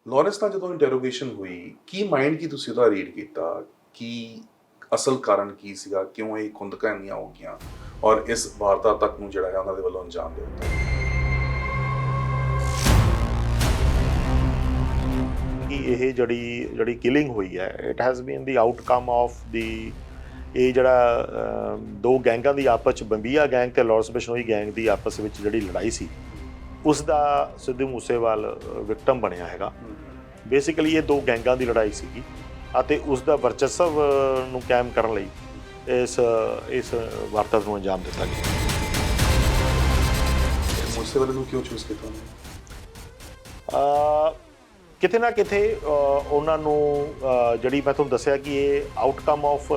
Lawrence ਨਾਲ ਜਦੋਂ interrogation ਹੋਈ, ਕੀ ਮਾਈਂਡ ਕੀ ਤੁਸੀਂ ਉਹਦਾ ਰੀਡ ਕੀਤਾ? ਕੀ ਅਸਲ ਕਾਰਨ ਕੀ ਸੀਗਾ? ਕਿਉਂ ਇਹ ਖੁੰਦਕਾਂ ਇੰਨੀਆਂ ਹੋ ਗਈਆਂ ਔਰ ਇਸ ਵਾਰਦਾਤ ਤੱਕ ਨੂੰ ਜਿਹੜਾ ਹੈ ਉਹਨਾਂ ਦੇ ਵੱਲੋਂ ਅੰਜਾਮ ਦੇ ਦਿੱਤਾ? ਕਿ ਇਹ ਜਿਹੜੀ ਕਿਲਿੰਗ ਹੋਈ ਹੈ, it has been the outcome of ਦੀ ਇਹ ਜਿਹੜਾ ਦੋ ਗੈਂਗਾਂ ਦੀ ਆਪਸ 'ਚ ਬੰਬੀਆ ਗੈਂਗ ਤੇ ਲਾਰੈਂਸ ਬਿਸ਼ਨੋਈ ਗੈਂਗ ਦੀ ਆਪਸ ਵਿੱਚ ਜਿਹੜੀ ਲੜਾਈ ਸੀ, ਉਸ ਦਾ ਸਿੱਧੂ ਮੂਸੇਵਾਲ ਵਿਕਟਮ ਬਣਿਆ ਹੈਗਾ। ਬੇਸਿਕਲੀ ਇਹ ਦੋ ਗੈਂਗਾਂ ਦੀ ਲੜਾਈ ਸੀਗੀ ਅਤੇ ਉਸ ਦਾ ਵਰਚਸਵ ਨੂੰ ਕਾਇਮ ਕਰਨ ਲਈ ਇਸ ਵਾਰਦਾਤ ਨੂੰ ਅੰਜਾਮ ਦਿੱਤਾ ਗਿਆ। ਮੂਸੇਵਾਲੇ ਨੂੰ ਕਿਉਂ ਚੂਜ਼ ਕੀਤਾ ਉਹਨੇ? ਕਿਤੇ ਨਾ ਕਿਤੇ ਉਹਨਾਂ ਨੂੰ ਜਿਹੜੀ ਮੈਂ ਤੁਹਾਨੂੰ ਦੱਸਿਆ ਕਿ ਇਹ ਆਊਟਕਮ ਆਫ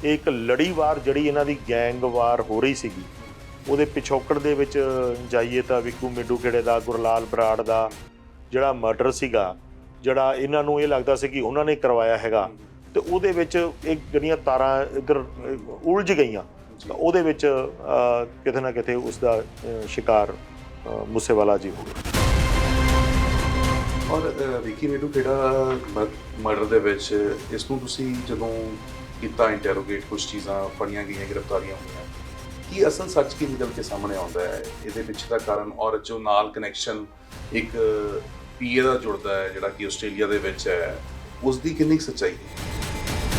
ਇੱਕ ਲੜੀਵਾਰ ਜਿਹੜੀ ਇਹਨਾਂ ਦੀ ਗੈਂਗ ਵਾਰ ਹੋ ਰਹੀ ਸੀਗੀ, ਉਹਦੇ ਪਿਛੋਕੜ ਦੇ ਵਿੱਚ ਜਾਈਏ ਤਾਂ ਵਿੱਕੂ ਮਿੱਡੂ ਖੇੜੇ ਦਾ, ਗੁਰਲਾਲ ਬਰਾੜ ਦਾ ਜਿਹੜਾ ਮਰਡਰ ਸੀਗਾ, ਜਿਹੜਾ ਇਹਨਾਂ ਨੂੰ ਇਹ ਲੱਗਦਾ ਸੀ ਕਿ ਉਹਨਾਂ ਨੇ ਕਰਵਾਇਆ ਹੈਗਾ, ਤੇ ਉਹਦੇ ਵਿੱਚ ਇੱਕ ਜਿਹੜੀਆਂ ਤਾਰਾਂ ਇੱਧਰ ਉਲਝ ਗਈਆਂ, ਤਾਂ ਉਹਦੇ ਵਿੱਚ ਕਿਤੇ ਨਾ ਕਿਤੇ ਉਸ ਦਾ ਸ਼ਿਕਾਰ ਮੂਸੇਵਾਲਾ ਜੀ ਹੋ ਗਿਆ। ਔਰ ਵਿੱਕੀ ਮਿੱਡੂ ਖੇੜਾ ਮਰਡਰ ਦੇ ਵਿੱਚ ਇਸ ਨੂੰ ਤੁਸੀਂ ਜਦੋਂ ਕੀਤਾ ਇੰਟਰੋਗੇਟ, ਕੁਝ ਚੀਜ਼ਾਂ ਫੜੀਆਂ ਗਈਆਂ, ਗ੍ਰਿਫਤਾਰੀਆਂ ਹੋਈਆਂ, ਕੀ ਅਸਲ ਸੱਚ ਕੀ ਨਿਕਲ ਕੇ ਸਾਹਮਣੇ ਆਉਂਦਾ ਹੈ ਇਹਦੇ ਪਿੱਛੇ ਦਾ ਕਾਰਨ? ਔਰ ਜੋ ਨਾਲ ਕਨੈਕਸ਼ਨ ਇੱਕ ਪੀਏ ਦਾ ਜੁੜਦਾ ਹੈ ਜਿਹੜਾ ਕਿ ਆਸਟ੍ਰੇਲੀਆ ਦੇ ਵਿੱਚ ਹੈ, ਉਸ ਦੀ ਕਿੰਨੀ ਸੱਚਾਈ ਹੈ?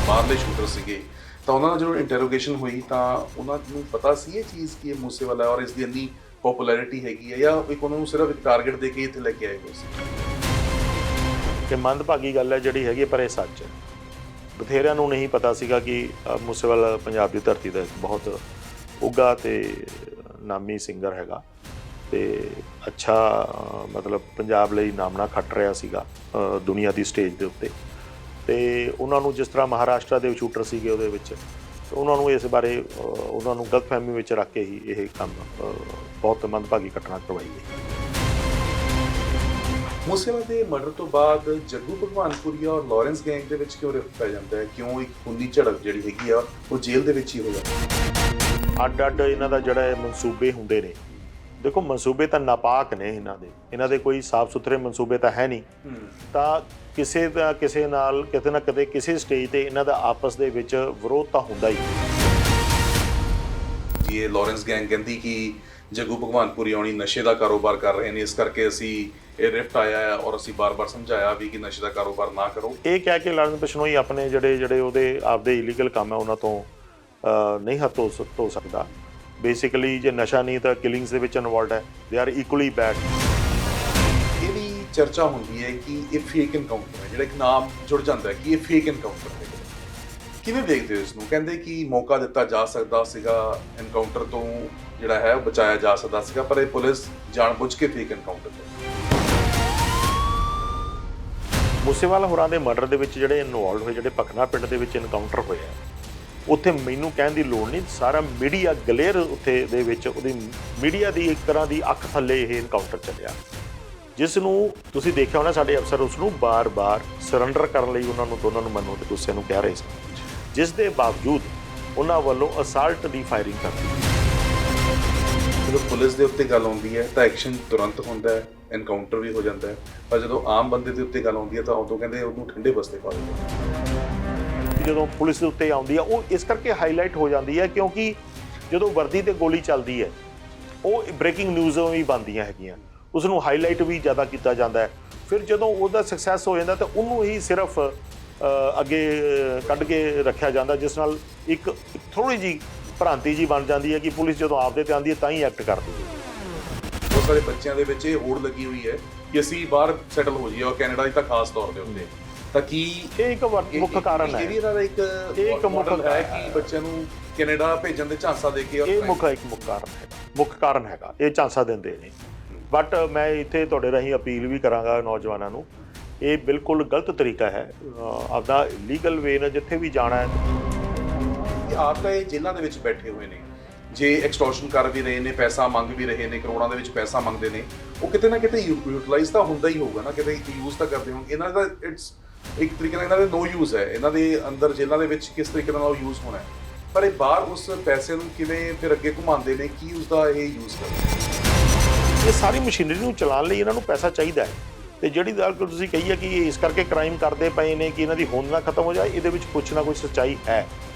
ਬਾਹਰਲੇ ਸ਼ੂਟਰ ਸੀਗੇ ਤਾਂ ਉਹਨਾਂ ਨਾਲ ਜਦੋਂ ਇੰਟਰੋਗੇਸ਼ਨ ਹੋਈ ਤਾਂ ਉਹਨਾਂ ਨੂੰ ਪਤਾ ਸੀ ਇਹ ਚੀਜ਼ ਕਿ ਇਹ ਮੂਸੇਵਾਲਾ ਹੈ ਔਰ ਇਸ ਦੀ ਇੰਨੀ ਪੋਪੂਲੈਰਿਟੀ ਹੈਗੀ ਹੈ, ਜਾਂ ਇੱਕ ਉਹਨਾਂ ਨੂੰ ਸਿਰਫ ਇੱਕ ਟਾਰਗੇਟ ਦੇ ਕੇ ਇੱਥੇ ਲੈ ਕੇ ਆਏ ਹੋਏ ਸੀ? ਕਿ ਮੰਦਭਾਗੀ ਗੱਲ ਹੈ ਜਿਹੜੀ ਹੈਗੀ, ਪਰ ਇਹ ਸੱਚ ਹੈ। ਬਥੇਰਿਆਂ ਨੂੰ ਨਹੀਂ ਪਤਾ ਸੀਗਾ ਕਿ ਮੂਸੇਵਾਲਾ ਪੰਜਾਬ ਦੀ ਧਰਤੀ ਦਾ ਬਹੁਤ ਉੱਘਾ ਤੇ ਨਾਮੀ ਸਿੰਗਰ ਹੈਗਾ ਤੇ ਅੱਛਾ ਮਤਲਬ ਪੰਜਾਬ ਲਈ ਨਾਮਣਾ ਖੱਟ ਰਿਹਾ ਸੀਗਾ ਦੁਨੀਆ ਦੀ ਸਟੇਜ ਦੇ ਉੱਤੇ। ਤੇ ਉਹਨਾਂ ਨੂੰ ਜਿਸ ਤਰ੍ਹਾਂ ਮਹਾਰਾਸ਼ਟਰ ਦੇ ਸ਼ੂਟਰ ਸੀਗੇ ਉਹਦੇ ਵਿੱਚ, ਉਹਨਾਂ ਨੂੰ ਇਸ ਬਾਰੇ ਉਹਨਾਂ ਨੂੰ ਗਲਤਫਹਿਮੀ ਵਿੱਚ ਰੱਖ ਕੇ ਹੀ ਇਹ ਕੰਮ ਬਹੁਤ ਮੰਦਭਾਗੀ ਘਟਨਾ ਕਰਵਾਈ ਗਈ। ਮੂਸੇਵਾਲੇ ਦੇ ਮਰਡਰ ਤੋਂ ਬਾਅਦ ਜੱਗੂ ਭਗਵਾਨਪੁਰੀਆ ਔਰ ਲਾਰੈਂਸ ਗੈਂਗ ਦੇ ਵਿੱਚ ਕਿਉਂ ਰਿਫਟ ਪੈ ਜਾਂਦਾ ਹੈ? ਕਿਉਂ ਇੱਕ ਖੂਨੀ ਝੜਪ ਜਿਹੜੀ ਹੈਗੀ ਆ ਉਹ ਜੇਲ੍ਹ ਦੇ ਵਿੱਚ ਹੀ ਹੋ ਜਾਂਦੀ? ਅੱਡ ਇਹਨਾਂ ਦਾ ਜਿਹੜਾ ਮਨਸੂਬੇ ਹੁੰਦੇ ਨੇ, ਦੇਖੋ ਮਨਸੂਬੇ ਤਾਂ ਨਾਪਾਕ ਨੇ ਇਹਨਾਂ ਦੇ ਕੋਈ ਸਾਫ਼ ਸੁਥਰੇ ਮਨਸੂਬੇ ਤਾਂ ਹੈ ਨਹੀਂ। ਤਾਂ ਕਿਸੇ ਨਾਲ ਕਿਤੇ ਨਾ ਕਿਤੇ ਕਿਸੇ ਸਟੇਜ ਤੇ ਇਹਨਾਂ ਦਾ ਆਪਸ ਦੇ ਵਿੱਚ ਵਿਰੋਧ ਤਾਂ ਹੁੰਦਾ ਹੀ। ਜੀ ਇਹ ਲਾਰੈਂਸ ਗੈਂਗ ਕਹਿੰਦੀ ਕਿ ਜੱਗੂ ਭਗਵਾਨਪੁਰੀ ਆਉਣੀ ਨਸ਼ੇ ਦਾ ਕਾਰੋਬਾਰ ਕਰ ਰਹੇ ਨੇ, ਇਸ ਕਰਕੇ ਅਸੀਂ ਇਹ ਰਿਫਟ ਆਇਆ ਹੈ ਔਰ ਅਸੀਂ ਬਾਰ-ਬਾਰ ਸਮਝਾਇਆ ਵੀ ਕਿ ਨਸ਼ੇ ਦਾ ਕਾਰੋਬਾਰ ਨਾ ਕਰੋ। ਇਹ ਕਹਿ ਕੇ ਲਾਰੈਂਸ ਬਿਸ਼ਨੋਈ ਆਪਣੇ ਜਿਹੜੇ ਉਹਦੇ ਆਪਦੇ ਇਲੀਗਲ ਕੰਮ ਹੈ ਉਹਨਾਂ ਤੋਂ ਨਹੀਂ ਹੱਥ ਧੋ ਸਕਦਾ। ਬੇਸਿਕਲੀ ਜੇ ਨਸ਼ਾ ਨਹੀਂ ਤਾਂ ਕਿਲਿੰਗਸ ਦੇ ਵਿੱਚ ਇਨਵੋਲਵਡ ਹੈ, ਦੇ ਆਰ ਇਕੁਅਲੀ ਬੈਡ। ਇਹ ਵੀ ਚਰਚਾ ਹੁੰਦੀ ਹੈ ਕਿ ਇਹ ਫੇਕ ਐਨਕਾਊਂਟਰ ਹੈ, ਜਿਹੜਾ ਇੱਕ ਨਾਮ ਜੁੜ ਜਾਂਦਾ ਹੈ ਕਿ ਇਹ ਫੇਕ ਐਨਕਾਊਂਟਰ ਹੈ। ਕਿਵੇਂ ਦੇਖਦੇ ਹੋ ਇਸ ਨੂੰ? ਕਹਿੰਦੇ ਕਿ ਮੌਕਾ ਦਿੱਤਾ ਜਾ ਸਕਦਾ ਸੀਗਾ, ਐਨਕਾਊਂਟਰ ਤੋਂ ਜਿਹੜਾ ਹੈ ਉਹ ਬਚਾਇਆ ਜਾ ਸਕਦਾ ਸੀਗਾ, ਪਰ ਇਹ ਪੁਲਿਸ ਜਾਣਬੁੱਝ ਕੇ ਫੇਕ ਐਨਕਾਊਂਟਰ ਹੈ। ਮੂਸੇਵਾਲਾ ਹੋਰਾਂ ਦੇ ਮਰਡਰ ਦੇ ਵਿੱਚ ਜਿਹੜੇ ਇਨਵੋਲਵ ਹੋਏ, ਜਿਹੜੇ ਭਖਨਾ ਪਿੰਡ ਦੇ ਵਿੱਚ ਐਨਕਾਊਂਟਰ ਹੋਇਆ, ਉੱਥੇ ਮੈਨੂੰ ਕਹਿਣ ਦੀ ਲੋੜ ਨਹੀਂ, ਸਾਰਾ ਮੀਡੀਆ ਗਲੇਰ ਉੱਥੇ ਦੇ ਵਿੱਚ ਉਹਦੀ ਮੀਡੀਆ ਦੀ ਇੱਕ ਤਰ੍ਹਾਂ ਦੀ ਅੱਖ ਥੱਲੇ ਇਹ ਐਨਕਾਊਂਟਰ ਚੱਲਿਆ, ਜਿਸ ਨੂੰ ਤੁਸੀਂ ਦੇਖਿਆ ਹੋਣਾ ਸਾਡੇ ਅਫਸਰ ਉਸ ਨੂੰ ਬਾਰ-ਬਾਰ ਸਰੈਂਡਰ ਕਰਨ ਲਈ ਉਹਨਾਂ ਨੂੰ ਦੋਨਾਂ ਨੂੰ ਮੰਨੋ ਤੇ ਗੁੱਸੇ ਨੂੰ ਕਹਿ ਰਹੇ ਸੀ, ਜਿਸ ਦੇ ਬਾਵਜੂਦ ਉਹਨਾਂ ਵੱਲੋਂ ਅਸਾਲਟ ਦੀ ਫਾਇਰਿੰਗ ਕਰਦੀ। ਜਦੋਂ ਪੁਲਿਸ ਦੇ ਉੱਤੇ ਗੱਲ ਆਉਂਦੀ ਹੈ ਤਾਂ ਐਕਸ਼ਨ ਤੁਰੰਤ ਹੁੰਦਾ ਹੈ, ਐਨਕਾਊਂਟਰ ਵੀ ਹੋ ਜਾਂਦਾ ਹੈ, ਪਰ ਜਦੋਂ ਆਮ ਬੰਦੇ ਦੇ ਉੱਤੇ ਗੱਲ ਆਉਂਦੀ ਹੈ ਤਾਂ ਉਦੋਂ ਕਹਿੰਦੇ ਉਹਨੂੰ ਠੰਡੇ ਬਸਤੇ ਪਾ ਦਿੰਦੇ। ਜਦੋਂ ਪੁਲਿਸ ਦੇ ਉੱਤੇ ਆਉਂਦੀ ਹੈ ਉਹ ਇਸ ਕਰਕੇ ਹਾਈਲਾਈਟ ਹੋ ਜਾਂਦੀ ਹੈ ਕਿਉਂਕਿ ਜਦੋਂ ਵਰਦੀ ਤੇ ਗੋਲੀ ਚੱਲਦੀ ਹੈ ਉਹ ਬ੍ਰੇਕਿੰਗ ਨਿਊਜ਼ ਵੀ ਬਣਦੀਆਂ ਹੈਗੀਆਂ, ਉਸ ਨੂੰ ਹਾਈਲਾਈਟ ਵੀ ਜ਼ਿਆਦਾ ਕੀਤਾ ਜਾਂਦਾ ਹੈ। ਫਿਰ ਜਦੋਂ ਉਹਦਾ ਸਕਸੈਸ ਹੋ ਜਾਂਦਾ ਤਾਂ ਉਹਨੂੰ ਹੀ ਸਿਰਫ ਅੱਗੇ ਕੱਢ ਕੇ ਰੱਖਿਆ ਜਾਂਦਾ, ਜਿਸ ਨਾਲ ਇੱਕ ਥੋੜ੍ਹੀ ਜਿਹੀ ਭ੍ਰਾਂਤੀ ਜੀ ਬਣ ਜਾਂਦੀ ਹੈ ਕਿ ਪੁਲਿਸ ਜਦੋਂ ਆਪਦੇ ਤੇ ਆਉਂਦੀ ਹੈ ਤਾਂ ਹੀ ਐਕਟ ਕਰਦੀ ਹੈ। ਬਹੁਤ ਸਾਰੇ ਬੱਚਿਆਂ ਦੇ ਵਿੱਚ ਇਹ ਹੋੜ ਲੱਗੀ ਹੋਈ ਹੈ ਕਿ ਅਸੀਂ ਬਾਹਰ ਸੈਟਲ ਹੋ ਜਾਈਏ, ਔਰ ਕੈਨੇਡਾ ਦੀ ਤਾਂ ਖਾਸ ਤੌਰ ਦੇ ਉੱਤੇ, ਤਾਂ ਕੀ ਇਹ ਇੱਕ ਮੁੱਖ ਕਾਰਨ ਹੈ? ਇਹ ਵੀ ਇਹਨਾਂ ਦਾ ਇੱਕ ਮੁੱਖ ਹੈ ਕਿ ਬੱਚਿਆਂ ਨੂੰ ਕੈਨੇਡਾ ਭੇਜਣ ਦੇ ਝਾਂਸਾ ਦੇ ਕੇ ਇਹ ਮੁੱਖ ਕਾਰਨ ਹੈਗਾ, ਇਹ ਝਾਂਸਾ ਦਿੰਦੇ ਨੇ। ਬਟ ਮੈਂ ਇੱਥੇ ਤੁਹਾਡੇ ਰਾਹੀਂ ਅਪੀਲ ਵੀ ਕਰਾਂਗਾ ਨੌਜਵਾਨਾਂ ਨੂੰ, ਇਹ ਬਿਲਕੁਲ ਗਲਤ ਤਰੀਕਾ ਹੈ। ਆਪਦਾ ਲੀਗਲ ਵੇ ਨਾਲ ਜਿੱਥੇ ਵੀ ਜਾਣਾ ਹੈ। ਆਪ ਤਾਂ ਇਹ ਜੇਲ੍ਹਾਂ ਦੇ ਵਿੱਚ ਬੈਠੇ ਹੋਏ ਨੇ, ਜੇ ਐਕਸਟੋਰਸ਼ਨ ਕਰ ਵੀ ਰਹੇ ਨੇ, ਪੈਸਾ ਮੰਗ ਵੀ ਰਹੇ ਨੇ, ਕਰੋੜਾਂ ਦੇ ਵਿੱਚ ਪੈਸਾ ਮੰਗਦੇ ਨੇ, ਉਹ ਕਿਤੇ ਨਾ ਕਿਤੇ ਯੂਟਿਲਾਈਜ਼ ਤਾਂ ਹੁੰਦਾ ਹੀ ਹੋਊਗਾ ਨਾ, ਕਿਤੇ ਯੂਜ਼ ਤਾਂ ਕਰਦੇ ਹੋਣਗੇ। ਇਹਨਾਂ ਦਾ ਇਟਸ ਇੱਕ ਤਰੀਕੇ ਨਾਲ ਇਹਨਾਂ ਦੇ ਨੋ ਯੂਜ਼ ਹੈ, ਇਹਨਾਂ ਦੇ ਅੰਦਰ ਜੇਲ੍ਹਾਂ ਦੇ ਵਿੱਚ ਕਿਸ ਤਰੀਕੇ ਨਾਲ ਉਹ ਯੂਜ਼ ਹੋਣਾ ਹੈ, ਪਰ ਇਹ ਬਾਹਰ ਉਸ ਪੈਸੇ ਨੂੰ ਕਿਵੇਂ ਫਿਰ ਅੱਗੇ ਘੁਮਾਉਂਦੇ ਨੇ, ਕੀ ਉਸਦਾ ਇਹ ਯੂਜ਼ ਕਰਦੇ? ਇਹ ਸਾਰੀ ਮਸ਼ੀਨਰੀ ਨੂੰ ਚਲਾਉਣ ਲਈ ਇਹਨਾਂ ਨੂੰ ਪੈਸਾ ਚਾਹੀਦਾ ਹੈ। ਤੇ ਜਿਹੜੀ ਗੱਲ ਤੁਸੀਂ ਕਹੀ ਹੈ ਕਿ ਇਸ ਕਰਕੇ ਕ੍ਰਾਈਮ ਕਰਦੇ ਪਏ ਨੇ ਕਿ ਇਹਨਾਂ ਦੀ ਹੋਂਦ ਨਾ ਖਤਮ ਹੋ ਜਾਏ, ਇਹਦੇ ਵਿੱਚ ਕੁਛ ਨਾ ਕੁਛ ਸੱਚਾਈ ਹੈ।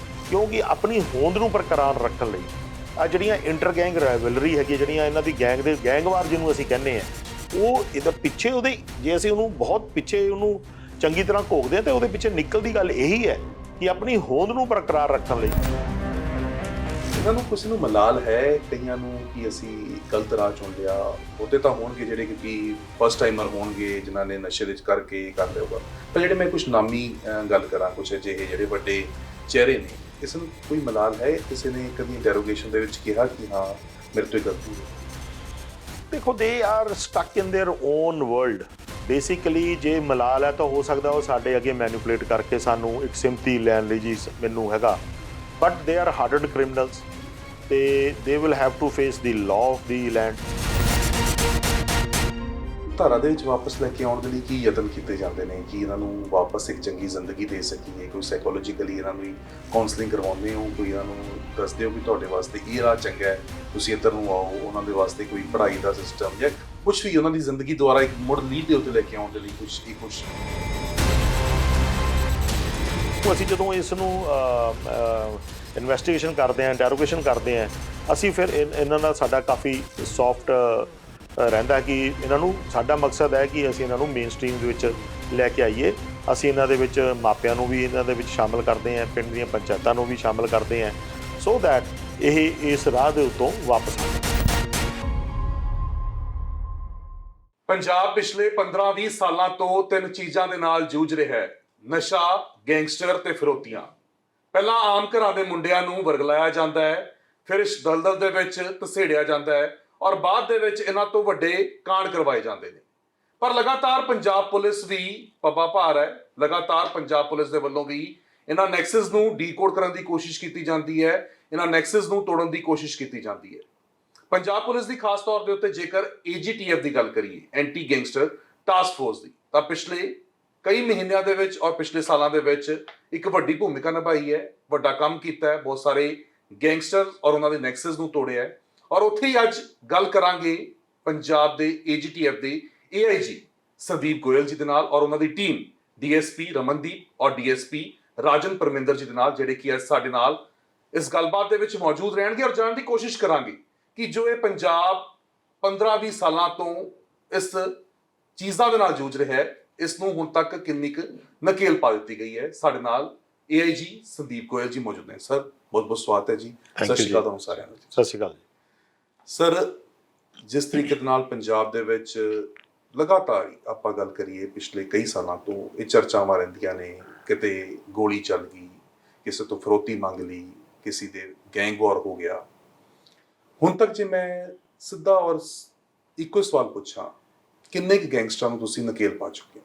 ਕਿਉਂਕਿ ਆਪਣੀ ਹੋਂਦ ਨੂੰ ਬਰਕਰਾਰ ਰੱਖਣ ਲਈ ਆ ਜਿਹੜੀਆਂ ਇੰਟਰ ਗੈਂਗ ਰਾਈਵਲਰੀ ਹੈਗੀ, ਜਿਹੜੀਆਂ ਇਹਨਾਂ ਦੀ ਗੈਂਗ ਦੇ ਗੈਂਗਵਾਰ ਜਿਹਨੂੰ ਅਸੀਂ ਕਹਿੰਦੇ ਆ, ਉਹ ਇਹਦੇ ਪਿੱਛੇ ਉਹਦੇ, ਜੇ ਅਸੀਂ ਉਹਨੂੰ ਬਹੁਤ ਪਿੱਛੇ ਉਹਨੂੰ ਚੰਗੀ ਤਰ੍ਹਾਂ ਘੋਖਦੇ ਹਾਂ ਤਾਂ ਉਹਦੇ ਪਿੱਛੇ ਨਿਕਲਦੀ ਗੱਲ ਇਹੀ ਹੈ ਕਿ ਆਪਣੀ ਹੋਂਦ ਨੂੰ ਬਰਕਰਾਰ ਰੱਖਣ ਲਈ। ਇਹਨਾਂ ਨੂੰ ਕਿਸੇ ਨੂੰ ਮਲਾਲ ਹੈ ਕਈਆਂ ਨੂੰ ਕਿ ਅਸੀਂ ਗਲਤ ਰਾਹ ਚੁਣ ਲਿਆ? ਉਹਦੇ ਤਾਂ ਹੋਣਗੇ ਜਿਹੜੇ ਕਿ ਫਸਟ ਟਾਈਮਰ ਹੋਣਗੇ ਜਿਨ੍ਹਾਂ ਨੇ ਨਸ਼ੇ ਦੇ ਵਿੱਚ ਕਰਕੇ ਕਰ ਲਿਆ ਹੋਗਾ, ਪਰ ਜਿਹੜੇ ਮੈਂ ਕੁਝ ਨਾਮੀ ਗੱਲ ਕਰਾਂ, ਕੁਝ ਅਜਿਹੇ ਜਿਹੜੇ ਵੱਡੇ ਚਿਹਰੇ ਨੇ, ਕਿਸੇ ਨੂੰ ਕੋਈ ਮਲਾਲ ਹੈ? ਕਿਸੇ ਨੇ ਕਦੀ ਇੰਟਰੋਗੇਸ਼ਨ ਦੇ ਵਿੱਚ ਕਿਹਾ ਕਿ ਹਾਂ ਮੇਰੇ ਤੋਂ ਗਲਤੀ ਹੋਈ? ਦੇਖੋ, they are stuck in their own world. Basically ਜੇ ਮਲਾਲ ਹੈ ਤਾਂ ਹੋ ਸਕਦਾ ਉਹ ਸਾਡੇ ਅੱਗੇ ਮੈਨੀਪੂਲੇਟ ਕਰਕੇ ਸਾਨੂੰ ਇੱਕ ਸਿੰਪਥੀ ਲੈਣ ਲਈ ਜੀ ਮੈਨੂੰ ਹੈਗਾ, ਬਟ ਦੇ ਆਰ ਹਾਰਡਡ ਕ੍ਰਿਮੀਨਲਸ ਤੇ they will have to face the law of the land. ਧਾਰਾ ਦੇ ਵਿੱਚ ਵਾਪਸ ਲੈ ਕੇ ਆਉਣ ਦੇ ਲਈ ਕੀ ਯਤਨ ਕੀਤੇ ਜਾਂਦੇ ਨੇ ਕਿ ਇਹਨਾਂ ਨੂੰ ਵਾਪਸ ਇੱਕ ਚੰਗੀ ਜ਼ਿੰਦਗੀ ਦੇ ਸਕੀਏ? ਕੋਈ ਸਾਈਕੋਲੋਜੀਕਲੀ ਇਹਨਾਂ ਨੂੰ ਕਾਉਂਸਲਿੰਗ ਕਰਵਾਉਂਦੇ ਹੋ? ਕੋਈ ਇਹਨਾਂ ਨੂੰ ਦੱਸਦੇ ਹੋ ਕਿ ਤੁਹਾਡੇ ਵਾਸਤੇ ਇਹ ਰਾਹ ਚੰਗਾ ਹੈ, ਤੁਸੀਂ ਇੱਧਰ ਨੂੰ ਆਓ? ਉਹਨਾਂ ਦੇ ਵਾਸਤੇ ਕੋਈ ਪੜ੍ਹਾਈ ਦਾ ਸਿਸਟਮ ਜਾਂ ਕੁਛ ਵੀ ਉਹਨਾਂ ਦੀ ਜ਼ਿੰਦਗੀ ਦੁਆਰਾ ਇੱਕ ਮੁੜ ਲੀਡ ਦੇ ਉੱਤੇ ਲੈ ਕੇ ਆਉਣ ਦੇ ਲਈ ਕੁਛ ਅਸੀਂ ਜਦੋਂ ਇਸ ਨੂੰ ਇਨਵੈਸਟੀਗੇਸ਼ਨ ਕਰਦੇ ਹਾਂ, ਇੰਟਰੋਗੇਸ਼ਨ ਕਰਦੇ ਹਾਂ, ਅਸੀਂ ਫਿਰ ਇਹਨਾਂ ਨਾਲ ਸਾਡਾ ਕਾਫੀ ਸੌਫਟ ਰਹਿੰਦਾ ਕਿ ਇਹਨਾਂ ਨੂੰ, ਸਾਡਾ ਮਕਸਦ ਹੈ ਕਿ ਅਸੀਂ ਇਹਨਾਂ ਨੂੰ ਮੇਨ ਸਟ੍ਰੀਮ ਦੇ ਵਿੱਚ ਲੈ ਕੇ ਆਈਏ। ਅਸੀਂ ਇਹਨਾਂ ਦੇ ਵਿੱਚ ਮਾਪਿਆਂ ਨੂੰ ਵੀ ਇਹਨਾਂ ਦੇ ਵਿੱਚ ਸ਼ਾਮਲ ਕਰਦੇ ਹਾਂ, ਪਿੰਡ ਦੀਆਂ ਪੰਚਾਇਤਾਂ ਨੂੰ ਵੀ ਸ਼ਾਮਲ ਕਰਦੇ ਹਾਂ, ਸੋ ਦੈਟ ਇਹ ਇਸ ਰਾਹ ਦੇ ਉੱਤੋਂ ਵਾਪਸ ਆਉਣ। ਪੰਜਾਬ ਪਿਛਲੇ 15-20 ਸਾਲਾਂ ਤੋਂ ਤਿੰਨ ਚੀਜ਼ਾਂ ਦੇ ਨਾਲ ਜੂਝ ਰਿਹਾ ਹੈ: ਨਸ਼ਾ, ਗੈਂਗਸਟਰ ਤੇ ਫਿਰੌਤੀਆਂ। ਪਹਿਲਾਂ ਆਮ ਘਰਾਂ ਦੇ ਮੁੰਡਿਆਂ ਨੂੰ ਵਰਗਲਾਇਆ ਜਾਂਦਾ ਹੈ, ਫਿਰ ਇਸ ਦਲਦਲ ਦੇ ਵਿੱਚ ਧਸੇੜਿਆ ਜਾਂਦਾ ਹੈ ਔਰ ਬਾਅਦ ਦੇ ਵਿੱਚ ਇਹਨਾਂ ਤੋਂ ਵੱਡੇ ਕਾਂਡ ਕਰਵਾਏ ਜਾਂਦੇ ਨੇ। ਪਰ ਲਗਾਤਾਰ ਪੰਜਾਬ ਪੁਲਿਸ ਵੀ ਪੱਬਾ ਭਾਰ ਹੈ। ਲਗਾਤਾਰ ਪੰਜਾਬ ਪੁਲਿਸ ਦੇ ਵੱਲੋਂ ਵੀ ਇਹਨਾਂ ਨੈਕਸਸ ਨੂੰ ਡੀਕੋਡ ਕਰਨ ਦੀ ਕੋਸ਼ਿਸ਼ ਕੀਤੀ ਜਾਂਦੀ ਹੈ, ਇਹਨਾਂ ਨੈਕਸਸ ਨੂੰ ਤੋੜਨ ਦੀ ਕੋਸ਼ਿਸ਼ ਕੀਤੀ ਜਾਂਦੀ ਹੈ। ਪੰਜਾਬ ਪੁਲਿਸ ਦੀ ਖਾਸ ਤੌਰ ਦੇ ਉੱਤੇ ਜੇਕਰ AGTF ਦੀ ਗੱਲ ਕਰੀਏ, ਐਂਟੀ ਗੈਂਗਸਟਰ ਟਾਸਕ ਫੋਰਸ ਦੀ, ਤਾਂ ਪਿਛਲੇ ਕਈ ਮਹੀਨਿਆਂ ਦੇ ਵਿੱਚ ਔਰ ਪਿਛਲੇ ਸਾਲਾਂ ਦੇ ਵਿੱਚ ਇੱਕ ਵੱਡੀ ਭੂਮਿਕਾ ਨਿਭਾਈ ਹੈ, ਵੱਡਾ ਕੰਮ ਕੀਤਾ ਹੈ, ਬਹੁਤ ਸਾਰੇ ਗੈਂਗਸਟਰ ਔਰ ਉਹਨਾਂ ਦੇ ਨੈਕਸਸ ਨੂੰ ਤੋੜਿਆ ਹੈ। ਔਰ ਉੱਥੇ ਹੀ ਅੱਜ ਗੱਲ ਕਰਾਂਗੇ ਪੰਜਾਬ ਦੇ AGTF ਦੇ AIG ਸੰਦੀਪ ਗੋਇਲ ਜੀ ਦੇ ਨਾਲ ਔਰ ਉਹਨਾਂ ਦੀ ਟੀਮ DSP ਰਮਨਦੀਪ ਔਰ DSP ਰਾਜਨ ਪਰਮਿੰਦਰ ਜੀ ਦੇ ਨਾਲ, ਜਿਹੜੇ ਕਿ ਅੱਜ ਸਾਡੇ ਨਾਲ ਇਸ ਗੱਲਬਾਤ ਦੇ ਵਿੱਚ ਮੌਜੂਦ ਰਹਿਣਗੇ ਔਰ ਜਾਣਨ ਦੀ ਕੋਸ਼ਿਸ਼ ਕਰਾਂਗੇ ਕਿ ਜੋ ਇਹ ਪੰਜਾਬ 15-20 ਸਾਲਾਂ ਤੋਂ ਇਸ ਚੀਜ਼ਾਂ ਦੇ ਨਾਲ ਜੂਝ ਰਿਹਾ ਹੈ, ਇਸ ਨੂੰ ਹੁਣ ਤੱਕ ਕਿੰਨੀ ਕੁ ਨਕੇਲ ਪਾ ਦਿੱਤੀ ਗਈ ਹੈ। ਸਾਡੇ ਨਾਲ AIG ਸੰਦੀਪ ਗੋਇਲ ਜੀ ਮੌਜੂਦ ਨੇ। ਸਰ, ਬਹੁਤ ਬਹੁਤ ਸਵਾਗਤ ਹੈ ਜੀ। ਸਤਿ ਸ਼੍ਰੀ ਅਕਾਲ ਤੁਹਾਨੂੰ ਸਾਰਿਆਂ ਨੂੰ। ਸਤਿ ਸ਼੍ਰੀ ਅਕਾਲ ਜੀ। ਸਰ, ਜਿਸ ਤਰੀਕੇ ਦੇ ਨਾਲ ਪੰਜਾਬ ਦੇ ਵਿੱਚ ਲਗਾਤਾਰ ਹੀ ਆਪਾਂ ਗੱਲ ਕਰੀਏ ਪਿਛਲੇ ਕਈ ਸਾਲਾਂ ਤੋਂ ਇਹ ਚਰਚਾਵਾਂ ਰਹਿੰਦੀਆਂ ਨੇ, ਕਿਤੇ ਗੋਲੀ ਚੱਲ ਗਈ, ਕਿਸੇ ਤੋਂ ਫਿਰੌਤੀ ਮੰਗ ਲਈ, ਕਿਸੇ ਦੇ ਗੈਂਗ ਵਾਰ ਹੋ ਗਿਆ। ਹੁਣ ਤੱਕ ਜੇ ਮੈਂ ਸਿੱਧਾ ਔਰ ਇੱਕੋ ਸਵਾਲ ਪੁੱਛਾਂ, ਕਿੰਨੇ ਕੁ ਗੈਂਗਸਟਰਾਂ ਨੂੰ ਤੁਸੀਂ ਨਕੇਲ ਪਾ ਚੁੱਕੇ ਹੋ?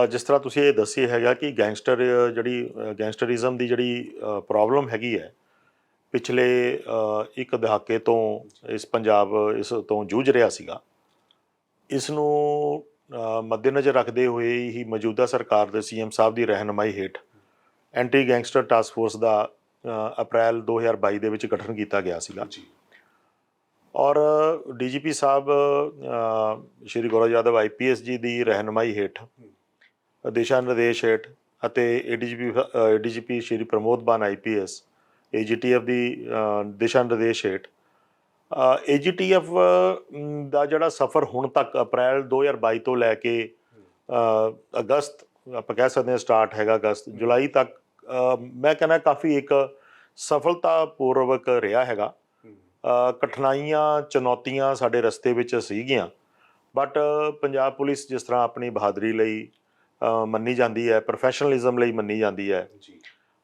ਜਿਸ ਤਰ੍ਹਾਂ ਤੁਸੀਂ ਇਹ ਦੱਸਿਆ ਹੈਗਾ ਕਿ ਗੈਂਗਸਟਰਿਜ਼ਮ ਦੀ ਜਿਹੜੀ ਪ੍ਰੋਬਲਮ ਹੈਗੀ ਹੈ, ਪਿਛਲੇ ਇੱਕ ਦਹਾਕੇ ਤੋਂ ਇਸ ਪੰਜਾਬ ਇਸ ਤੋਂ ਜੂਝ ਰਿਹਾ ਸੀਗਾ। ਇਸ ਨੂੰ ਮੱਦੇਨਜ਼ਰ ਰੱਖਦੇ ਹੋਏ ਹੀ ਮੌਜੂਦਾ ਸਰਕਾਰ ਦੇ CM ਸਾਹਿਬ ਦੀ ਰਹਿਨੁਮਾਈ ਹੇਠ ਐਂਟੀ ਗੈਂਗਸਟਰ ਟਾਸਕ ਫੋਰਸ ਦਾ ਅਪ੍ਰੈਲ 2022 ਦੇ ਵਿੱਚ ਗਠਨ ਕੀਤਾ ਗਿਆ ਸੀਗਾ ਔਰ DGP ਸਾਹਿਬ ਸ਼੍ਰੀ ਗੌਰਵ ਯਾਦਵ IPS ਜੀ ਦੀ ਰਹਿਨੁਮਾਈ ਹੇਠ, ਦਿਸ਼ਾ ਨਿਰਦੇਸ਼ ਹੇਠ ਅਤੇ ADGP ਸ਼੍ਰੀ ਪ੍ਰਮੋਦ ਬਾਨ IPS AGTF ਦੀ ਦਿਸ਼ਾ ਨਿਰਦੇਸ਼ ਹੇਠ AGTF ਦਾ ਜਿਹੜਾ ਸਫ਼ਰ ਹੁਣ ਤੱਕ ਅਪ੍ਰੈਲ 2022 ਤੋਂ ਲੈ ਕੇ ਅਗਸਤ, ਆਪਾਂ ਕਹਿ ਸਕਦੇ ਹਾਂ ਸਟਾਰਟ ਹੈਗਾ ਅਗਸਤ ਜੁਲਾਈ ਤੱਕ, ਮੈਂ ਕਹਿੰਦਾ ਕਾਫੀ ਇੱਕ ਸਫਲਤਾਪੂਰਵਕ ਰਿਹਾ ਹੈਗਾ। ਕਠਿਨਾਈਆਂ, ਚੁਣੌਤੀਆਂ ਸਾਡੇ ਰਸਤੇ ਵਿੱਚ ਸੀਗੀਆਂ, ਬਟ ਪੰਜਾਬ ਪੁਲਿਸ ਜਿਸ ਤਰ੍ਹਾਂ ਆਪਣੀ ਬਹਾਦਰੀ ਲਈ ਮੰਨੀ ਜਾਂਦੀ ਹੈ, ਪ੍ਰੋਫੈਸ਼ਨਲਿਜ਼ਮ ਲਈ ਮੰਨੀ ਜਾਂਦੀ ਹੈ,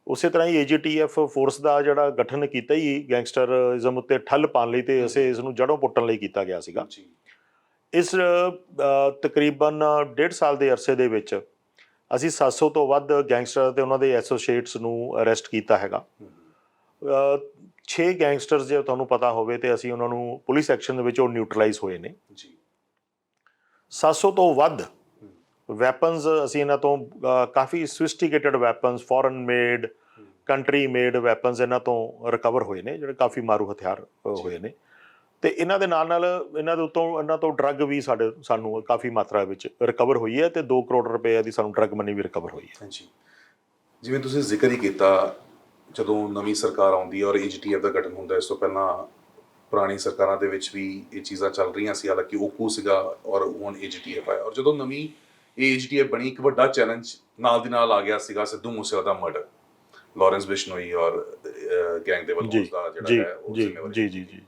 ਉਸੇ ਤਰ੍ਹਾਂ ਹੀ AGTF ਫੋਰਸ ਦਾ ਜਿਹੜਾ ਗਠਨ ਕੀਤਾ ਹੀ ਗੈਂਗਸਟਰਿਜ਼ਮ ਉੱਤੇ ਠੱਲ ਪਾਉਣ ਲਈ ਤੇ ਅਸੀਂ ਇਸ ਨੂੰ ਜੜੋਂ ਪੁੱਟਣ ਲਈ ਕੀਤਾ ਗਿਆ ਸੀਗਾ। ਇਸ ਤਕਰੀਬਨ 1.5 ਸਾਲ ਦੇ ਅਰਸੇ ਦੇ ਵਿੱਚ ਅਸੀਂ 700 ਤੋਂ ਵੱਧ ਗੈਂਗਸਟਰ ਤੇ ਉਹਨਾਂ ਦੇ ਐਸੋਸੀਏਟਸ ਨੂੰ ਅਰੈਸਟ ਕੀਤਾ ਹੈਗਾ। 6 ਗੈਂਗਸਟਰਸ ਜੇ ਤੁਹਾਨੂੰ ਪਤਾ ਹੋਵੇ ਤੇ ਅਸੀਂ ਉਹਨਾਂ ਨੂੰ ਪੁਲਿਸ ਐਕਸ਼ਨ ਦੇ ਵਿੱਚ ਉਹ ਨਿਊਟਰਲਾਈਜ਼ ਹੋਏ ਨੇ। 700 ਤੋਂ ਵੱਧ ਵੈਪਨਸ ਅਸੀਂ ਇਹਨਾਂ ਤੋਂ ਕਾਫੀ sophisticated weapons, foreign made, country made weapons ਇਹਨਾਂ ਤੋਂ ਰਿਕਵਰ ਹੋਏ ਨੇ, ਜਿਹੜੇ ਕਾਫੀ ਮਾਰੂ ਹਥਿਆਰ ਹੋਏ ਨੇ। ਤੇ ਇਹਨਾਂ ਦੇ ਨਾਲ ਇਹਨਾਂ ਤੋਂ ਡਰੱਗ ਵੀ ਸਾਨੂੰ ਕਾਫੀ ਮਾਤਰਾ ਵਿੱਚ ਰਿਕਵਰ ਹੋਈ ਹੈ ਤੇ 2 ਕਰੋੜ ਰੁਪਏ ਦੀ ਸਾਨੂੰ ਡਰੱਗ ਮਨੀ ਵੀ ਰਿਕਵਰ ਹੋਈ ਹੈ। ਹਾਂਜੀ, ਜਿਵੇਂ ਤੁਸੀਂ ਜ਼ਿਕਰ ਹੀ ਕੀਤਾ, ਜਦੋਂ ਨਵੀਂ ਸਰਕਾਰ ਆਉਂਦੀ ਹੈ ਔਰ AGTF ਦਾ ਗਠਨ ਹੁੰਦਾ, ਇਸ ਤੋਂ ਪਹਿਲਾਂ ਪੁਰਾਣੀ ਸਰਕਾਰਾਂ ਦੇ ਵਿੱਚ ਵੀ ਇਹ ਚੀਜ਼ਾਂ ਚੱਲ ਰਹੀਆਂ ਸੀ, ਹਾਲਾਂਕਿ OCU ਸੀਗਾ ਔਰ ਹੁਣ AGTF ਆਇਆ, ਔਰ ਜਦੋਂ ਨਵੀਂ AGTF ਬਣੀ, ਇੱਕ ਵੱਡਾ ਚੈਲੰਜ ਨਾਲ ਦੀ ਨਾਲ ਆ ਗਿਆ ਸੀਗਾ ਸਿੱਧੂ ਮੂਸੇਵਾਲਾ ਦਾ ਮਰਡਰ, ਲਾਰੈਂਸ ਬਿਸ਼ਨੋਈ ਔਰ ਗੈਂਗ ਦੇ ਵੱਲੋਂ ਉਸਦਾ ਜਿਹੜਾ ਹੈ ਉਹ ਜ਼ਿੰਮੇਵਾਰੀ। ਜੀ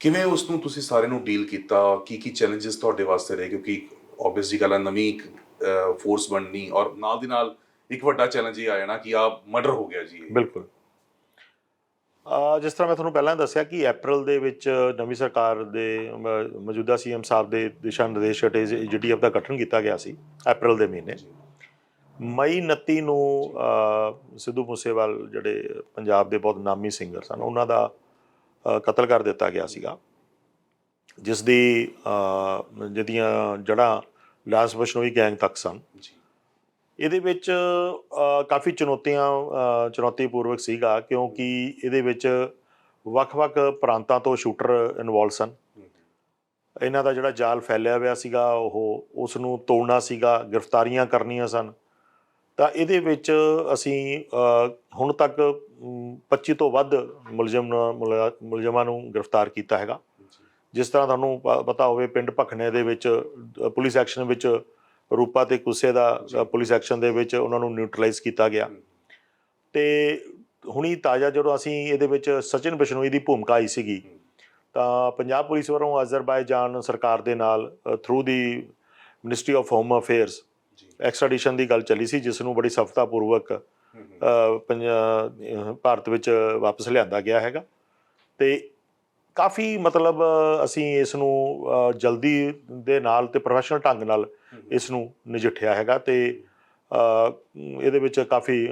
ਕਿਵੇਂ ਉਸ ਨੂੰ ਤੁਸੀਂ ਸਾਰੇ ਨੂੰ ਡੀਲ ਕੀਤਾ? ਕੀ ਚੈਲੰਜਸ ਤੁਹਾਡੇ ਵਾਸਤੇ ਰਹੇ? ਕਿਉਂਕਿ ਓਬਵੀਅਸਲੀ ਗੱਲ ਹੈ, ਨਵੀਂ ਇੱਕ ਫੋਰਸ ਬਣਨੀ ਔਰ ਨਾਲ ਦੀ ਨਾਲ ਇੱਕ ਵੱਡਾ ਚੈਲੰਜ ਇਹ ਆ ਜਾਣਾ ਕਿ ਆ ਮਰਡਰ ਹੋ ਗਿਆ ਜੀ। ਬਿਲਕੁਲ। ਜਿਸ ਤਰ੍ਹਾਂ ਮੈਂ ਤੁਹਾਨੂੰ ਪਹਿਲਾਂ ਦੱਸਿਆ ਕਿ ਅਪ੍ਰੈਲ ਦੇ ਵਿੱਚ ਨਵੀਂ ਸਰਕਾਰ ਦੇ ਮੌਜੂਦਾ CM ਸਾਹਿਬ ਦੇ ਦਿਸ਼ਾ ਨਿਰਦੇਸ਼ ਹੇਠ AGTF ਦਾ ਗਠਨ ਕੀਤਾ ਗਿਆ ਸੀ ਅਪ੍ਰੈਲ ਦੇ ਮਹੀਨੇ। ਮਈ 29 ਨੂੰ ਸਿੱਧੂ ਮੂਸੇਵਾਲ ਜਿਹੜੇ ਪੰਜਾਬ ਦੇ ਬਹੁਤ ਨਾਮੀ ਸਿੰਗਰ ਸਨ, ਉਹਨਾਂ ਦਾ ਕਤਲ ਕਰ ਦਿੱਤਾ ਗਿਆ ਸੀਗਾ, ਜਿਸ ਦੀ ਜਿਹਦੀਆਂ ਜੜ੍ਹਾਂ ਲਾਰੈਂਸ ਬਿਸ਼ਨੋਈ ਗੈਂਗ ਤੱਕ ਸਨ। ਇਹਦੇ ਵਿੱਚ ਕਾਫੀ ਚੁਣੌਤੀਪੂਰਵਕ ਸੀਗਾ, ਕਿਉਂਕਿ ਇਹਦੇ ਵਿੱਚ ਵੱਖ-ਵੱਖ ਪ੍ਰਾਂਤਾਂ ਤੋਂ ਸ਼ੂਟਰ ਇਨਵੋਲਵ ਸਨ। ਇਹਨਾਂ ਦਾ ਜਿਹੜਾ ਜਾਲ ਫੈਲਿਆ ਹੋਇਆ ਸੀਗਾ ਉਸ ਨੂੰ ਤੋੜਨਾ ਸੀਗਾ, ਗ੍ਰਿਫਤਾਰੀਆਂ ਕਰਨੀਆਂ ਸਨ। ਤਾਂ ਇਹਦੇ ਵਿੱਚ ਅਸੀਂ ਹੁਣ ਤੱਕ 25 ਤੋਂ ਵੱਧ ਮੁਲਜ਼ਮਾਂ ਨੂੰ ਗ੍ਰਿਫਤਾਰ ਕੀਤਾ ਹੈਗਾ। ਜਿਸ ਤਰ੍ਹਾਂ ਤੁਹਾਨੂੰ ਪਤਾ ਹੋਵੇ, ਪਿੰਡ ਭਖਣੇ ਦੇ ਵਿੱਚ ਪੁਲਿਸ ਐਕਸ਼ਨ ਵਿੱਚ ਰੂਪਾ ਤੇ ਕੁੱਸੇ ਦਾ ਪੁਲਿਸ ਐਕਸ਼ਨ ਦੇ ਵਿੱਚ ਉਹਨਾਂ ਨੂੰ ਨਿਊਟਰਲਾਈਜ਼ ਕੀਤਾ ਗਿਆ। ਤੇ ਹੁਣੀ ਤਾਜ਼ਾ ਜਦੋਂ ਅਸੀਂ ਇਹਦੇ ਵਿੱਚ ਸਚਿਨ ਬਿਸ਼ਨੋਈ ਦੀ ਭੂਮਿਕਾ ਆਈ ਸੀਗੀ, ਤਾਂ ਪੰਜਾਬ ਪੁਲਿਸ ਵੱਲੋਂ ਅਜ਼ਰਬਾਈਜਾਨ ਸਰਕਾਰ ਦੇ ਨਾਲ through the ministry of home affairs extradition ਦੀ ਗੱਲ ਚੱਲੀ ਸੀ, ਜਿਸ ਨੂੰ ਬੜੀ ਸਫਲਤਾਪੂਰਵਕ ਭਾਰਤ ਵਿੱਚ ਵਾਪਸ ਲਿਆਂਦਾ ਗਿਆ ਹੈਗਾ। ਤੇ ਕਾਫੀ ਮਤਲਬ ਅਸੀਂ ਇਸ ਨੂੰ ਜਲਦੀ ਦੇ ਨਾਲ ਤੇ ਪ੍ਰੋਫੈਸ਼ਨਲ ਢੰਗ ਨਾਲ ਇਸ ਨੂੰ ਨਜਿੱਠਿਆ ਹੈਗਾ। ਤੇ ਇਹਦੇ ਵਿੱਚ ਕਾਫੀ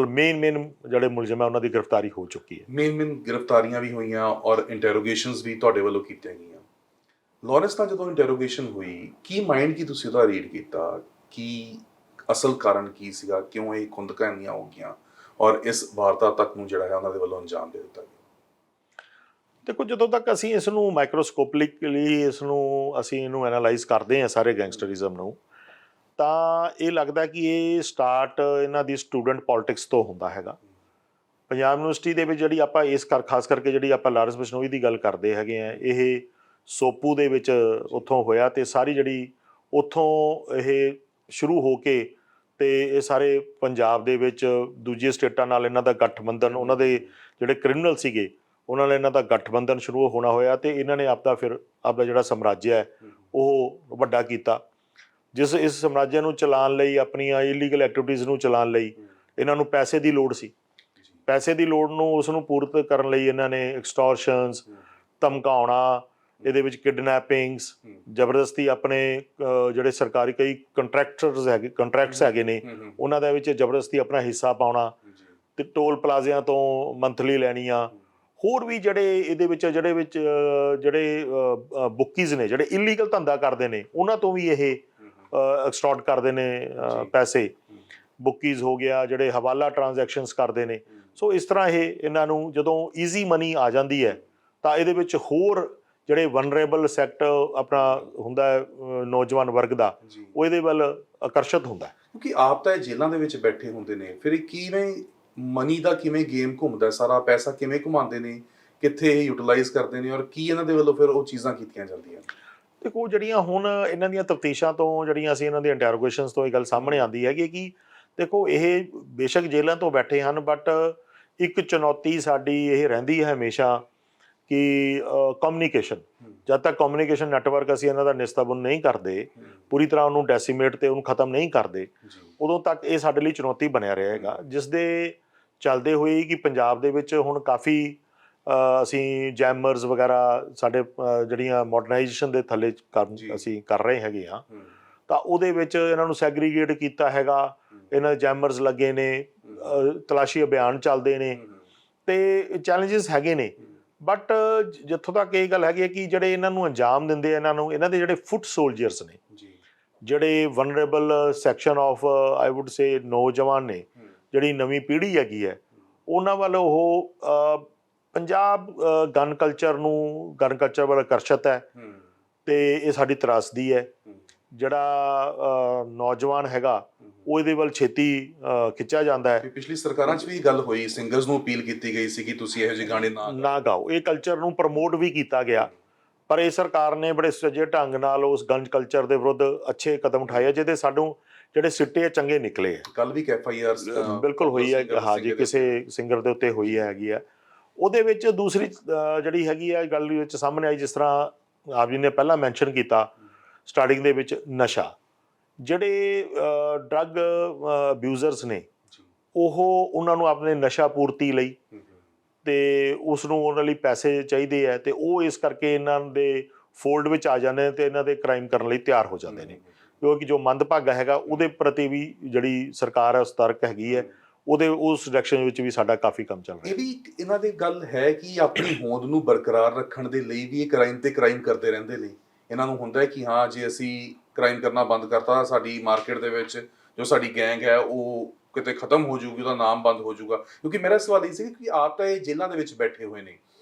ਮੇਨ ਜਿਹੜੇ ਮੁਲਜ਼ਮ ਹੈ ਉਹਨਾਂ ਦੀ ਗ੍ਰਿਫਤਾਰੀ ਹੋ ਚੁੱਕੀ ਹੈ। ਮੇਨ ਗ੍ਰਿਫਤਾਰੀਆਂ ਵੀ ਹੋਈਆਂ ਔਰ ਇੰਟਰੋਗੇਸ਼ਨਸ ਵੀ ਤੁਹਾਡੇ ਵੱਲੋਂ ਕੀਤੀਆਂ ਗਈਆਂ। ਲਾਰੈਂਸ ਨਾਲ ਜਦੋਂ ਇੰਟਰੋਗੇਸ਼ਨ ਹੋਈ, ਕੀ ਮਾਈਂਡ ਕੀ ਤੁਸੀਂ ਉਹਦਾ ਰੀਡ ਕੀਤਾ? ਕੀ ਅਸਲ ਕਾਰਨ ਕੀ ਸੀਗਾ? ਕਿਉਂ ਇਹ ਖੁੰਦਕਾਂ ਇੰਨੀਆਂ ਹੋ ਗਈਆਂ ਔਰ ਇਸ ਵਾਰਦਾਤ ਤੱਕ ਨੂੰ ਜਿਹੜਾ ਹੈ ਉਹਨਾਂ ਦੇ ਵੱਲੋਂ ਅੰਜਾਮ ਦੇ ਦਿੱਤਾ ਗਿਆ? ਦੇਖੋ, ਜਦੋਂ ਤੱਕ ਅਸੀਂ ਇਸ ਨੂੰ ਮਾਈਕਰੋਸਕੋਪਿਕਲੀ ਇਹਨੂੰ ਐਨਾਲਾਈਜ਼ ਕਰਦੇ ਹਾਂ ਸਾਰੇ ਗੈਂਗਸਟਰਿਜ਼ਮ ਨੂੰ, ਤਾਂ ਇਹ ਲੱਗਦਾ ਕਿ ਇਹ ਸਟਾਰਟ ਇਹਨਾਂ ਦੀ ਸਟੂਡੈਂਟ ਪੋਲਿਟਿਕਸ ਤੋਂ ਹੁੰਦਾ ਹੈਗਾ। ਪੰਜਾਬ ਯੂਨੀਵਰਸਿਟੀ ਦੇ ਵਿੱਚ ਜਿਹੜੀ ਆਪਾਂ ਖਾਸ ਕਰਕੇ ਜਿਹੜੀ ਆਪਾਂ ਲਾਰੈਂਸ ਬਿਸ਼ਨੋਈ ਦੀ ਗੱਲ ਕਰਦੇ ਹੈਗੇ ਆ, ਇਹ ਸੋਪੂ ਦੇ ਵਿੱਚ ਉੱਥੋਂ ਹੋਇਆ ਤੇ ਸਾਰੀ ਜਿਹੜੀ ਉੱਥੋਂ ਇਹ ਸ਼ੁਰੂ ਹੋ ਕੇ ਤੇ ਇਹ ਸਾਰੇ ਪੰਜਾਬ ਦੇ ਵਿੱਚ ਦੂਜੇ ਸਟੇਟਾਂ ਨਾਲ ਇਹਨਾਂ ਦਾ ਗਠਬੰਧਨ, ਉਹਨਾਂ ਦੇ ਜਿਹੜੇ ਕ੍ਰਿਮੀਨਲ ਸੀਗੇ ਉਹਨਾਂ ਨਾਲ ਇਹਨਾਂ ਦਾ ਗਠਬੰਧਨ ਸ਼ੁਰੂ ਹੋਣਾ ਹੋਇਆ ਤੇ ਇਹਨਾਂ ਨੇ ਆਪਦਾ ਜਿਹੜਾ ਸਮਰਾਜ ਹੈ ਉਹ ਵੱਡਾ ਕੀਤਾ। ਇਸ ਸਮਰਾਜ ਨੂੰ ਚਲਾਉਣ ਲਈ, ਆਪਣੀਆਂ ਇਲੀਗਲ ਐਕਟੀਵਿਟੀਜ਼ ਨੂੰ ਚਲਾਉਣ ਲਈ ਇਹਨਾਂ ਨੂੰ ਪੈਸੇ ਦੀ ਲੋੜ ਸੀ। ਪੈਸੇ ਦੀ ਲੋੜ ਨੂੰ ਉਸ ਨੂੰ ਪੂਰਤ ਕਰਨ ਲਈ ਇਹਨਾਂ ਨੇ ਐਕਸਟੋਰਸ਼ਨਸ, ਧਮਕਾਉਣਾ, ਇਹਦੇ ਵਿੱਚ ਕਿਡਨੈਪਿੰਗਸ, ਜ਼ਬਰਦਸਤੀ ਆਪਣੇ ਜਿਹੜੇ ਸਰਕਾਰੀ ਕਈ ਕੰਟਰੈਕਟਸ ਹੈਗੇ ਨੇ ਉਹਨਾਂ ਦੇ ਵਿੱਚ ਜ਼ਬਰਦਸਤੀ ਆਪਣਾ ਹਿੱਸਾ ਪਾਉਣਾ, ਤੇ ਟੋਲ ਪਲਾਜ਼ਿਆਂ ਤੋਂ ਮੰਥਲੀ ਲੈਣੀਆਂ। ਹੋਰ ਵੀ ਜਿਹੜੇ ਇਹਦੇ ਵਿੱਚ ਜਿਹੜੇ ਬੁੱਕੀਜ਼ ਨੇ, ਜਿਹੜੇ ਇਲੀਗਲ ਧੰਦਾ ਕਰਦੇ ਨੇ, ਉਹਨਾਂ ਤੋਂ ਵੀ ਇਹ ਐਕਸਟੋਰਟ ਕਰਦੇ ਨੇ ਪੈਸੇ। ਬੁੱਕੀਜ਼ ਹੋ ਗਿਆ, ਜਿਹੜੇ ਹਵਾਲਾ ਟ੍ਰਾਂਜੈਕਸ਼ਨਸ ਕਰਦੇ ਨੇ। ਸੋ ਇਸ ਤਰ੍ਹਾਂ ਇਹਨਾਂ ਨੂੰ ਜਦੋਂ ਈਜ਼ੀ ਮਨੀ ਆ ਜਾਂਦੀ ਹੈ ਤਾਂ ਇਹਦੇ ਵਿੱਚ ਹੋਰ ਜਿਹੜੇ ਵਨਰੇਬਲ ਸੈਕਟਰ ਆਪਣਾ ਹੁੰਦਾ ਨੌਜਵਾਨ ਵਰਗ ਦਾ, ਉਹ ਇਹਦੇ ਵੱਲ ਆਕਰਸ਼ਿਤ ਹੁੰਦਾ। ਕਿਉਂਕਿ ਆਪ ਤਾਂ ਇਹ ਜੇਲ੍ਹਾਂ ਦੇ ਵਿੱਚ ਬੈਠੇ ਹੁੰਦੇ ਨੇ, ਫਿਰ ਕਿਵੇਂ ਮਨੀ ਦਾ ਕਿਵੇਂ ਗੇਮ ਘੁੰਮਦਾ, ਸਾਰਾ ਪੈਸਾ ਕਿਵੇਂ ਘੁਮਾਉਂਦੇ ਨੇ, ਕਿੱਥੇ ਇਹ ਯੂਟਿਲਾਈਜ਼ ਕਰਦੇ ਨੇ ਔਰ ਕੀ ਇਹਨਾਂ ਦੇ ਵੱਲੋਂ ਫਿਰ ਉਹ ਚੀਜ਼ਾਂ ਕੀਤੀਆਂ ਜਾਂਦੀਆਂ? ਦੇਖੋ, ਜਿਹੜੀਆਂ ਹੁਣ ਇਹਨਾਂ ਦੀਆਂ ਤਫਤੀਸ਼ਾਂ ਤੋਂ, ਜਿਹੜੀਆਂ ਅਸੀਂ ਇਹਨਾਂ ਦੀ ਇੰਟਰੋਗੇਸ਼ਨਸ ਤੋਂ ਇਹ ਗੱਲ ਸਾਹਮਣੇ ਆਉਂਦੀ ਹੈਗੀ ਕਿ ਦੇਖੋ, ਇਹ ਬੇਸ਼ੱਕ ਜੇਲ੍ਹਾਂ ਤੋਂ ਬੈਠੇ ਹਨ, ਬਟ ਇੱਕ ਚੁਣੌਤੀ ਸਾਡੀ ਇਹ ਰਹਿੰਦੀ ਹੈ ਹਮੇਸ਼ਾ ਕਿ ਕਮਿਊਨੀਕੇਸ਼ਨ। ਜਦ ਤੱਕ ਕਮਿਊਨੀਕੇਸ਼ਨ ਨੈਟਵਰਕ ਅਸੀਂ ਇਹਨਾਂ ਦਾ ਨਿਸਤਾਬੁਨ ਨਹੀਂ ਕਰਦੇ, ਪੂਰੀ ਤਰ੍ਹਾਂ ਉਹਨੂੰ ਡੈਸੀਮੇਟ ਤੇ ਉਹਨੂੰ ਖਤਮ ਨਹੀਂ ਕਰਦੇ, ਉਦੋਂ ਤੱਕ ਇਹ ਸਾਡੇ ਲਈ ਚੁਣੌਤੀ ਬਣਿਆ ਰਹੇਗਾ। ਜਿਸ ਦੇ ਚੱਲਦੇ ਹੋਏ ਕਿ ਪੰਜਾਬ ਦੇ ਵਿੱਚ ਹੁਣ ਕਾਫੀ ਅਸੀਂ ਜੈਮਰਸ ਵਗੈਰਾ ਸਾਡੇ ਜਿਹੜੀਆਂ ਮਾਡਰਨਾਈਜੇਸ਼ਨ ਦੇ ਥੱਲੇ ਅਸੀਂ ਕਰ ਰਹੇ ਹੈਗੇ ਹਾਂ, ਤਾਂ ਉਹਦੇ ਵਿੱਚ ਇਹਨਾਂ ਨੂੰ ਸੈਗਰੀਗੇਟ ਕੀਤਾ ਹੈਗਾ। ਇਹਨਾਂ ਦੇ ਜੈਮਰਸ ਲੱਗੇ ਨੇ, ਤਲਾਸ਼ੀ ਅਭਿਆਨ ਚੱਲਦੇ ਨੇ ਤੇ ਚੈਲੰਜਸ ਹੈਗੇ ਨੇ। ਬਟ ਜਿੱਥੋਂ ਤੱਕ ਇਹ ਗੱਲ ਹੈਗੀ ਹੈ ਕਿ ਜਿਹੜੇ ਇਹਨਾਂ ਨੂੰ ਅੰਜਾਮ ਦਿੰਦੇ ਆ, ਇਹਨਾਂ ਦੇ ਜਿਹੜੇ ਫੁੱਟ ਸੋਲਜਰਸ ਨੇ, ਜਿਹੜੇ vulnerable section of I would say ਨੌਜਵਾਨ ਨੇ, ਜਿਹੜੀ ਨਵੀਂ ਪੀੜ੍ਹੀ ਹੈਗੀ ਹੈ, ਉਹਨਾਂ ਵੱਲ ਉਹ ਪੰਜਾਬ ਗਨ ਕਲਚਰ ਵੱਲ ਆਕਰਸ਼ਿਤ ਹੈ ਤੇ ਇਹ ਸਾਡੀ ਤਰਾਸਦੀ ਹੈ। ਜਿਹੜਾ ਨੌਜਵਾਨ ਹੈਗਾ ਉਹ ਇਹਦੇ ਵੱਲ ਛੇਤੀ ਖਿੱਚਿਆ ਜਾਂਦਾ ਹੈ। ਪਿਛਲੀ ਸਰਕਾਰਾਂ 'ਚ ਵੀ ਗੱਲ ਹੋਈ, ਸਿੰਗਰਸ ਨੂੰ ਅਪੀਲ ਕੀਤੀ ਗਈ ਸੀ ਕਿ ਤੁਸੀਂ ਇਹੋ ਜਿਹੇ ਗਾਣੇ ਨਾ ਗਾਓ। ਇਹ ਕਲਚਰ ਨੂੰ ਪ੍ਰਮੋਟ ਵੀ ਕੀਤਾ ਗਿਆ, ਪਰ ਇਹ ਸਰਕਾਰ ਨੇ ਬੜੇ ਸੁਚੱਜੇ ਢੰਗ ਨਾਲ ਉਸ ਗਨ ਕਲਚਰ ਦੇ ਵਿਰੁੱਧ ਅੱਛੇ ਕਦਮ ਉਠਾਏ, ਜਿਹਦੇ ਸਾਨੂੰ ਜਿਹੜੇ ਸਿੱਟੇ ਚੰਗੇ ਨਿਕਲੇ ਆ। ਕੱਲ ਵੀ FIR ਬਿਲਕੁਲ ਹੋਈ ਹੈ, ਹਾਂ ਜੀ, ਕਿਸੇ ਸਿੰਗਰ ਦੇ ਉੱਤੇ ਹੋਈ ਹੈਗੀ ਆ। ਉਹਦੇ ਵਿੱਚ ਦੂਸਰੀ ਜਿਹੜੀ ਹੈਗੀ ਆ ਗੱਲ ਵਿੱਚ ਸਾਹਮਣੇ ਆਈ, ਜਿਸ ਤਰ੍ਹਾਂ ਆਪ ਜੀ ਨੇ ਪਹਿਲਾਂ ਮੈਂਸ਼ਨ ਕੀਤਾ ਸਟਾਰਟਿੰਗ ਦੇ ਵਿੱਚ, ਨਸ਼ਾ। ਜਿਹੜੇ ਡਰੱਗ ਅਬਿਊਜ਼ਰਸ ਨੇ ਉਹਨਾਂ ਨੂੰ ਆਪਣੇ ਨਸ਼ਾ ਪੂਰਤੀ ਲਈ ਤੇ ਉਸ ਨੂੰ ਉਹਨਾਂ ਲਈ ਪੈਸੇ ਚਾਹੀਦੇ ਹੈ, ਤੇ ਉਹ ਇਸ ਕਰਕੇ ਇਹਨਾਂ ਦੇ ਫੋਲਡ ਵਿੱਚ ਆ ਜਾਂਦੇ ਨੇ ਤੇ ਇਹਨਾਂ ਦੇ ਕ੍ਰਾਈਮ ਕਰਨ ਲਈ ਤਿਆਰ ਹੋ ਜਾਂਦੇ ਨੇ। ਕਿਉਂਕਿ ਜੋ ਮੰਦਭਾਗਾ ਹੈਗਾ ਉਹਦੇ ਪ੍ਰਤੀ ਵੀ ਜਿਹੜੀ ਸਰਕਾਰ ਹੈ ਸਤਰਕ ਹੈਗੀ ਹੈ, ਉਸ ਡਾਇਰੈਕਸ਼ਨ ਵਿੱਚ ਵੀ ਸਾਡਾ ਕਾਫੀ ਕੰਮ ਚੱਲ ਰਿਹਾ। ਇਹ ਵੀ ਇਹਨਾਂ ਦੀ ਗੱਲ ਹੈ ਕਿ ਆਪਣੀ ਹੋਂਦ ਨੂੰ ਬਰਕਰਾਰ ਰੱਖਣ ਦੇ ਲਈ ਵੀ ਇਹ ਕ੍ਰਾਈਮ ਤੇ ਕ੍ਰਾਈਮ ਕਰਦੇ ਰਹਿੰਦੇ ਨੇ। ਇਹਨਾਂ ਨੂੰ ਹੁੰਦਾ ਹੈ ਕਿ ਹਾਂ, ਜੇ ਅਸੀਂ ਕ੍ਰਾਈਮ ਕਰਨਾ ਬੰਦ ਕਰਤਾ, ਸਾਡੀ ਮਾਰਕੀਟ ਦੇ ਵਿੱਚ ਜੋ ਸਾਡੀ ਗੈਂਗ ਹੈ ਉਹ ਕਿਤੇ ਖਤਮ ਹੋ ਜਾਊਗੀ, ਉਹਦਾ ਨਾਮ ਬੰਦ ਹੋ ਜਾਊਗਾ। ਕਿਉਂਕਿ ਮੇਰਾ ਸਵਾਲ ਇਹ ਸੀ ਕਿ ਆਪ ਤਾਂ ਇਹ ਜੇਲ੍ਹਾਂ ਦੇ ਵਿੱਚ ਬੈਠੇ ਹੋਏ ਨੇ,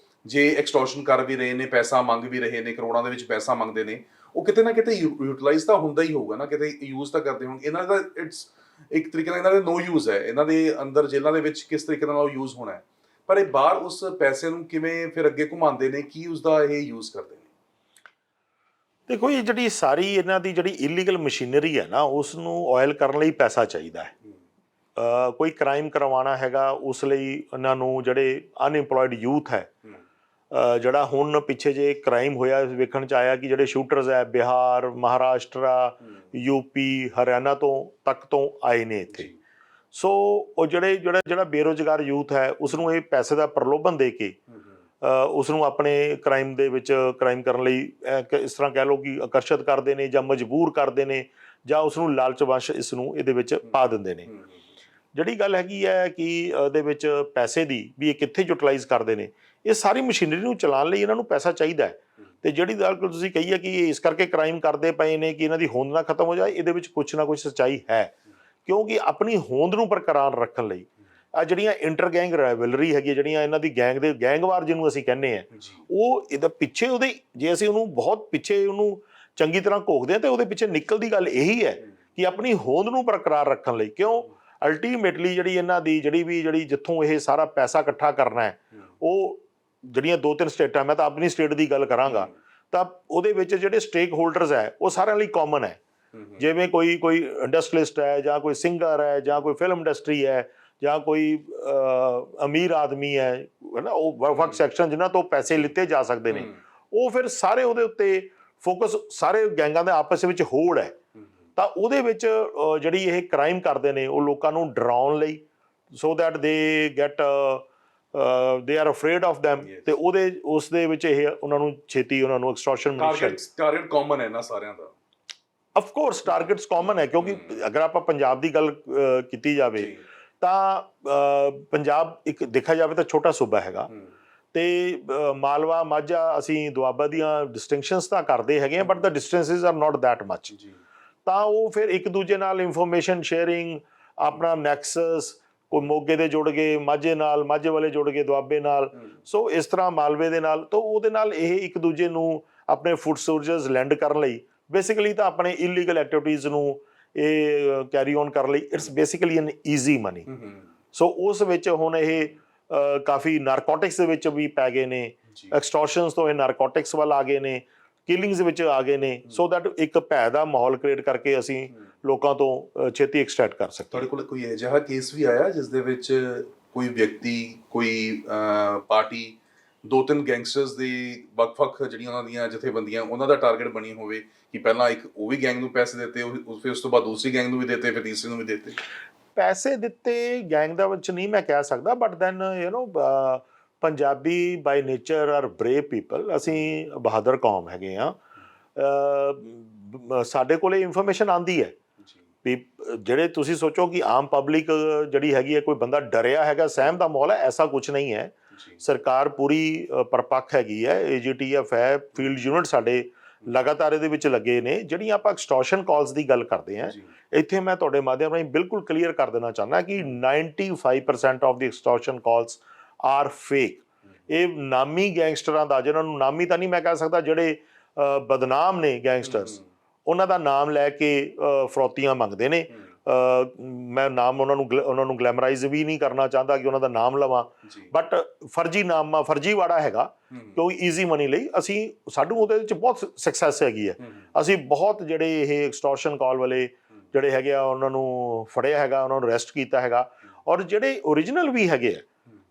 ਜੇ ਐਕਸਟੋਰਸ਼ਨ ਕਰ ਵੀ ਰਹੇ ਨੇ, ਪੈਸਾ ਮੰਗ ਵੀ ਰਹੇ ਨੇ, ਕਰੋੜਾਂ ਦੇ ਵਿੱਚ ਪੈਸਾ ਮੰਗਦੇ ਨੇ, ਉਹ ਕਿਤੇ ਨਾ ਕਿਤੇ ਯੂਟਿਲਾਈਜ਼ ਤਾਂ ਹੁੰਦਾ ਹੀ ਹੋਊਗਾ ਨਾ, ਕਿਤੇ ਯੂਜ਼ ਤਾਂ ਕਰਦੇ ਹੋਣਗੇ। ਇਹਨਾਂ ਦਾ ਇਟਸ ਇੱਕ ਤਰੀਕੇ ਨਾਲ ਇਹਨਾਂ ਦੇ ਨੋ ਯੂਜ਼ ਹੈ, ਇਹਨਾਂ ਦੇ ਅੰਦਰ ਜੇਲ੍ਹਾਂ ਦੇ ਵਿੱਚ ਕਿਸ ਤਰੀਕੇ ਨਾਲ ਉਹ ਯੂਜ਼ ਹੋਣਾ ਹੈ, ਪਰ ਇਹ ਬਾਹਰ ਉਸ ਪੈਸੇ ਨੂੰ ਕਿਵੇਂ ਫਿਰ ਅੱਗੇ ਘੁਮਾਉਂਦੇ ਨੇ, ਕੀ ਉਸਦਾ ਇਹ ਯੂਜ਼ ਕਰਦੇ ਨੇ? ਦੇਖੋ, ਇਹ ਜਿਹੜੀ ਸਾਰੀ ਇਹਨਾਂ ਦੀ ਜਿਹੜੀ ਇਲੀਗਲ ਮਸ਼ੀਨਰੀ ਹੈ ਨਾ, ਉਸ ਨੂੰ ਆਇਲ ਕਰਨ ਲਈ ਪੈਸਾ ਚਾਹੀਦਾ ਹੈ। ਕੋਈ ਕ੍ਰਾਈਮ ਕਰਵਾਉਣਾ ਹੈਗਾ, ਉਸ ਲਈ ਇਹਨਾਂ ਨੂੰ ਜਿਹੜੇ ਅਨਇੰਪਲੋਇਡ ਯੂਥ ਹੈ, ਜਿਹੜਾ ਹੁਣ ਪਿੱਛੇ ਜੇ ਕ੍ਰਾਈਮ ਹੋਇਆ ਵੇਖਣ 'ਚ ਆਇਆ ਕਿ ਜਿਹੜੇ ਸ਼ੂਟਰਸ ਹੈ ਬਿਹਾਰ, ਮਹਾਰਾਸ਼ਟਰਾ, UP, ਹਰਿਆਣਾ ਤੱਕ ਤੋਂ ਆਏ ਨੇ ਇੱਥੇ। ਸੋ ਉਹ ਜਿਹੜਾ ਬੇਰੁਜ਼ਗਾਰ ਯੂਥ ਹੈ ਉਸ ਨੂੰ ਇਹ ਪੈਸੇ ਦਾ ਪ੍ਰਲੋਭਨ ਦੇ ਕੇ ਉਸ ਨੂੰ ਆਪਣੇ ਕ੍ਰਾਈਮ ਦੇ ਵਿੱਚ ਕ੍ਰਾਈਮ ਕਰਨ ਲਈ ਇਸ ਤਰ੍ਹਾਂ ਕਹਿ ਲਓ ਕਿ ਆਕਰਸ਼ਿਤ ਕਰਦੇ ਨੇ ਜਾਂ ਮਜਬੂਰ ਕਰਦੇ ਨੇ, ਜਾਂ ਉਸ ਨੂੰ ਲਾਲਚਵਸ਼ ਇਸ ਨੂੰ ਇਹਦੇ ਵਿੱਚ ਪਾ ਦਿੰਦੇ ਨੇ। ਜਿਹੜੀ ਗੱਲ ਹੈਗੀ ਹੈ ਕਿ ਇਹਦੇ ਵਿੱਚ ਪੈਸੇ ਦੀ ਵੀ ਇਹ ਕਿੱਥੇ ਯੂਟਿਲਾਈਜ਼ ਕਰਦੇ ਨੇ, ਇਹ ਸਾਰੀ ਮਸ਼ੀਨਰੀ ਨੂੰ ਚਲਾਉਣ ਲਈ ਇਹਨਾਂ ਨੂੰ ਪੈਸਾ ਚਾਹੀਦਾ ਹੈ। ਤੇ ਜਿਹੜੀ ਗੱਲ ਤੁਸੀਂ ਕਹੀ ਹੈ ਕਿ ਇਹ ਇਸ ਕਰਕੇ ਕ੍ਰਾਈਮ ਕਰਦੇ ਪਏ ਨੇ ਕਿ ਇਹਨਾਂ ਦੀ ਹੋਂਦ ਨਾ ਖਤਮ ਹੋ ਜਾਏ, ਇਹਦੇ ਵਿੱਚ ਕੁਛ ਨਾ ਕੁਛ ਸੱਚਾਈ ਹੈ। ਕਿਉਂਕਿ ਆਪਣੀ ਹੋਂਦ ਨੂੰ ਬਰਕਰਾਰ ਰੱਖਣ ਲਈ ਆ ਜਿਹੜੀਆਂ ਇੰਟਰ ਗੈਂਗ ਰਾਈਵਲਰੀ ਹੈਗੀ, ਜਿਹੜੀਆਂ ਇਹਨਾਂ ਦੀ ਗੈਂਗਵਾਰ ਜਿਹਨੂੰ ਅਸੀਂ ਕਹਿੰਦੇ ਆ, ਉਹ ਇਹਦਾ ਪਿੱਛੇ ਉਹਦੇ, ਜੇ ਅਸੀਂ ਉਹਨੂੰ ਬਹੁਤ ਪਿੱਛੇ ਉਹਨੂੰ ਚੰਗੀ ਤਰ੍ਹਾਂ ਘੋਖਦੇ ਹਾਂ ਤੇ ਉਹਦੇ ਪਿੱਛੇ ਨਿਕਲਦੀ ਗੱਲ ਇਹੀ ਹੈ ਕਿ ਆਪਣੀ ਹੋਂਦ ਨੂੰ ਬਰਕਰਾਰ ਰੱਖਣ ਲਈ। ਕਿਉਂ? ਅਲਟੀਮੇਟਲੀ ਜਿਹੜੀ ਇਹਨਾਂ ਦੀ ਜਿਹੜੀ ਜਿੱਥੋਂ ਇਹ ਸਾਰਾ ਪੈਸਾ ਇਕੱਠਾ ਕਰਨਾ ਹੈ, ਉਹ ਜਿਹੜੀਆਂ 2-3 ਸਟੇਟਾਂ, ਮੈਂ ਤਾਂ ਆਪਣੀ ਸਟੇਟ ਦੀ ਗੱਲ ਕਰਾਂਗਾ, ਤਾਂ ਉਹਦੇ ਵਿੱਚ ਜਿਹੜੇ ਸਟੇਕ ਹੋਲਡਰਸ ਹੈ ਉਹ ਸਾਰਿਆਂ ਲਈ ਕਾਮਨ ਹੈ। ਜਿਵੇਂ ਕੋਈ ਇੰਡਸਟਰੀਲਿਸਟ ਹੈ, ਜਾਂ ਕੋਈ ਸਿੰਗਰ ਹੈ, ਜਾਂ ਕੋਈ ਫਿਲਮ ਇੰਡਸਟਰੀ ਹੈ, ਜਾਂ ਕੋਈ ਅਮੀਰ ਆਦਮੀ ਹੈ ਨਾ, ਉਹ ਵੱਖ-ਵੱਖ ਸੈਕਸ਼ਨ ਜਿਨ੍ਹਾਂ ਤੋਂ ਪੈਸੇ ਲਿੱਤੇ ਜਾ ਸਕਦੇ ਨੇ, ਉਹ ਫਿਰ ਸਾਰੇ ਉਹਦੇ ਉੱਤੇ ਫੋਕਸ, ਸਾਰੇ ਗੈਂਗਾਂ ਦੇ ਆਪਸ ਵਿੱਚ ਹੋੜ ਹੈ। ਤਾਂ ਉਹਦੇ ਵਿੱਚ ਜਿਹੜੀ ਇਹ ਕ੍ਰਾਈਮ ਕਰਦੇ ਨੇ ਉਹ ਲੋਕਾਂ ਨੂੰ ਡਰਾਉਣ ਲਈ, ਸੋ ਦੈਟ ਦੇ get they are afraid of them, ਤੇ ਉਸ ਦੇ ਵਿੱਚ ਇਹ ਉਹਨਾਂ ਨੂੰ ਛੇਤੀ ਉਹਨਾਂ ਨੂੰ ਐਕਸਟੋਰਸ਼ਨ ਟਾਰਗੇਟ ਕਾਮਨ ਹੈ ਨਾ ਸਾਰਿਆਂ ਦਾ। ਆਫ ਕੋਰਸ ਟਾਰਗੇਟਸ ਕਾਮਨ ਹੈ, ਕਿਉਂਕਿ ਅਗਰ ਆਪਾਂ ਪੰਜਾਬ ਦੀ ਗੱਲ ਕੀਤੀ ਜਾਵੇ ਤਾਂ ਪੰਜਾਬ ਇੱਕ ਦੇਖਿਆ ਜਾਵੇ ਤਾਂ ਛੋਟਾ ਸੂਬਾ ਹੈਗਾ, ਤੇ ਮਾਲਵਾ, ਮਾਝਾ, ਅਸੀਂ ਦੁਆਬਾ ਦੀਆਂ ਡਿਸਟਿੰਕਸ਼ਨਸ ਤਾਂ ਕਰਦੇ ਹੈਗੇ ਆ, but the distances are not that much. ਤਾਂ ਉਹ ਫਿਰ ਇੱਕ ਦੂਜੇ ਨਾਲ ਇਨਫੋਰਮੇਸ਼ਨ ਸ਼ੇਅਰਿੰਗ, ਆਪਣਾ ਨੈਕਸਸ, ਕੋਈ ਮੋਗੇ ਦੇ ਜੁੜ ਗਏ ਮਾਝੇ ਨਾਲ, ਮਾਝੇ ਵਾਲੇ ਜੁੜ ਗਏ ਦੁਆਬੇ ਨਾਲ, ਸੋ ਇਸ ਤਰ੍ਹਾਂ ਮਾਲਵੇ ਦੇ ਨਾਲ, ਤਾਂ ਉਹਦੇ ਨਾਲ ਇਹ ਇੱਕ ਦੂਜੇ ਨੂੰ ਆਪਣੇ ਫੁੱਟ ਸੋਲਜਰਸ ਲੈਂਡ ਕਰਨ ਲਈ, ਬੇਸਿਕਲੀ ਤਾਂ ਆਪਣੇ ਇਲੀਗਲ ਐਕਟੀਵਿਟੀਜ਼ ਨੂੰ ਇਹ ਕੈਰੀ ਔਨ ਕਰਨ ਲਈ, it's basically an easy money. So ਉਸ ਵਿੱਚ ਹੁਣ ਇਹ ਕਾਫੀ ਨਾਰਕੋਟਿਕਸ ਦੇ ਵਿੱਚ ਵੀ ਪੈ ਗਏ ਨੇ, ਐਕਸਟੋਰਸ਼ਨਸ ਤੋਂ ਇਹ ਨਾਰਕੋਟਿਕਸ ਵੱਲ ਆ ਗਏ ਨੇ, ਕਿਲਿੰਗਸ ਵਿੱਚ ਆ ਗਏ ਨੇ, ਸੋ ਦੈਟ ਇੱਕ ਭੈ ਦਾ ਮਾਹੌਲ ਕ੍ਰੀਏਟ ਕਰਕੇ ਅਸੀਂ ਲੋਕਾਂ ਤੋਂ ਛੇਤੀ ਐਕਸਟ੍ਰੈਕਟ ਕਰ ਸਕਦੇ। ਤੁਹਾਡੇ ਕੋਲ ਕੋਈ ਅਜਿਹਾ ਕੇਸ ਵੀ ਆਇਆ ਜਿਸ ਦੇ ਵਿੱਚ ਕੋਈ ਵਿਅਕਤੀ, ਕੋਈ ਪਾਰਟੀ 2-3 ਗੈਂਗਸਟਰਸ ਦੀ ਵੱਖ-ਵੱਖ ਜਿਹੜੀਆਂ ਉਹਨਾਂ ਦੀਆਂ ਜਥੇਬੰਦੀਆਂ, ਉਹਨਾਂ ਦਾ ਟਾਰਗੇਟ ਬਣੀ ਹੋਵੇ ਕਿ ਪਹਿਲਾਂ ਇੱਕ ਉਹ ਵੀ ਗੈਂਗ ਨੂੰ ਪੈਸੇ ਦਿੱਤੇ, ਫਿਰ ਉਸ ਤੋਂ ਬਾਅਦ ਦੂਸਰੀ ਗੈਂਗ ਨੂੰ ਵੀ ਦਿੱਤੇ, ਫਿਰ ਤੀਸਰੀ ਨੂੰ ਵੀ ਦਿੱਤੇ? ਪੈਸੇ ਦਿੱਤੇ ਗੈਂਗ ਦਾ ਵਿੱਚ ਨਹੀਂ ਮੈਂ ਕਹਿ ਸਕਦਾ, but then Punjabi by nature are brave people, ਅਸੀਂ ਬਹਾਦਰ ਕੌਮ ਹੈਗੇ ਆ। ਸਾਡੇ ਕੋਲੇ ਇਨਫੋਰਮੇਸ਼ਨ ਆਉਂਦੀ ਹੈ ਵੀ ਜਿਹੜੇ ਤੁਸੀਂ ਸੋਚੋ ਕਿ ਆਮ ਪਬਲਿਕ ਜਿਹੜੀ ਹੈਗੀ ਹੈ, ਕੋਈ ਬੰਦਾ ਡਰਿਆ ਹੈਗਾ, ਸਹਿਮ ਦਾ ਮਾਹੌਲ ਹੈ, ਐਸਾ ਕੁਝ ਨਹੀਂ ਹੈ। ਸਰਕਾਰ ਪੂਰੀ ਪਰਪੱਖ ਹੈਗੀ ਹੈ, AGTF ਹੈ, ਫੀਲਡ ਯੂਨਿਟ ਸਾਡੇ ਲਗਾਤਾਰ ਇਹਦੇ ਵਿੱਚ ਲੱਗੇ ਨੇ। ਜਿਹੜੀਆਂ ਆਪਾਂ ਐਕਸਟੋਰਸ਼ਨ ਕਾਲਸ ਦੀ ਗੱਲ ਕਰਦੇ ਹਾਂ, ਇੱਥੇ ਮੈਂ ਤੁਹਾਡੇ ਮਾਧਿਅਮ ਰਾਹੀਂ ਬਿਲਕੁਲ ਕਲੀਅਰ ਕਰ ਦੇਣਾ ਚਾਹੁੰਦਾ ਕਿ 95% of the extortion calls are fake. ਇਹ ਨਾਮੀ ਗੈਂਗਸਟਰਾਂ ਦਾ, ਜਿਹਨਾਂ ਨੂੰ ਨਾਮੀ ਤਾਂ ਨਹੀਂ ਮੈਂ ਕਹਿ ਸਕਦਾ, ਜਿਹੜੇ ਬਦਨਾਮ ਨੇ ਗੈਂਗਸਟਰਸ, ਉਹਨਾਂ ਦਾ ਨਾਮ ਲੈ ਕੇ ਫਰੌਤੀਆਂ ਮੰਗਦੇ ਨੇ। ਮੈਂ ਨਾਮ ਉਹਨਾਂ ਨੂੰ ਗਲੈਮਰਾਈਜ਼ ਵੀ ਨਹੀਂ ਕਰਨਾ ਚਾਹੁੰਦਾ ਕਿ ਉਹਨਾਂ ਦਾ ਨਾਮ ਲਵਾਂ, ਬਟ ਫਰਜ਼ੀਵਾੜਾ ਹੈਗਾ, ਕਿਉਂਕਿ ਈਜ਼ੀ ਮਨੀ ਲਈ ਸਾਨੂੰ ਉਹਦੇ ਵਿੱਚ ਬਹੁਤ ਸਕਸੈਸ ਹੈਗੀ ਹੈ। ਅਸੀਂ ਬਹੁਤ ਜਿਹੜੇ ਇਹ ਐਕਸਟੋਰਸ਼ਨ ਕਾਲ ਵਾਲੇ ਜਿਹੜੇ ਹੈਗੇ ਆ ਉਹਨਾਂ ਨੂੰ ਫੜਿਆ ਹੈਗਾ, ਉਹਨਾਂ ਨੂੰ ਅਰੈਸਟ ਕੀਤਾ ਹੈਗਾ, ਔਰ ਜਿਹੜੇ ਓਰੀਜਨਲ ਵੀ ਹੈਗੇ ਆ,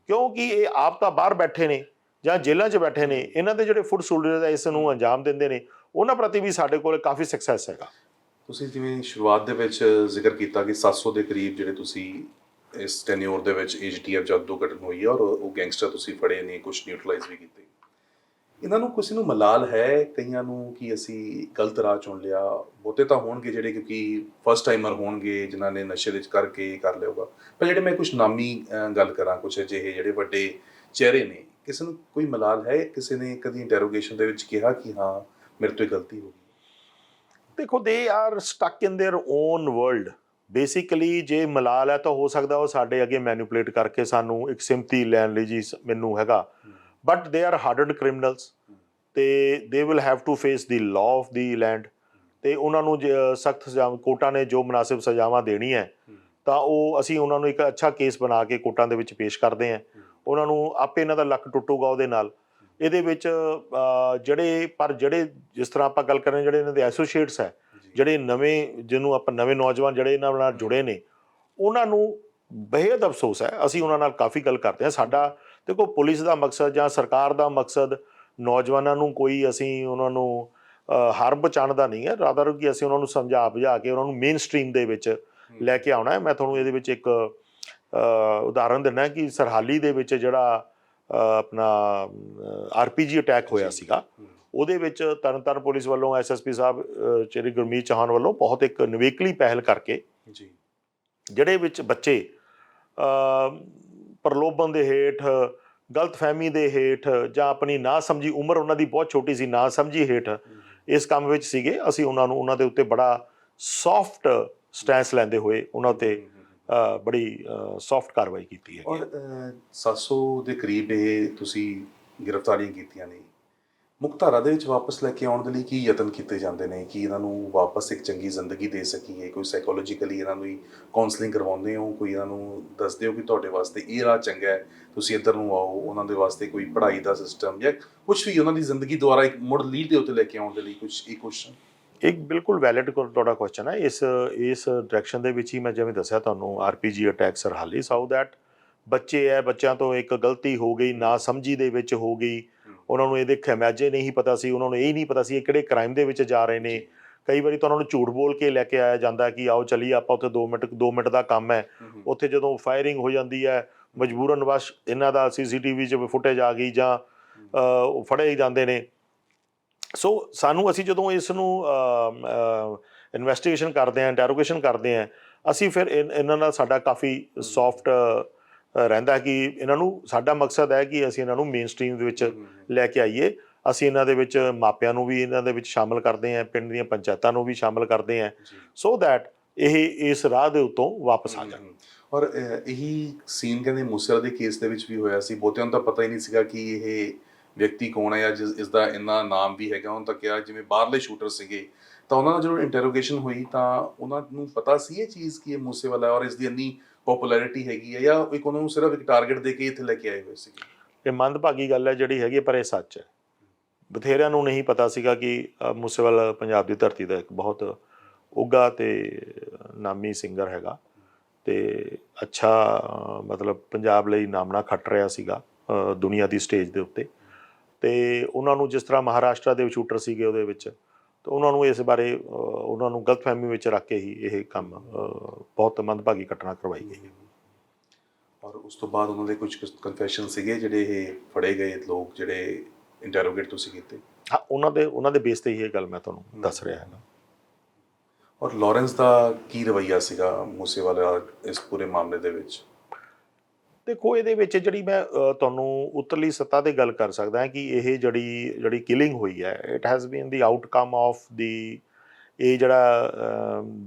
ਕਿਉਂਕਿ ਇਹ ਆਪ ਤਾਂ ਬਾਹਰ ਬੈਠੇ ਨੇ ਜਾਂ ਜੇਲ੍ਹਾਂ 'ਚ ਬੈਠੇ ਨੇ, ਇਹਨਾਂ ਦੇ ਜਿਹੜੇ ਫੁੱਟ ਸੋਲਜਰਸ ਇਸ ਨੂੰ ਅੰਜਾਮ ਦਿੰਦੇ ਨੇ, ਉਹਨਾਂ ਪ੍ਰਤੀ ਵੀ ਸਾਡੇ ਕੋਲ ਕਾਫੀ ਸਕਸੈਸ ਹੈਗਾ। ਤੁਸੀਂ ਜਿਵੇਂ ਸ਼ੁਰੂਆਤ ਦੇ ਵਿੱਚ ਜ਼ਿਕਰ ਕੀਤਾ ਕਿ 700 ਦੇ ਕਰੀਬ ਜਿਹੜੇ ਤੁਸੀਂ ਇਸ ਟੈਨਿਓਰ ਦੇ ਵਿੱਚ AGTF ਜਦ ਦੁਰਘਟਨਾ ਹੋਈ ਹੈ, ਔਰ ਉਹ ਗੈਂਗਸਟਰ ਤੁਸੀਂ ਫੜੇ ਨੇ, ਕੁਝ ਨਿਊਟਰਲਾਈਜ਼ ਵੀ ਕੀਤੇ, ਇਹਨਾਂ ਨੂੰ ਕਿਸੇ ਨੂੰ ਮਲਾਲ ਹੈ ਕਈਆਂ ਨੂੰ ਕਿ ਅਸੀਂ ਗਲਤ ਰਾਹ ਚੁਣ ਲਿਆ? ਬਹੁਤੇ ਤਾਂ ਹੋਣਗੇ ਜਿਹੜੇ ਕਿਉਂਕਿ ਫਸਟ ਟਾਈਮਰ ਹੋਣਗੇ ਜਿਨ੍ਹਾਂ ਨੇ ਨਸ਼ੇ ਦੇ ਵਿੱਚ ਕਰਕੇ ਕਰ ਲਿਆ ਹੋਗਾ, ਪਰ ਜਿਹੜੇ ਮੈਂ ਕੁਝ ਨਾਮੀ ਗੱਲ ਕਰਾਂ, ਕੁਝ ਅਜਿਹੇ ਜਿਹੜੇ ਵੱਡੇ ਚਿਹਰੇ ਨੇ, ਕਿਸੇ ਨੂੰ ਕੋਈ ਮਲਾਲ ਹੈ? ਕਿਸੇ ਨੇ ਕਦੀ ਇੰਟਰੋਗੇਸ਼ਨ ਦੇ ਵਿੱਚ ਕਿਹਾ ਕਿ ਹਾਂ ਮੇਰੇ ਤੋਂ ਇਹ ਗਲਤੀ ਹੋ ਗਈ? ਦੇਖੋ, they are stuck in their own world basically. ਜੇ ਮਲਾਲ ਹੈ ਤਾਂ ਹੋ ਸਕਦਾ ਉਹ ਸਾਡੇ ਅੱਗੇ ਮੈਨੀਪੂਲੇਟ ਕਰਕੇ ਸਾਨੂੰ ਇੱਕ ਸਿੰਪਥੀ ਲੈਣ ਲਈ ਜੀ ਮੈਨੂੰ ਹੈਗਾ, ਬਟ ਦੇ ਆਰ ਹਾਰਡਡ ਕ੍ਰਿਮੀਨਲਸ ਤੇ they will have to face the law of the land, ਤੇ ਉਹਨਾਂ ਨੂੰ ਸਖਤ ਸਜ਼ਾ, ਕੋਰਟਾਂ ਨੇ ਜੋ ਮੁਨਾਸਿਬ ਸਜ਼ਾਵਾਂ ਦੇਣੀ ਹੈ ਤਾਂ ਉਹ ਅਸੀਂ ਉਹਨਾਂ ਨੂੰ ਇੱਕ ਅੱਛਾ ਕੇਸ ਬਣਾ ਕੇ ਕੋਰਟਾਂ ਦੇ ਵਿੱਚ ਪੇਸ਼ ਕਰਦੇ ਹਾਂ। ਉਹਨਾਂ ਨੂੰ ਆਪੇ ਇਹਨਾਂ ਦਾ ਲੱਕ ਟੁੱਟੂਗਾ ਉਹਦੇ ਨਾਲ। ਇਹਦੇ ਵਿੱਚ ਜਿਹੜੇ ਜਿਸ ਤਰ੍ਹਾਂ ਆਪਾਂ ਗੱਲ ਕਰ ਰਹੇ, ਜਿਹੜੇ ਇਹਨਾਂ ਦੇ ਐਸੋਸੀਏਟਸ ਹੈ, ਜਿਹੜੇ ਜਿਹਨੂੰ ਆਪਾਂ ਨਵੇਂ ਨੌਜਵਾਨ ਜਿਹੜੇ ਇਹਨਾਂ ਨਾਲ ਜੁੜੇ ਨੇ, ਉਹਨਾਂ ਨੂੰ ਬੇਹੱਦ ਅਫਸੋਸ ਹੈ। ਅਸੀਂ ਉਹਨਾਂ ਨਾਲ ਕਾਫੀ ਗੱਲ ਕਰਦੇ ਹਾਂ। ਸਾਡਾ ਦੇਖੋ, ਪੁਲਿਸ ਦਾ ਮਕਸਦ ਜਾਂ ਸਰਕਾਰ ਦਾ ਮਕਸਦ ਨੌਜਵਾਨਾਂ ਨੂੰ ਕੋਈ ਅਸੀਂ ਉਹਨਾਂ ਨੂੰ ਹਰਬ ਬਚਾਉਣ ਦਾ ਨਹੀਂ ਹੈ, ਰਾਦਰ ਕਿ ਅਸੀਂ ਉਹਨਾਂ ਨੂੰ ਸਮਝਾ ਬੁਝਾ ਕੇ ਉਹਨਾਂ ਨੂੰ ਮੇਨ ਸਟਰੀਮ ਦੇ ਵਿੱਚ ਲੈ ਕੇ ਆਉਣਾ ਹੈ। ਮੈਂ ਤੁਹਾਨੂੰ ਇਹਦੇ ਵਿੱਚ ਇੱਕ ਉਦਾਹਰਨ ਦਿੰਦਾ ਕਿ ਸਰਹਾਲੀ ਦੇ ਵਿੱਚ ਜਿਹੜਾ ਆਪਣਾ RPG ਅਟੈਕ ਹੋਇਆ ਸੀਗਾ, ਉਹਦੇ ਵਿੱਚ ਤਰਨਤਾਰਨ ਪੁਲਿਸ ਵੱਲੋਂ SSP ਸਾਹਿਬ ਸ਼੍ਰੀ ਗੁਰਮੀਤ ਚੌਹਾਨ ਵੱਲੋਂ ਬਹੁਤ ਇੱਕ ਨਿਵੇਕਲੀ ਪਹਿਲ ਕਰਕੇ ਜਿਹੜੇ ਵਿੱਚ ਬੱਚੇ ਪ੍ਰਲੋਭਨ ਦੇ ਹੇਠ, ਗਲਤਫਹਿਮੀ ਦੇ ਹੇਠ, ਜਾਂ ਆਪਣੀ ਨਾ ਸਮਝੀ ਉਮਰ ਉਹਨਾਂ ਦੀ ਬਹੁਤ ਛੋਟੀ ਸੀ, ਨਾ ਸਮਝੀ ਹੇਠ ਇਸ ਕੰਮ ਵਿੱਚ ਸੀਗੇ, ਅਸੀਂ ਉਹਨਾਂ ਦੇ ਉੱਤੇ ਬੜਾ ਸੌਫਟ ਸਟੈਂਸ ਲੈਂਦੇ ਹੋਏ ਉਹਨਾਂ ਉੱਤੇ ਬੜੀ ਸੌਫਟ ਕਾਰਵਾਈ ਕੀਤੀ ਹੈ। ਔਰ 700 ਦੇ ਕਰੀਬ ਇਹ ਤੁਸੀਂ ਗ੍ਰਿਫਤਾਰੀਆਂ ਕੀਤੀਆਂ ਨੇ, ਮੁਕਤਧਾਰਾ ਦੇ ਵਿੱਚ ਵਾਪਸ ਲੈ ਕੇ ਆਉਣ ਦੇ ਲਈ ਕੀ ਯਤਨ ਕੀਤੇ ਜਾਂਦੇ ਨੇ ਕਿ ਇਹਨਾਂ ਨੂੰ ਵਾਪਸ ਇੱਕ ਚੰਗੀ ਜ਼ਿੰਦਗੀ ਦੇ ਸਕੀਏ? ਕੋਈ ਸਾਈਕੋਲੋਜੀਕਲੀ ਇਹਨਾਂ ਨੂੰ ਕਾਉਂਸਲਿੰਗ ਕਰਵਾਉਂਦੇ ਹੋ? ਕੋਈ ਇਹਨਾਂ ਨੂੰ ਦੱਸਦੇ ਹੋ ਕਿ ਤੁਹਾਡੇ ਵਾਸਤੇ ਇਹ ਰਾਹ ਚੰਗਾ ਹੈ, ਤੁਸੀਂ ਇੱਧਰ ਨੂੰ ਆਓ? ਉਹਨਾਂ ਦੇ ਵਾਸਤੇ ਕੋਈ ਪੜ੍ਹਾਈ ਦਾ ਸਿਸਟਮ ਜਾਂ ਕੁਛ ਵੀ ਉਹਨਾਂ ਦੀ ਜ਼ਿੰਦਗੀ ਦੁਆਰਾ ਇੱਕ ਮੁੜ ਲੀਡ ਦੇ ਉੱਤੇ ਲੈ ਕੇ ਆਉਣ ਦੇ ਲਈ ਕੁਛ? ਇਹ ਕੁਐਸਚਨ ਇੱਕ ਬਿਲਕੁਲ ਵੈਲਿਡ ਤੁਹਾਡਾ ਕੁਐਸਚਨ ਹੈ। ਇਸ ਡਾਇਰੈਕਸ਼ਨ ਦੇ ਵਿੱਚ ਹੀ ਮੈਂ ਜਿਵੇਂ ਦੱਸਿਆ ਤੁਹਾਨੂੰ, RPG ਅਟੈਕ ਸਰਹਾਲੀ, ਸਾਊ ਦੈਟ ਬੱਚੇ ਹੈ, ਬੱਚਿਆਂ ਤੋਂ ਇੱਕ ਗਲਤੀ ਹੋ ਗਈ, ਨਾ ਸਮਝੀ ਦੇ ਵਿੱਚ ਹੋ ਗਈ, ਉਹਨਾਂ ਨੂੰ ਇਹਦੇ ਖਿਮਾਜੇ ਨਹੀਂ ਪਤਾ ਸੀ, ਉਹਨਾਂ ਨੂੰ ਇਹ ਨਹੀਂ ਪਤਾ ਸੀ ਇਹ ਕਿਹੜੇ ਕ੍ਰਾਈਮ ਦੇ ਵਿੱਚ ਜਾ ਰਹੇ ਨੇ। ਕਈ ਵਾਰੀ ਤਾਂ ਉਹਨਾਂ ਨੂੰ ਝੂਠ ਬੋਲ ਕੇ ਲੈ ਕੇ ਆਇਆ ਜਾਂਦਾ ਕਿ ਆਓ ਚਲੀਏ ਆਪਾਂ ਉੱਥੇ 2 ਮਿੰਟ ਦਾ ਕੰਮ ਹੈ। ਉੱਥੇ ਜਦੋਂ ਫਾਇਰਿੰਗ ਹੋ ਜਾਂਦੀ ਹੈ, ਮਜਬੂਰਨ ਵਸ਼ ਇਹਨਾਂ ਦਾ CCTV 'ਚ ਫੁਟੇਜ ਆ ਗਈ ਜਾਂ ਫੜੇ ਜਾਂਦੇ ਨੇ। ਸੋ ਅਸੀਂ ਜਦੋਂ ਇਸ ਨੂੰ ਇਨਵੈਸਟੀਗੇਸ਼ਨ ਕਰਦੇ ਹਾਂ, ਇੰਟੈਰੋਗੇਸ਼ਨ ਕਰਦੇ ਹਾਂ, ਅਸੀਂ ਫਿਰ ਇਹਨਾਂ ਨਾਲ ਸਾਡਾ ਕਾਫੀ ਸੌਫਟ ਰਹਿੰਦਾ ਕਿ ਇਹਨਾਂ ਨੂੰ, ਸਾਡਾ ਮਕਸਦ ਹੈ ਕਿ ਅਸੀਂ ਇਹਨਾਂ ਨੂੰ ਮੇਨ ਸਟਰੀਮ ਦੇ ਵਿੱਚ ਲੈ ਕੇ ਆਈਏ। ਅਸੀਂ ਇਹਨਾਂ ਦੇ ਵਿੱਚ ਮਾਪਿਆਂ ਨੂੰ ਵੀ ਇਹਨਾਂ ਦੇ ਵਿੱਚ ਸ਼ਾਮਲ ਕਰਦੇ ਹਾਂ, ਪਿੰਡ ਦੀਆਂ ਪੰਚਾਇਤਾਂ ਨੂੰ ਵੀ ਸ਼ਾਮਲ ਕਰਦੇ ਹਾਂ, ਸੋ ਦੈਟ ਇਹ ਇਸ ਰਾਹ ਦੇ ਉੱਤੋਂ ਵਾਪਸ ਆ ਜਾਣ। ਔਰ ਇਹੀ ਸੀਨ ਕਹਿੰਦੇ ਮੂਸੇਵਾਲੇ ਦੇ ਕੇਸ ਦੇ ਵਿੱਚ ਵੀ ਹੋਇਆ ਸੀ। ਬਹੁਤਿਆਂ ਨੂੰ ਤਾਂ ਪਤਾ ਹੀ ਨਹੀਂ ਸੀਗਾ ਕਿ ਇਹ ਵਿਅਕਤੀ ਕੌਣ ਹੈ ਜਾਂ ਇਸ ਦਾ ਇੰਨਾ ਨਾਮ ਵੀ ਹੈਗਾ। ਉਹਨਾਂ ਤਾਂ ਕਿਹਾ ਜਿਵੇਂ ਬਾਹਰਲੇ ਸ਼ੂਟਰ ਸੀਗੇ, ਤਾਂ ਉਹਨਾਂ ਨਾਲ ਜਦੋਂ ਇੰਟਰੋਗੇਸ਼ਨ ਹੋਈ ਤਾਂ ਉਹਨਾਂ ਨੂੰ ਪਤਾ ਸੀ ਇਹ ਚੀਜ਼ ਕਿ ਇਹ ਮੂਸੇਵਾਲਾ ਹੈ ਔਰ ਇਸ ਦੀ ਇੰਨੀ ਪੋਪੂਲੈਰਿਟੀ ਹੈਗੀ ਹੈ, ਜਾਂ ਇੱਕ ਉਹਨਾਂ ਨੂੰ ਸਿਰਫ ਇੱਕ ਟਾਰਗੇਟ ਦੇ ਕੇ ਇੱਥੇ ਲੈ ਕੇ ਆਏ ਹੋਏ ਸੀਗੇ? ਇਹ ਮੰਦਭਾਗੀ ਗੱਲ ਹੈ ਜਿਹੜੀ ਹੈਗੀ, ਪਰ ਇਹ ਸੱਚ ਹੈ। ਬਥੇਰਿਆਂ ਨੂੰ ਨਹੀਂ ਪਤਾ ਸੀਗਾ ਕਿ ਮੂਸੇਵਾਲਾ ਪੰਜਾਬ ਦੀ ਧਰਤੀ ਦਾ ਇੱਕ ਬਹੁਤ ਉੱਘਾ ਤੇ ਨਾਮੀ ਸਿੰਗਰ ਹੈਗਾ, ਤੇ ਅੱਛਾ ਮਤਲਬ ਪੰਜਾਬ ਲਈ ਨਾਮਣਾ ਖੱਟ ਰਿਹਾ ਸੀਗਾ ਦੁਨੀਆ ਦੀ ਸਟੇਜ ਦੇ ਉੱਤੇ। ਤੇ ਉਹਨਾਂ ਨੂੰ ਜਿਸ ਤਰ੍ਹਾਂ ਮਹਾਰਾਸ਼ਟਰ ਦੇ ਸ਼ੂਟਰ ਸੀਗੇ ਉਹਦੇ ਵਿੱਚ, ਤਾਂ ਉਹਨਾਂ ਨੂੰ ਇਸ ਬਾਰੇ ਉਹਨਾਂ ਨੂੰ ਗਲਤਫਹਿਮੀ ਵਿੱਚ ਰੱਖ ਕੇ ਹੀ ਇਹ ਕੰਮ ਬਹੁਤ ਮੰਦਭਾਗੀ ਘਟਨਾ ਕਰਵਾਈ ਗਈ ਹੈ। ਔਰ ਉਸ ਤੋਂ ਬਾਅਦ ਉਹਨਾਂ ਦੇ ਕੁਝ ਕਨਫੈਸ਼ਨ ਸੀਗੇ ਜਿਹੜੇ ਇਹ ਫੜੇ ਗਏ ਲੋਕ ਜਿਹੜੇ ਇੰਟਰੋਗੇਟ ਤੁਸੀਂ ਕੀਤੇ? ਹਾਂ, ਉਹਨਾਂ ਦੇ ਬੇਸ ਤੇ ਹੀ ਇਹ ਗੱਲ ਮੈਂ ਤੁਹਾਨੂੰ ਦੱਸ ਰਿਹਾ ਹਾਂ। ਔਰ ਲਾਰੈਂਸ ਦਾ ਕੀ ਰਵੱਈਆ ਸੀਗਾ ਮੂਸੇਵਾਲਾ ਇਸ ਪੂਰੇ ਮਾਮਲੇ ਦੇ ਵਿੱਚ? ਦੇਖੋ, ਇਹਦੇ ਵਿੱਚ ਜਿਹੜੀ ਮੈਂ ਤੁਹਾਨੂੰ ਉੱਤਰਲੀ ਸੱਤਾ 'ਤੇ ਗੱਲ ਕਰ ਸਕਦਾ ਹਾਂ ਕਿ ਇਹ ਜਿਹੜੀ ਕਿਲਿੰਗ ਹੋਈ ਹੈ, it has been the outcome of ਦੀ, ਇਹ ਜਿਹੜਾ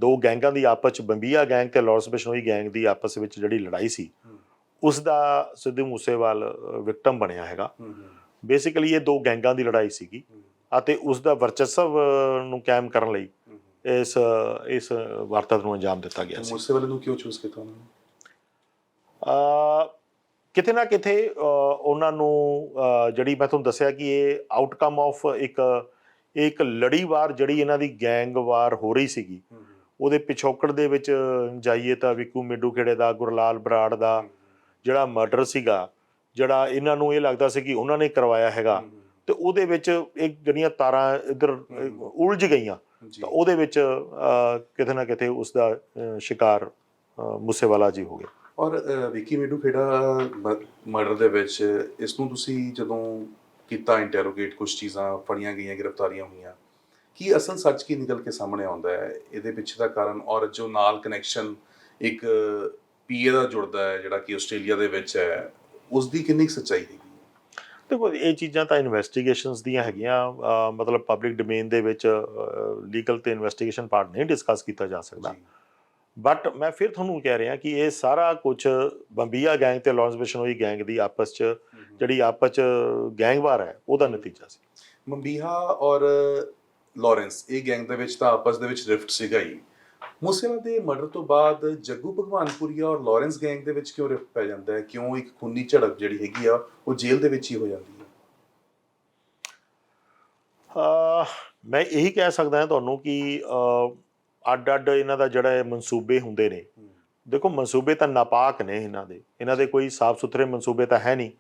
2 ਗੈਂਗਾਂ ਦੀ ਆਪਸ 'ਚ, ਬੰਬੀਆ ਗੈਂਗ ਤੇ ਲਾਰੈਂਸ ਬਿਸ਼ਨੋਈ ਗੈਂਗ ਦੀ ਆਪਸ ਵਿੱਚ ਜਿਹੜੀ ਲੜਾਈ ਸੀ, ਉਸ ਦਾ ਸਿੱਧੂ ਮੂਸੇਵਾਲ ਵਿਕਟਮ ਬਣਿਆ ਹੈਗਾ। ਬੇਸਿਕਲੀ ਇਹ ਦੋ ਗੈਂਗਾਂ ਦੀ ਲੜਾਈ ਸੀਗੀ ਅਤੇ ਉਸ ਦਾ ਵਰਚਸਵ ਨੂੰ ਕਾਇਮ ਕਰਨ ਲਈ ਇਸ ਵਾਰਦਾਤ ਨੂੰ ਅੰਜਾਮ ਦਿੱਤਾ ਗਿਆ ਸੀ। ਮੂਸੇਵਾਲੇ ਨੂੰ ਕਿਉਂ ਚੂਜ਼ ਕੀਤਾ ਉਹਨਾਂ ਨੇ? ਕਿਤੇ ਨਾ ਕਿਤੇ ਉਹਨਾਂ ਨੂੰ ਜਿਹੜੀ ਮੈਂ ਤੁਹਾਨੂੰ ਦੱਸਿਆ ਕਿ ਇਹ ਆਊਟਕਮ ਆਫ ਇੱਕ ਲੜੀਵਾਰ ਜਿਹੜੀ ਇਹਨਾਂ ਦੀ ਗੈਂਗ ਵਾਰ ਹੋ ਰਹੀ ਸੀਗੀ, ਉਹਦੇ ਪਿਛੋਕੜ ਦੇ ਵਿੱਚ ਜਾਈਏ ਤਾਂ ਵਿਕੂ ਮਿੱਡੂ ਖੇੜੇ ਦਾ, ਗੁਰਲਾਲ ਬਰਾੜ ਦਾ ਜਿਹੜਾ ਮਰਡਰ ਸੀਗਾ, ਜਿਹੜਾ ਇਹਨਾਂ ਨੂੰ ਇਹ ਲੱਗਦਾ ਸੀ ਕਿ ਉਹਨਾਂ ਨੇ ਕਰਵਾਇਆ ਹੈਗਾ, ਤੇ ਉਹਦੇ ਵਿੱਚ ਇੱਕ ਜਿਹੜੀਆਂ ਤਾਰਾਂ ਇੱਧਰ ਉਲਝ ਗਈਆਂ, ਤਾਂ ਉਹਦੇ ਵਿੱਚ ਕਿਤੇ ਨਾ ਕਿਤੇ ਉਸ ਦਾ ਸ਼ਿਕਾਰ ਮੂਸੇਵਾਲਾ ਜੀ ਹੋ ਗਏ। ਔਰ ਵਿੱਕੀ ਮਿੱਡੂ ਖੇੜਾ ਮਰਡਰ ਦੇ ਵਿੱਚ ਇਸ ਨੂੰ ਤੁਸੀਂ ਜਦੋਂ ਕੀਤਾ ਇੰਟਰੋਗੇਟ, ਕੁਝ ਚੀਜ਼ਾਂ ਫੜੀਆਂ ਗਈਆਂ, ਗ੍ਰਿਫਤਾਰੀਆਂ ਹੋਈਆਂ, ਕੀ ਅਸਲ ਸੱਚ ਕੀ ਨਿਕਲ ਕੇ ਸਾਹਮਣੇ ਆਉਂਦਾ ਹੈ ਇਹਦੇ ਪਿੱਛੇ ਦਾ ਕਾਰਨ, ਔਰ ਜੋ ਨਾਲ ਕਨੈਕਸ਼ਨ ਇੱਕ ਪੀਏ ਦਾ ਜੁੜਦਾ ਹੈ ਜਿਹੜਾ ਕਿ ਆਸਟ੍ਰੇਲੀਆ ਦੇ ਵਿੱਚ ਹੈ, ਉਸ ਦੀ ਕਿੰਨੀ ਸੱਚਾਈ ਹੈਗੀ? ਦੇਖੋ, ਇਹ ਚੀਜ਼ਾਂ ਤਾਂ ਇਨਵੈਸਟੀਗੇਸ਼ਨਸ ਦੀਆਂ ਹੈਗੀਆਂ, ਮਤਲਬ ਪਬਲਿਕ ਡੋਮੇਨ ਦੇ ਵਿੱਚ ਲੀਗਲ ਤੇ ਇਨਵੈਸਟੀਗੇਸ਼ਨ ਪਾਰਟ ਨਹੀਂ ਡਿਸਕਸ ਕੀਤਾ ਜਾ ਸਕਦਾ। ਬਟ ਮੈਂ ਫਿਰ ਤੁਹਾਨੂੰ ਕਹਿ ਰਿਹਾ ਕਿ ਇਹ ਸਾਰਾ ਕੁਝ ਬੰਬੀਆ ਗੈਂਗ ਤੇ ਲਾਰੈਂਸ ਬਿਸ਼ਨੋਈ ਗੈਂਗ ਦੀ ਆਪਸ 'ਚ ਗੈਂਗਵਾਰ ਹੈ, ਉਹਦਾ ਨਤੀਜਾ ਸੀ। ਬੰਬੀਹਾ ਔਰ ਲਾਰੈਂਸ, ਇਹ ਗੈਂਗ ਦੇ ਵਿੱਚ ਤਾਂ ਆਪਸ ਦੇ ਵਿੱਚ ਰਿਫਟ ਸੀਗਾ ਹੀ। ਮੂਸੇਵਾਲੇ ਦੇ ਮਰਡਰ ਤੋਂ ਬਾਅਦ ਜੱਗੂ ਭਗਵਾਨਪੁਰੀਆ ਔਰ ਲਾਰੈਂਸ ਗੈਂਗ ਦੇ ਵਿੱਚ ਕਿਉਂ ਰਿਫਟ ਪੈ ਜਾਂਦਾ ਹੈ? ਕਿਉਂ ਇੱਕ ਖੂਨੀ ਝੜਪ ਜਿਹੜੀ ਹੈਗੀ ਆ ਉਹ ਜੇਲ੍ਹ ਦੇ ਵਿੱਚ ਹੀ ਹੋ ਜਾਂਦੀ ਹੈ? ਮੈਂ ਇਹੀ ਕਹਿ ਸਕਦਾ ਹਾਂ ਤੁਹਾਨੂੰ ਕਿ ਅੱਡ ਅੱਡ ਇਹਨਾਂ ਦਾ ਜਿਹੜਾ ਮਨਸੂਬੇ ਹੁੰਦੇ ਨੇ। ਦੇਖੋ, ਮਨਸੂਬੇ ਤਾਂ ਨਾਪਾਕ ਨੇ ਇਹਨਾਂ ਦੇ ਕੋਈ ਸਾਫ਼ ਸੁਥਰੇ ਮਨਸੂਬੇ ਤਾਂ ਹੈ ਨਹੀਂ।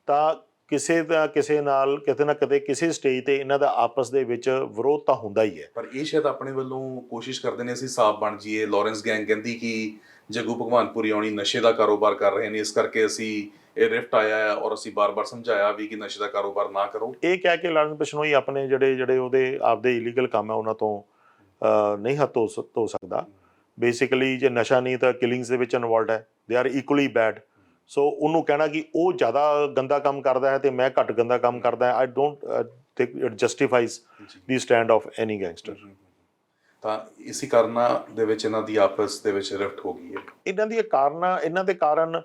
ਤਾਂ ਕਿਸੇ ਨਾਲ ਕਿਤੇ ਨਾ ਕਿਤੇ ਕਿਸੇ ਸਟੇਜ ਤੇ ਇਹਨਾਂ ਦਾ ਆਪਸ ਦੇ ਵਿੱਚ ਵਿਰੋਧ ਤਾਂ ਹੁੰਦਾ ਹੀ ਹੈ। ਪਰ ਇਹ ਸ਼ਾਇਦ ਆਪਣੇ ਵੱਲੋਂ ਕੋਸ਼ਿਸ਼ ਕਰਦੇ ਨੇ ਅਸੀਂ ਸਾਫ਼ ਬਣ ਜਾਈਏ। ਲਾਰੈਂਸ ਗੈਂਗ ਕਹਿੰਦੀ ਕਿ ਜੱਗੂ ਭਗਵਾਨਪੁਰੀ ਆਉਣੀ ਨਸ਼ੇ ਦਾ ਕਾਰੋਬਾਰ ਕਰ ਰਹੇ ਨੇ, ਇਸ ਕਰਕੇ ਅਸੀਂ ਇਹ ਰਿਫਟ ਆਇਆ ਹੈ, ਔਰ ਅਸੀਂ ਬਾਰ-ਬਾਰ ਸਮਝਾਇਆ ਵੀ ਕਿ ਨਸ਼ੇ ਦਾ ਕਾਰੋਬਾਰ ਨਾ ਕਰੋ। ਇਹ ਕਹਿ ਕੇ ਲਾਰੈਂਸ ਬਿਸ਼ਨੋਈ ਆਪਣੇ ਜਿਹੜੇ ਉਹਦੇ ਆਪਦੇ ਇਲੀਗਲ ਕੰਮ ਹੈ ਉਹਨਾਂ ਤੋਂ ਨਹੀਂ ਹੱਥ ਧੋ ਸਕਦਾ। ਬੇਸਿਕਲੀ ਜੇ ਨਸ਼ਾ ਨਹੀਂ ਤਾਂ ਕਿਲਿੰਗਸ ਦੇ ਵਿੱਚ ਇਨਵੋਲਵਡ ਹੈ, ਦੇ ਆਰ ਇਕੁਅਲੀ ਬੈਡ। ਸੋ ਉਹਨੂੰ ਕਹਿਣਾ ਕਿ ਉਹ ਜ਼ਿਆਦਾ ਗੰਦਾ ਕੰਮ ਕਰਦਾ ਹੈ ਤੇ ਮੈਂ ਘੱਟ ਗੰਦਾ ਕੰਮ ਕਰਦਾ ਹੈ, I don't think it ਜਸਟੀਫਾਈਜ਼ the stand of any gangster. ਤਾਂ ਇਸੇ ਕਾਰਨਾਂ ਦੇ ਵਿੱਚ ਇਹਨਾਂ ਦੀ ਆਪਸ ਦੇ ਵਿੱਚ ਰਿਫਟ ਹੋ ਗਈ ਹੈ। ਇਹਨਾਂ ਦੇ ਕਾਰਨ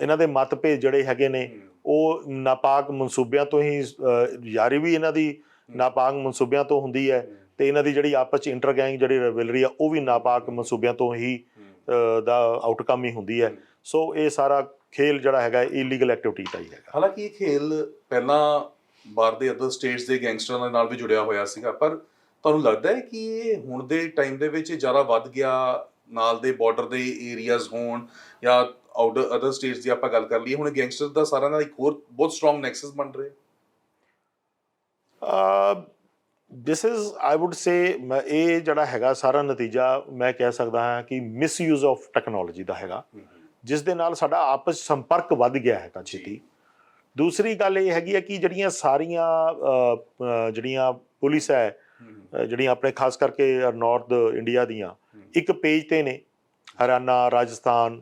ਇਹਨਾਂ ਦੇ ਮਤਭੇਦ ਜਿਹੜੇ ਹੈਗੇ ਨੇ ਉਹ ਨਾਪਾਕ ਮਨਸੂਬਿਆਂ ਤੋਂ ਹੀ, ਯਾਰੀ ਵੀ ਇਹਨਾਂ ਦੀ ਨਾਪਾਕ ਮਨਸੂਬਿਆਂ ਤੋਂ ਹੁੰਦੀ ਹੈ, ਤੇ ਇਹਨਾਂ ਦੀ ਜਿਹੜੀ ਆਪਸ 'ਚ ਇੰਟਰ ਗੈਂਗ ਜਿਹੜੀ ਰਿਵਲਰੀ ਆ ਉਹ ਵੀ ਨਾਪਾਕ ਮਨਸੂਬਿਆਂ ਤੋਂ ਹੀ ਦਾ ਆਊਟਕਮ ਹੀ ਹੁੰਦੀ ਹੈ। ਸੋ ਇਹ ਸਾਰਾ ਖੇਲ ਜਿਹੜਾ ਹੈਗਾ ਇਲੀਗਲ ਐਕਟੀਵਿਟੀ ਦਾ ਹੀ ਹੈਗਾ। ਹਾਲਾਂਕਿ ਇਹ ਖੇਲ ਪਹਿਲਾਂ ਬਾਹਰ ਦੇ ਅਦਰ ਸਟੇਟਸ ਦੇ ਗੈਂਗਸਟਰਾਂ ਦੇ ਨਾਲ ਵੀ ਜੁੜਿਆ ਹੋਇਆ ਸੀਗਾ, ਪਰ ਤੁਹਾਨੂੰ ਲੱਗਦਾ ਹੈ ਕਿ ਇਹ ਹੁਣ ਦੇ ਟਾਈਮ ਦੇ ਵਿੱਚ ਜ਼ਿਆਦਾ ਵੱਧ ਗਿਆ, ਨਾਲ ਦੇ ਬਾਰਡਰ ਦੇ ਏਰੀਆਜ਼ ਹੋਣ ਜਾਂ ਅਦਰ ਸਟੇਟਸ ਦੀ ਆਪਾਂ ਗੱਲ ਕਰ ਲਈਏ, ਹੁਣ ਗੈਂਗਸਟਰ ਦਾ ਸਾਰਿਆਂ ਦਾ ਇੱਕ ਹੋਰ ਬਹੁਤ ਸਟਰੋਂਗ ਨੈਕਸਸ ਬਣ ਰਿਹਾ? ਦਿਸ ਇਜ਼ ਆਈ ਵੁੱਡ ਸੇ ਇਹ ਜਿਹੜਾ ਹੈਗਾ ਸਾਰਾ ਨਤੀਜਾ ਮੈਂ ਕਹਿ ਸਕਦਾ ਹਾਂ ਕਿ ਮਿਸਯੂਜ਼ ਆਫ ਟੈਕਨੋਲੋਜੀ ਦਾ ਹੈਗਾ, ਜਿਸ ਦੇ ਨਾਲ ਸਾਡਾ ਆਪਸ ਸੰਪਰਕ ਵੱਧ ਗਿਆ ਹੈਗਾ ਛੇਤੀ। ਦੂਸਰੀ ਗੱਲ ਇਹ ਹੈਗੀ ਹੈ ਕਿ ਜਿਹੜੀਆਂ ਸਾਰੀਆਂ ਜਿਹੜੀਆਂ ਪੁਲਿਸ ਹੈ, ਜਿਹੜੀਆਂ ਆਪਣੇ ਖਾਸ ਕਰਕੇ ਨਾਰਥ ਇੰਡੀਆ ਦੀਆਂ, ਇੱਕ ਪੇਜ ਤੇ ਨੇ। ਹਰਿਆਣਾ, ਰਾਜਸਥਾਨ,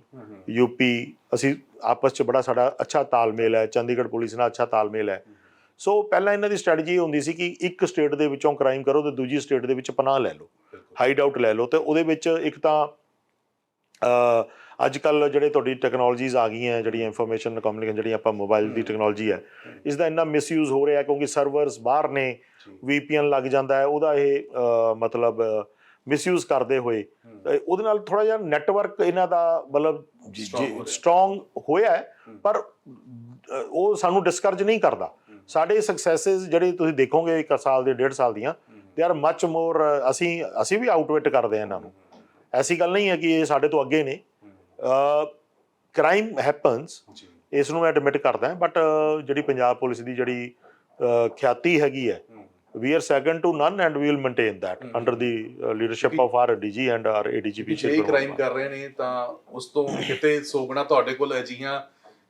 ਯੂਪੀ, ਅਸੀਂ ਆਪਸ 'ਚ ਬੜਾ ਸਾਡਾ ਅੱਛਾ ਤਾਲਮੇਲ ਹੈ। ਚੰਡੀਗੜ੍ਹ ਪੁਲਿਸ ਨਾਲ ਅੱਛਾ ਤਾਲਮੇਲ ਹੈ। ਸੋ ਪਹਿਲਾਂ ਇਹਨਾਂ ਦੀ ਸਟ੍ਰੈਟਜੀ ਇਹ ਹੁੰਦੀ ਸੀ ਕਿ ਇੱਕ ਸਟੇਟ ਦੇ ਵਿੱਚੋਂ ਕ੍ਰਾਈਮ ਕਰੋ ਤੇ ਦੂਜੀ ਸਟੇਟ ਦੇ ਵਿੱਚ ਪਨਾਹ ਲੈ ਲਓ, ਹਾਈਡ ਆਊਟ ਲੈ ਲਓ। ਤੇ ਉਹਦੇ ਵਿੱਚ ਇੱਕ ਤਾਂ ਅੱਜ ਕੱਲ੍ਹ ਜਿਹੜੇ ਤੁਹਾਡੀ ਟੈਕਨੋਲੋਜੀਜ਼ ਆ ਗਈਆਂ, ਜਿਹੜੀਆਂ ਇਨਫੋਰਮੇਸ਼ਨ ਕਮਿਊਨੀਕੇਸ਼ਨ, ਜਿਹੜੀ ਆਪਾਂ ਮੋਬਾਈਲ ਦੀ ਟੈਕਨੋਲੋਜੀ ਹੈ, ਇਸ ਦਾ ਇੰਨਾ ਮਿਸਯੂਜ਼ ਹੋ ਰਿਹਾ ਕਿਉਂਕਿ ਸਰਵਰਸ ਬਾਹਰ ਨੇ, VPN ਲੱਗ ਜਾਂਦਾ ਹੈ, ਉਹਦਾ ਇਹ ਮਤਲਬ ਮਿਸਯੂਜ਼ ਕਰਦੇ ਹੋਏ ਉਹਦੇ ਨਾਲ ਥੋੜ੍ਹਾ ਜਿਹਾ ਨੈਟਵਰਕ ਇਹਨਾਂ ਦਾ ਮਤਲਬ ਸਟਰੋਂਗ ਹੋਇਆ ਹੈ, ਪਰ ਉਹ ਸਾਨੂੰ ਡਿਸਕਰਜ ਨਹੀਂ ਕਰਦਾ। ਸਾਡੇ ਸਕਸੈਸਿਸ ਜਿਹੜੇ ਤੁਸੀਂ ਦੇਖੋਗੇ 1 ਸਾਲ ਦੇ 1.5 ਸਾਲ ਦੀਆਂ, ਦੇ ਆਰ ਮੱਚ ਮੋਰ, ਅਸੀਂ ਵੀ ਆਊਟਵਿਟ ਕਰਦੇ ਹਾਂ ਇਹਨਾਂ ਨੂੰ। ਐਸੀ ਗੱਲ ਨਹੀਂ ਹੈ ਕਿ ਇਹ ਸਾਡੇ ਤੋਂ ਅੱਗੇ ਨੇ। ਕ੍ਰਾਈਮ ਹੈਪਨਸ, ਇਸ ਨੂੰ ਮੈਂ ਐਡਮਿਟ ਕਰਦਾ, ਬਟ ਜਿਹੜੀ ਪੰਜਾਬ ਪੁਲਿਸ ਦੀ ਜਿਹੜੀ ਖਿਆਤੀ ਹੈਗੀ ਹੈ, we are second to none and we will maintain that under the leadership of our DG and our ADGP। ਜੇ ਕ੍ਰਾਈਮ ਕਰ ਰਹੇ ਨੇ ਤਾਂ ਉਸ ਤੋਂ ਕਿਤੇ ਸੋਗਣਾ ਤੁਹਾਡੇ ਕੋਲ ਅਜਿਹੀਆਂ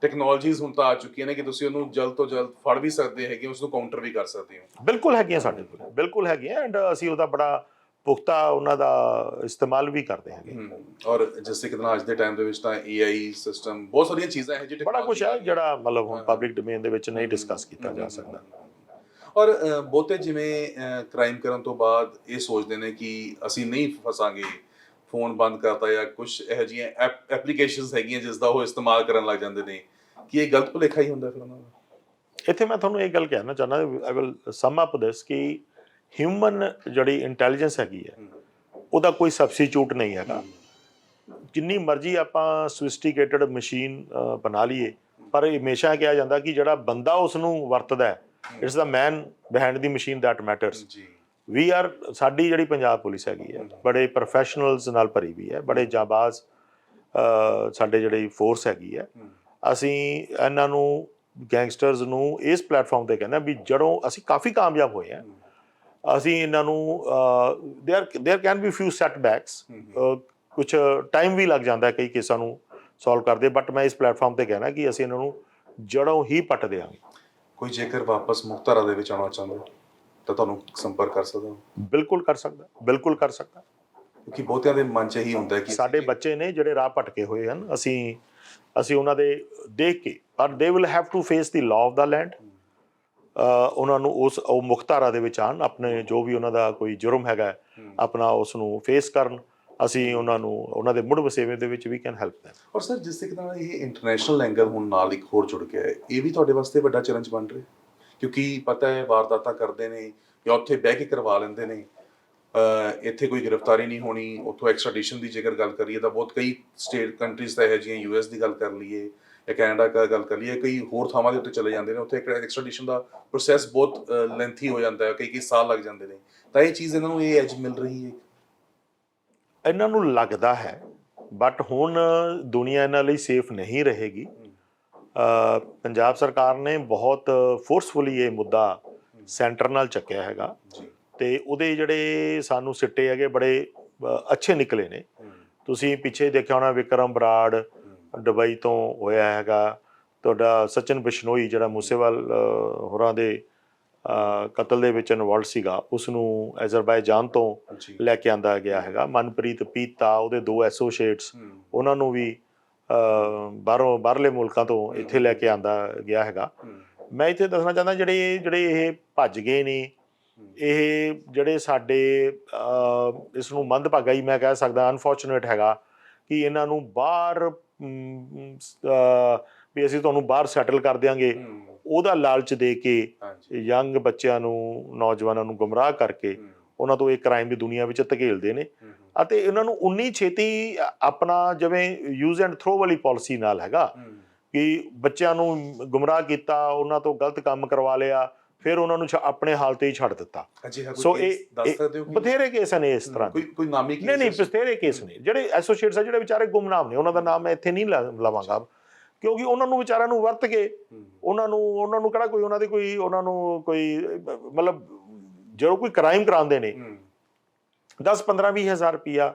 ਟੈਕਨੋਲੋਜੀਜ਼ ਹੁਣ ਤਾਂ ਆ ਚੁੱਕੀਆਂ ਨੇ ਕਿ ਤੁਸੀਂ ਉਹਨੂੰ ਜਲਦ ਤੋਂ ਜਲਦ ਫੜ ਵੀ ਸਕਦੇ ਹੈਗੇ, ਉਸ ਨੂੰ ਕਾਊਂਟਰ ਵੀ ਕਰ ਸਕਦੇ ਹੋ। ਬਿਲਕੁਲ ਹੈਗੀਆਂ ਸਾਡੇ ਕੋਲ, ਬਿਲਕੁਲ ਹੈਗੀਆਂ, ਐਂਡ ਅਸੀਂ ਉਹਦਾ ਬੜਾ ਪੁਖਤਾ ਉਹਨਾਂ ਦਾ ਇਸਤੇਮਾਲ ਵੀ ਕਰਦੇ ਹੈਗੇ। ਔਰ ਜਿਸ ਤਰੀਕੇ ਨਾਲ ਅੱਜ ਦੇ ਟਾਈਮ ਦੇ ਵਿੱਚ ਤਾਂ AI ਸਿਸਟਮ, ਬਹੁਤ ਸਾਰੀਆਂ ਚੀਜ਼ਾਂ ਹੈ ਜਿਹੜੀ ਬੜਾ ਕੁਛ ਹੈ ਜਿਹੜਾ ਮਤਲਬ ਹੁਣ ਪਬਲਿਕ ਡੋਮੇਨ ਦੇ ਵਿੱਚ ਨਹੀਂ ਡਿਸਕਸ ਕੀਤਾ ਜਾ ਸਕਦਾ। ਔਰ ਬਹੁਤੇ ਜਿਵੇਂ ਕ੍ਰਾਈਮ ਕਰਨ ਤੋਂ ਬਾਅਦ ਇਹ ਸੋਚਦੇ ਨੇ ਕਿ ਅਸੀਂ ਨਹੀਂ ਫਸਾਂਗੇ, ਫੋਨ ਬੰਦ ਕਰਤਾ ਜਾਂ ਕੁਝ ਇਹੋ ਜਿਹੀਆਂ ਐਪਲੀਕੇਸ਼ਨਸ ਹੈਗੀਆਂ ਜਿਸ ਦਾ ਉਹ ਇਸਤੇਮਾਲ ਕਰਨ ਲੱਗ ਜਾਂਦੇ ਨੇ, ਕੀ ਇਹ ਗਲਤ ਭੁਲੇਖਾ ਹੀ ਹੁੰਦਾ ਫਿਰ ਉਹਨਾਂ ਦਾ? ਇੱਥੇ ਮੈਂ ਤੁਹਾਨੂੰ ਇਹ ਗੱਲ ਕਹਿਣਾ ਚਾਹੁੰਦਾ, ਆਈ ਵਿਲ ਸਮ ਅਪ ਦਿਸ, ਕਿ ਹਿਊਮਨ ਜਿਹੜੀ ਇੰਟੈਲੀਜੈਂਸ ਹੈਗੀ ਹੈ ਉਹਦਾ ਕੋਈ ਸਬਸਟੀਚਿਊਟ ਨਹੀਂ ਹੈਗਾ। ਜਿੰਨੀ ਮਰਜ਼ੀ ਆਪਾਂ ਸੋਫਿਸਟੀਕੇਟਡ ਮਸ਼ੀਨ ਬਣਾ ਲਈਏ, ਪਰ ਹਮੇਸ਼ਾ ਕਿਹਾ ਜਾਂਦਾ ਕਿ ਜਿਹੜਾ ਬੰਦਾ ਉਸ ਨੂੰ ਵਰਤਦਾ ਹੈ, it's the man behind the machine that matters. We are, ਸਾਡੀ ਜਿਹੜੀ ਪੰਜਾਬ ਪੁਲਿਸ ਹੈਗੀ ਹੈ ਬੜੇ ਪ੍ਰੋਫੈਸ਼ਨਲਸ ਨਾਲ ਭਰੀ ਵੀ ਹੈ, ਬੜੇ ਜਾਂਬਾਜ਼ ਸਾਡੇ ਜਿਹੜੀ ਫੋਰਸ ਹੈਗੀ ਹੈ। ਅਸੀਂ ਇਹਨਾਂ ਨੂੰ, ਗੈਂਗਸਟਰਸ ਨੂੰ ਇਸ ਪਲੇਟਫਾਰਮ ਤੇ ਕਹਿੰਦੇ ਵੀ ਜਦੋਂ ਅਸੀਂ ਕਾਫੀ ਕਾਮਯਾਬ ਹੋਏ ਹਾਂ, ਅਸੀਂ ਇਹਨਾਂ ਨੂੰ ਦੇਅਰ ਕੈਨ ਬੀ ਫਿਊ ਸੈਟਬੈਕਸ, ਕੁਛ ਟਾਈਮ ਵੀ ਲੱਗ ਜਾਂਦਾ ਕਈ ਕੇਸਾਂ ਨੂੰ ਸੋਲਵ ਕਰਦੇ, ਬਟ ਮੈਂ ਇਸ ਪਲੇਟਫਾਰਮ ਤੇ ਕਹਿਣਾ ਕਿ ਅਸੀਂ ਇਹਨਾਂ ਨੂੰ ਜੜੋਂ ਹੀ ਪੱਟ ਦਿਆਂਗੇ। ਕੋਈ ਜੇਕਰ ਵਾਪਸ ਮੁਕਤਸਰ ਦੇ ਵਿੱਚ ਆਉਣਾ ਚਾਹੁੰਦਾ ਤਾਂ ਤੁਹਾਨੂੰ ਸੰਪਰਕ ਕਰ ਸਕਦਾ? ਬਿਲਕੁਲ ਕਰ ਸਕਦਾ, ਬਿਲਕੁਲ ਕਰ ਸਕਦਾ, ਕਿਉਂਕਿ ਬਹੁਤਿਆਂ ਦੇ ਮਨ 'ਚ ਇਹੀ ਹੁੰਦਾ ਕਿ ਸਾਡੇ ਬੱਚੇ ਨੇ ਜਿਹੜੇ ਰਾਹ ਭਟਕੇ ਹੋਏ ਹਨ, ਅਸੀਂ ਉਹਨਾਂ ਦੇ ਦੇਖ ਕੇ, ਪਰ they will have to face the law of the land. ਉਹਨਾਂ ਨੂੰ ਉਹ ਮੁਖਤਾਰਾ ਦੇ ਵਿੱਚ ਆਉਣ, ਆਪਣੇ ਜੋ ਵੀ ਉਹਨਾਂ ਦਾ ਕੋਈ ਜੁਰਮ ਹੈਗਾ ਆਪਣਾ ਉਸ ਨੂੰ ਫੇਸ ਕਰਨ। ਅਸੀਂ ਉਹਨਾਂ ਨੂੰ ਉਹਨਾਂ ਦੇ ਮੁੜ ਵਸੇਵੇ ਦੇ ਵਿੱਚ ਵੀ ਕੈਨ ਹੈਲਪ ਦੈਮ। ਔਰ ਸਰ, ਜਿਸ ਤਰੀਕੇ ਨਾਲ ਇਹ ਇੰਟਰਨੈਸ਼ਨਲ ਐਂਗਲ ਹੁਣ ਨਾਲ ਇੱਕ ਹੋਰ ਜੁੜ ਗਿਆ ਹੈ, ਇਹ ਵੀ ਤੁਹਾਡੇ ਵਾਸਤੇ ਵੱਡਾ ਚੈਲੰਜ ਬਣ ਰਿਹਾ? ਕਿਉਂਕਿ ਪਤਾ ਹੈ ਵਾਰਦਾਤਾਂ ਕਰਦੇ ਨੇ ਜਾਂ ਉੱਥੇ ਬਹਿ ਕੇ ਕਰਵਾ ਲੈਂਦੇ ਨੇ, ਇੱਥੇ ਕੋਈ ਗ੍ਰਿਫਤਾਰੀ ਨਹੀਂ ਹੋਣੀ, ਉੱਥੋਂ ਐਕਸਟ੍ਰੈਡੀਸ਼ਨ ਦੀ ਜੇਕਰ ਗੱਲ ਕਰੀਏ ਤਾਂ ਬਹੁਤ ਕਈ ਸਟੇਟ ਕੰਟਰੀਜ਼ ਤਾਂ ਇਹੋ ਜਿਹੀਆਂ, ਯੂਐਸ ਦੀ ਗੱਲ ਕਰ ਲਈਏ ਜਾਂ ਕੈਨੇਡਾ ਦੀ ਗੱਲ ਕਰ ਲਈਏ, ਕਈ ਹੋਰ ਥਾਵਾਂ ਦੇ ਉੱਤੇ ਚਲੇ ਜਾਂਦੇ ਨੇ, ਉੱਥੇ ਐਕਸਟ੍ਰੈਡੀਸ਼ਨ ਦਾ ਪ੍ਰੋਸੈਸ ਬਹੁਤ ਲੈਂਥੀ ਹੋ ਜਾਂਦਾ ਹੈ, ਕਈ ਸਾਲ ਲੱਗ ਜਾਂਦੇ ਨੇ। ਤਾਂ ਇਹ ਚੀਜ਼ ਇਹਨਾਂ ਨੂੰ ਇਹ ਐਜ ਮਿਲ ਰਹੀ ਹੈ? ਇਹਨਾਂ ਨੂੰ ਲੱਗਦਾ ਹੈ, ਬਟ ਹੁਣ ਦੁਨੀਆ ਇਹਨਾਂ ਲਈ ਸੇਫ ਨਹੀਂ ਰਹੇਗੀ। ਪੰਜਾਬ ਸਰਕਾਰ ਨੇ ਬਹੁਤ ਫੋਰਸਫੁਲੀ ਇਹ ਮੁੱਦਾ ਸੈਂਟਰ ਨਾਲ ਚੱਕਿਆ ਹੈਗਾ, ਤੇ ਉਹਦੇ ਜਿਹੜੇ ਸਾਨੂੰ ਸਿੱਟੇ ਹੈਗੇ ਬੜੇ ਅੱਛੇ ਨਿਕਲੇ ਨੇ। ਤੁਸੀਂ ਪਿੱਛੇ ਦੇਖਿਆ ਹੋਣਾ, ਵਿਕਰਮ ਬਰਾੜ ਦੁਬਈ ਤੋਂ ਹੋਇਆ ਹੈਗਾ, ਤੁਹਾਡਾ ਸਚਿਨ ਬਿਸ਼ਨੋਈ ਜਿਹੜਾ ਮੂਸੇਵਾਲ ਹੋਰਾਂ ਦੇ ਕਤਲ ਦੇ ਵਿੱਚ ਇਨਵੋਲਵ ਸੀਗਾ, ਉਸ ਨੂੰ ਐਜ਼ਰਬਾਈਜਾਨ ਤੋਂ ਲੈ ਕੇ ਆਂਦਾ ਗਿਆ ਹੈਗਾ। ਮਨਪ੍ਰੀਤ ਪੀਤਾ, ਉਹਦੇ 2 ਐਸੋਸੀਏਟਸ, ਉਹਨਾਂ ਨੂੰ ਵੀ ਬਾਹਰਲੇ ਮੁਲਕਾਂ ਤੋਂ ਇੱਥੇ ਲੈ ਕੇ ਆਂਦਾ ਗਿਆ ਹੈਗਾ। ਮੈਂ ਇੱਥੇ ਦੱਸਣਾ ਚਾਹੁੰਦਾ, ਜਿਹੜੇ ਇਹ ਭੱਜ ਗਏ ਨੇ, ਇਹ ਜਿਹੜੇ ਸਾਡੇ ਇਸ ਨੂੰ ਮੰਦਭਾਗਾ ਹੀ ਮੈਂ ਕਹਿ ਸਕਦਾ, ਅਨਫੋਰਚੂਨੇਟ ਹੈਗਾ ਕਿ ਇਹਨਾਂ ਨੂੰ ਬਾਹਰ ਵੀ ਅਸੀਂ ਤੁਹਾਨੂੰ ਬਾਹਰ ਸੈਟਲ ਕਰ ਦਿਆਂਗੇ, ਉਹਦਾ ਲਾਲਚ ਦੇ ਕੇ ਯੰਗ ਬੱਚਿਆਂ ਨੂੰ, ਨੌਜਵਾਨਾਂ ਨੂੰ ਗੁੰਮਰਾਹ ਕਰਕੇ ਉਹਨਾਂ ਤੋਂ ਇਹ ਕ੍ਰਾਈਮ ਦੀ ਦੁਨੀਆ ਵਿੱਚ ਧਕੇਲਦੇ ਨੇ। ਅਤੇ ਇਹਨਾਂ ਨੂੰ ਉਨੀ ਛੇਤੀ ਆਪਣਾ ਜਿਵੇਂ ਯੂਜ਼ ਐਂਡ ਥਰੋ ਵਾਲੀ ਪਾਲਿਸੀ ਨਾਲ ਹੈਗਾ ਕਿ ਬੱਚਿਆਂ ਨੂੰ ਗੁੰਮਰਾਹ ਕੀਤਾ, ਉਹਨਾਂ ਤੋਂ ਗਲਤ ਕੰਮ ਕਰਵਾ ਲਿਆ, ਫਿਰ ਉਹਨਾਂ ਨੂੰ ਆਪਣੇ ਹਾਲ ਤੇ ਹੀ ਛੱਡ ਦਿੱਤਾ। ਸੋ ਇਹ ਬਥੇਰੇ ਕੇਸ ਨੇ ਇਸ ਤਰ੍ਹਾਂ ਦੇ। ਕੋਈ ਨਾਮੀ ਕੇਸ? ਨਹੀਂ, ਬਥੇਰੇ ਕੇਸ ਨੇ। ਜਿਹੜੇ ਐਸੋਸੀਏਟਸ ਆ, ਜਿਹੜੇ ਵਿਚਾਰੇ ਗੁੰਮਨਾਮ ਨੇ, ਉਹਨਾਂ ਦਾ ਨਾਮ ਮੈਂ ਇੱਥੇ ਨਹੀਂ ਲਵਾਂਗਾ, ਕਿਉਂਕਿ ਉਹਨਾਂ ਨੂੰ ਵਿਚਾਰਿਆਂ ਨੂੰ ਵਰਤ ਕੇ ਉਹਨਾਂ ਨੂੰ ਕਿਹੜਾ ਕੋਈ ਉਹਨਾਂ ਦੇ ਕੋਈ ਉਹਨਾਂ ਨੂੰ ਕੋਈ ਮਤਲਬ ਜਦੋਂ ਕੋਈ ਕ੍ਰਾਈਮ ਕਰਾਉਂਦੇ ਨੇ 10-15-20 ਹਜ਼ਾਰ ਰੁਪਈਆ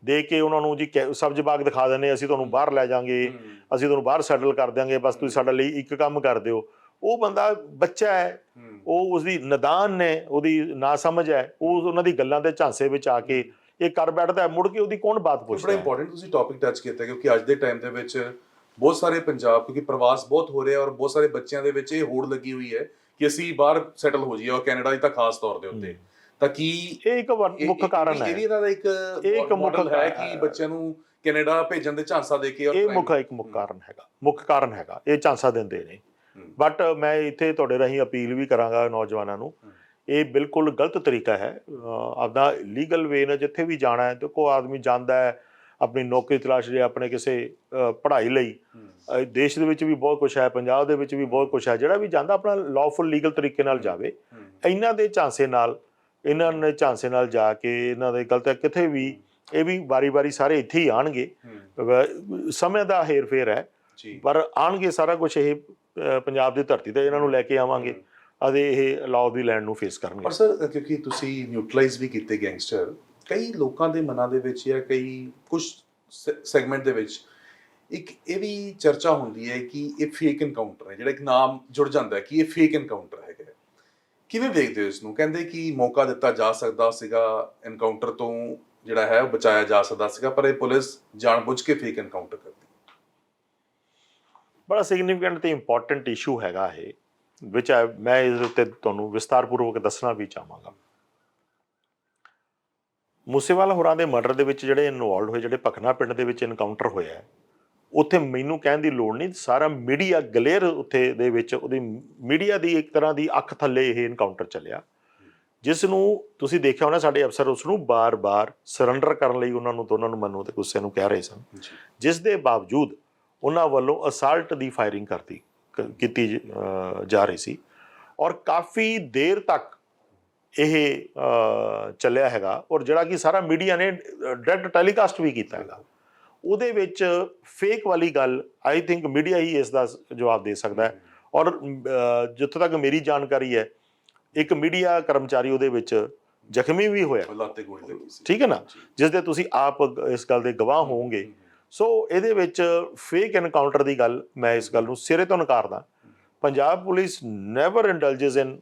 ਦੇ ਕੇ ਉਹਨਾਂ ਨੂੰ ਜੀ ਸਬਜ਼ ਬਾਗ ਦਿਖਾ ਦਿੰਦੇ, ਅਸੀਂ ਤੁਹਾਨੂੰ ਬਾਹਰ ਲੈ ਜਾਵਾਂਗੇ, ਅਸੀਂ ਤੁਹਾਨੂੰ ਬਾਹਰ ਸੈਟਲ ਕਰ ਦਿਆਂਗੇ, ਬਸ ਤੁਸੀਂ ਸਾਡੇ ਲਈ ਇੱਕ ਕੰਮ ਕਰ ਦਿਓ। ਉਹ ਬੰਦਾ ਬੱਚਾ ਹੈ, ਉਹ ਉਸਦੀ ਨਦਾਨ ਨੇ, ਉਹਦੀ ਨਾ ਸਮਝ ਹੈ, ਉਹ ਉਹਨਾਂ ਦੀ ਗੱਲਾਂ ਦੇ ਝਾਂਸੇ ਵਿੱਚ ਆ ਕੇ ਇਹ ਕਰ ਬੈਠਦਾ, ਮੁੜ ਕੇ ਉਹਦੀ ਕੌਣ ਬਾਤ ਪੁੱਛਦਾ। ਬੜਾ ਇੰਪੋਰਟੈਂਟ ਤੁਸੀਂ ਟੌਪਿਕ ਟੱਚ ਕੀਤਾ, ਕਿਉਂਕਿ ਅੱਜ ਦੇ ਟਾਈਮ ਦੇ ਵਿੱਚ ਬਹੁਤ ਸਾਰੇ ਪੰਜਾਬ, ਕਿਉਂਕਿ ਪ੍ਰਵਾਸ ਬਹੁਤ ਹੋ ਰਿਹਾ, ਔਰ ਬਹੁਤ ਸਾਰੇ ਬੱਚਿਆਂ ਦੇ ਵਿੱਚ ਇਹ ਹੋੜ ਲੱਗੀ ਹੋਈ ਹੈ ਕਿ ਅਸੀਂ ਬਾਹਰ ਸੈਟਲ ਹੋ ਜਾਈਏ, ਔਰ ਕੈਨੇਡਾ ਦੀ ਤਾਂ ਖਾਸ ਤੌਰ ਦੇ ਉੱਤੇ। ਤਾਂ ਕੀ ਇਹ ਇੱਕ ਮੁੱਖ ਕਾਰਨ ਹੈ? ਇਹ ਵੀ ਇਹਨਾਂ ਦਾ ਇੱਕ ਮਾਡਲ ਹੈ ਕਿ ਬੱਚਿਆਂ ਨੂੰ ਕੈਨੇਡਾ ਭੇਜਣ ਦੇ ਝਾਂਸਾ ਦੇ ਕੇ। ਇਹ ਇੱਕ ਮੁੱਖ ਕਾਰਨ ਹੈਗਾ, ਇਹ ਝਾਂਸਾ ਦਿੰਦੇ ਨੇ। ਬਟ ਮੈਂ ਇੱਥੇ ਤੁਹਾਡੇ ਰਾਹੀਂ ਅਪੀਲ ਵੀ ਕਰਾਂਗਾ ਨੌਜਵਾਨਾਂ ਨੂੰ, ਇਹ ਬਿਲਕੁਲ ਗਲਤ ਤਰੀਕਾ ਹੈ। ਆਪਦਾ ਲੀਗਲ ਵੇ ਨਾਲ ਜਿੱਥੇ ਵੀ ਜਾਣਾ ਹੈ, ਦੇਖੋ ਆਦਮੀ ਜਾਂਦਾ ਹੈ ਆਪਣੀ ਨੌਕਰੀ ਤਲਾਸ਼ ਲਈ, ਆਪਣੇ ਕਿਸੇ ਪੜ੍ਹਾਈ ਲਈ। ਦੇਸ਼ ਦੇ ਵਿੱਚ ਵੀ ਬਹੁਤ ਕੁਛ ਹੈ, ਪੰਜਾਬ ਦੇ ਵਿੱਚ ਵੀ ਬਹੁਤ ਕੁਛ ਹੈ। ਜਿਹੜਾ ਵੀ ਜਾਂਦਾ ਆਪਣਾ ਲੌਫੁਲ ਲੀਗਲ ਤਰੀਕੇ ਨਾਲ ਜਾਵੇ। ਇਹਨਾਂ ਦੇ ਝਾਂਸੇ ਨਾਲ ਜਾ ਕੇ ਇਹਨਾਂ ਦੇ ਗਲਤ ਕਿਤੇ ਵੀ, ਇਹ ਵੀ ਵਾਰੀ ਸਾਰੇ ਇੱਥੇ ਹੀ ਆਉਣਗੇ। ਸਮੇਂ ਦਾ ਹੇਰ ਫੇਰ ਹੈ, ਪਰ ਆਉਣਗੇ ਸਾਰਾ ਕੁਛ ਇਹ ਪੰਜਾਬ ਦੀ ਧਰਤੀ ਤੇ ਇਹਨਾਂ ਨੂੰ ਲੈ ਕੇ ਆਵਾਂਗੇ ਅਤੇ ਇਹ ਲਾਅ ਦੀ ਲੈਂਡ ਨੂੰ ਫੇਸ ਕਰਨਗੇ। ਪਰ ਸਰ, ਕਿਉਂਕਿ ਤੁਸੀਂ ਨਿਊਟਰਲਾਈਜ਼ ਵੀ ਕੀਤੇ ਗੈਂਗਸਟਰ, ਕਈ ਲੋਕਾਂ ਦੇ ਮਨਾਂ ਦੇ ਵਿੱਚ ਜਾਂ ਕਈ ਕੁਝ ਸੈਗਮੈਂਟ ਦੇ ਵਿੱਚ ਇੱਕ ਇਹ ਵੀ ਚਰਚਾ ਹੁੰਦੀ ਹੈ ਕਿ ਇਹ ਫੇਕ ਐਨਕਾਊਂਟਰ ਹੈ, ਜਿਹੜਾ ਇੱਕ ਨਾਮ ਜੁੜ ਜਾਂਦਾ ਹੈ ਕਿ ਇਹ ਫੇਕ ਐਨਕਾਊਂਟਰ ਹੈਗਾ। ਕਿਵੇਂ ਵੇਖਦੇ ਹੋ ਇਸ ਨੂੰ? ਕਹਿੰਦੇ ਕਿ ਮੌਕਾ ਦਿੱਤਾ ਜਾ ਸਕਦਾ ਸੀਗਾ, ਐਨਕਾਊਂਟਰ ਤੋਂ ਜਿਹੜਾ ਹੈ ਉਹ ਬਚਾਇਆ ਜਾ ਸਕਦਾ ਸੀਗਾ, ਪਰ ਇਹ ਪੁਲਿਸ ਜਾਣਬੁੱਝ ਕੇ ਫੇਕ ਐਨਕਾਊਂਟਰ ਕਰਦੀ। ਬੜਾ ਸਿਗਨੀਫਿਕੈਂਟ ਤੇ ਇੰਪੋਰਟੈਂਟ ਇਸ਼ੂ ਹੈਗਾ ਇਹ, ਵਿੱਚ ਮੈਂ ਇਸ ਉੱਤੇ ਤੁਹਾਨੂੰ ਵਿਸਤਾਰਪੂਰਵਕ ਦੱਸਣਾ ਵੀ ਚਾਹਾਂਗਾ। ਮੂਸੇਵਾਲਾ ਹੋਰਾਂ ਦੇ ਮਰਡਰ ਦੇ ਵਿੱਚ ਜਿਹੜੇ ਇਨਵੋਲਵ ਹੋਏ, ਜਿਹੜੇ ਭਖਨਾ ਪਿੰਡ ਦੇ ਵਿੱਚ ਇਨਕਾਊਂਟਰ ਹੋਇਆ, ਉੱਥੇ ਮੈਨੂੰ ਕਹਿਣ ਦੀ ਲੋੜ ਨਹੀਂ, ਸਾਰਾ ਮੀਡੀਆ ਗਲੇਰ ਉੱਥੇ ਦੇ ਵਿੱਚ ਉਹਦੀ ਮੀਡੀਆ ਦੀ ਇੱਕ ਤਰ੍ਹਾਂ ਦੀ ਅੱਖ ਥੱਲੇ ਇਹ ਇਨਕਾਊਂਟਰ ਚੱਲਿਆ, ਜਿਸ ਨੂੰ ਤੁਸੀਂ ਦੇਖਿਆ ਹੋਣਾ ਸਾਡੇ ਅਫਸਰ ਉਸ ਨੂੰ ਬਾਰ-ਬਾਰ ਸਰੈਂਡਰ ਕਰਨ ਲਈ ਉਹਨਾਂ ਨੂੰ ਦੋਨਾਂ ਨੂੰ ਮਨੂੰ ਤੇ ਗੁੱਸੇ ਨੂੰ ਕਹਿ ਰਹੇ ਸਨ, ਜਿਸ ਦੇ ਬਾਵਜੂਦ ਉਹਨਾਂ ਵੱਲੋਂ ਅਸਾਲਟ ਦੀ ਫਾਇਰਿੰਗ ਕੀਤੀ ਜਾ ਰਹੀ ਸੀ ਔਰ ਕਾਫੀ ਦੇਰ ਤੱਕ ਇਹ ਚੱਲਿਆ ਹੈਗਾ ਔਰ ਜਿਹੜਾ ਕਿ ਸਾਰਾ ਮੀਡੀਆ ਨੇ ਡਾਇਰੈਕਟ ਟੈਲੀਕਾਸਟ ਵੀ ਕੀਤਾ ਹੈਗਾ। ਉਹਦੇ ਵਿੱਚ ਫੇਕ ਵਾਲੀ ਗੱਲ ਆਈ ਥਿੰਕ ਮੀਡੀਆ ਹੀ ਇਸ ਦਾ ਜਵਾਬ ਦੇ ਸਕਦਾ ਹੈ ਔਰ ਜਿੱਥੋਂ ਤੱਕ ਮੇਰੀ ਜਾਣਕਾਰੀ ਹੈ ਇੱਕ ਮੀਡੀਆ ਕਰਮਚਾਰੀ ਉਹਦੇ ਵਿੱਚ ਜ਼ਖਮੀ ਵੀ ਹੋਇਆ, ਠੀਕ ਹੈ ਨਾ, ਜਿਸ ਦੇ ਤੁਸੀਂ ਆਪ ਇਸ ਗੱਲ ਦੇ ਗਵਾਹ ਹੋਵੋਗੇ। ਸੋ ਇਹਦੇ ਵਿੱਚ ਫੇਕ ਐਨਕਾਊਂਟਰ ਦੀ ਗੱਲ, ਮੈਂ ਇਸ ਗੱਲ ਨੂੰ ਸਿਰੇ ਤੋਂ ਨਕਾਰਦਾ। ਪੰਜਾਬ ਪੁਲਿਸ ਨੈਵਰ ਇੰਡਲਜਸ ਇਨ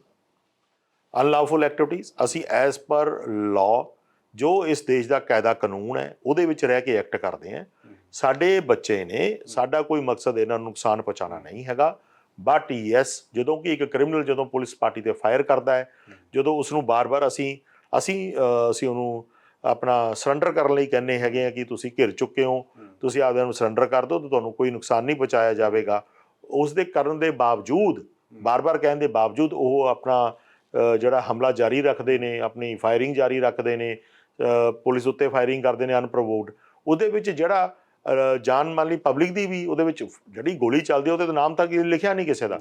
ਅਨਲਾਫੁਲ ਐਕਟੀਵਿਟੀਜ਼। ਅਸੀਂ ਐਜ਼ ਪਰ ਲਾਅ ਜੋ ਇਸ ਦੇਸ਼ ਦਾ ਕਾਇਦਾ ਕਾਨੂੰਨ ਹੈ ਉਹਦੇ ਵਿੱਚ ਰਹਿ ਕੇ ਐਕਟ ਕਰਦੇ ਹਾਂ। ਸਾਡੇ ਬੱਚੇ ਨੇ, ਸਾਡਾ ਕੋਈ ਮਕਸਦ ਇਹਨਾਂ ਨੂੰ ਨੁਕਸਾਨ ਪਹੁੰਚਾਉਣਾ ਨਹੀਂ ਹੈਗਾ। ਬਟ ਯੈਸ, ਜਦੋਂ ਕਿ ਇੱਕ ਕ੍ਰਿਮੀਨਲ ਜਦੋਂ ਪੁਲਿਸ ਪਾਰਟੀ ਤੇ ਫਾਇਰ ਕਰਦਾ ਹੈ, ਜਦੋਂ ਉਸ ਨੂੰ ਬਾਰ-ਬਾਰ ਅਸੀਂ ਉਹਨੂੰ ਆਪਣਾ ਸਰੈਂਡਰ ਕਰਨ ਲਈ ਕਹਿੰਦੇ ਹੈਗੇ ਆ ਕਿ ਤੁਸੀਂ ਘਿਰ ਚੁੱਕੇ ਹੋ, ਤੁਸੀਂ ਆਪਦਿਆਂ ਨੂੰ ਸਰੈਂਡਰ ਕਰ ਦਿਓ ਤਾਂ ਤੁਹਾਨੂੰ ਕੋਈ ਨੁਕਸਾਨ ਨਹੀਂ ਪਹੁੰਚਾਇਆ ਜਾਵੇਗਾ। ਉਸ ਦੇ ਕਰਨ ਦੇ ਬਾਵਜੂਦ, ਬਾਰ-ਬਾਰ ਕਹਿਣ ਦੇ ਬਾਵਜੂਦ ਉਹ ਆਪਣਾ ਜਿਹੜਾ ਹਮਲਾ ਜਾਰੀ ਰੱਖਦੇ ਨੇ, ਆਪਣੀ ਫਾਇਰਿੰਗ ਜਾਰੀ ਰੱਖਦੇ ਨੇ, ਪੁਲਿਸ ਉੱਤੇ ਫਾਇਰਿੰਗ ਕਰਦੇ ਨੇ ਅਨਪ੍ਰੋਵੋਕਡ। ਉਹਦੇ ਵਿੱਚ ਜਿਹੜਾ ਜਾਨ ਮਾਲੀ ਪਬਲਿਕ ਦੀ ਵੀ ਉਹਦੇ ਵਿੱਚ ਜਿਹੜੀ ਗੋਲੀ ਚੱਲਦੀ ਉਹਦੇ ਤਾਂ ਨਾਮ ਤੱਕ ਲਿਖਿਆ ਨਹੀਂ ਕਿਸੇ ਦਾ,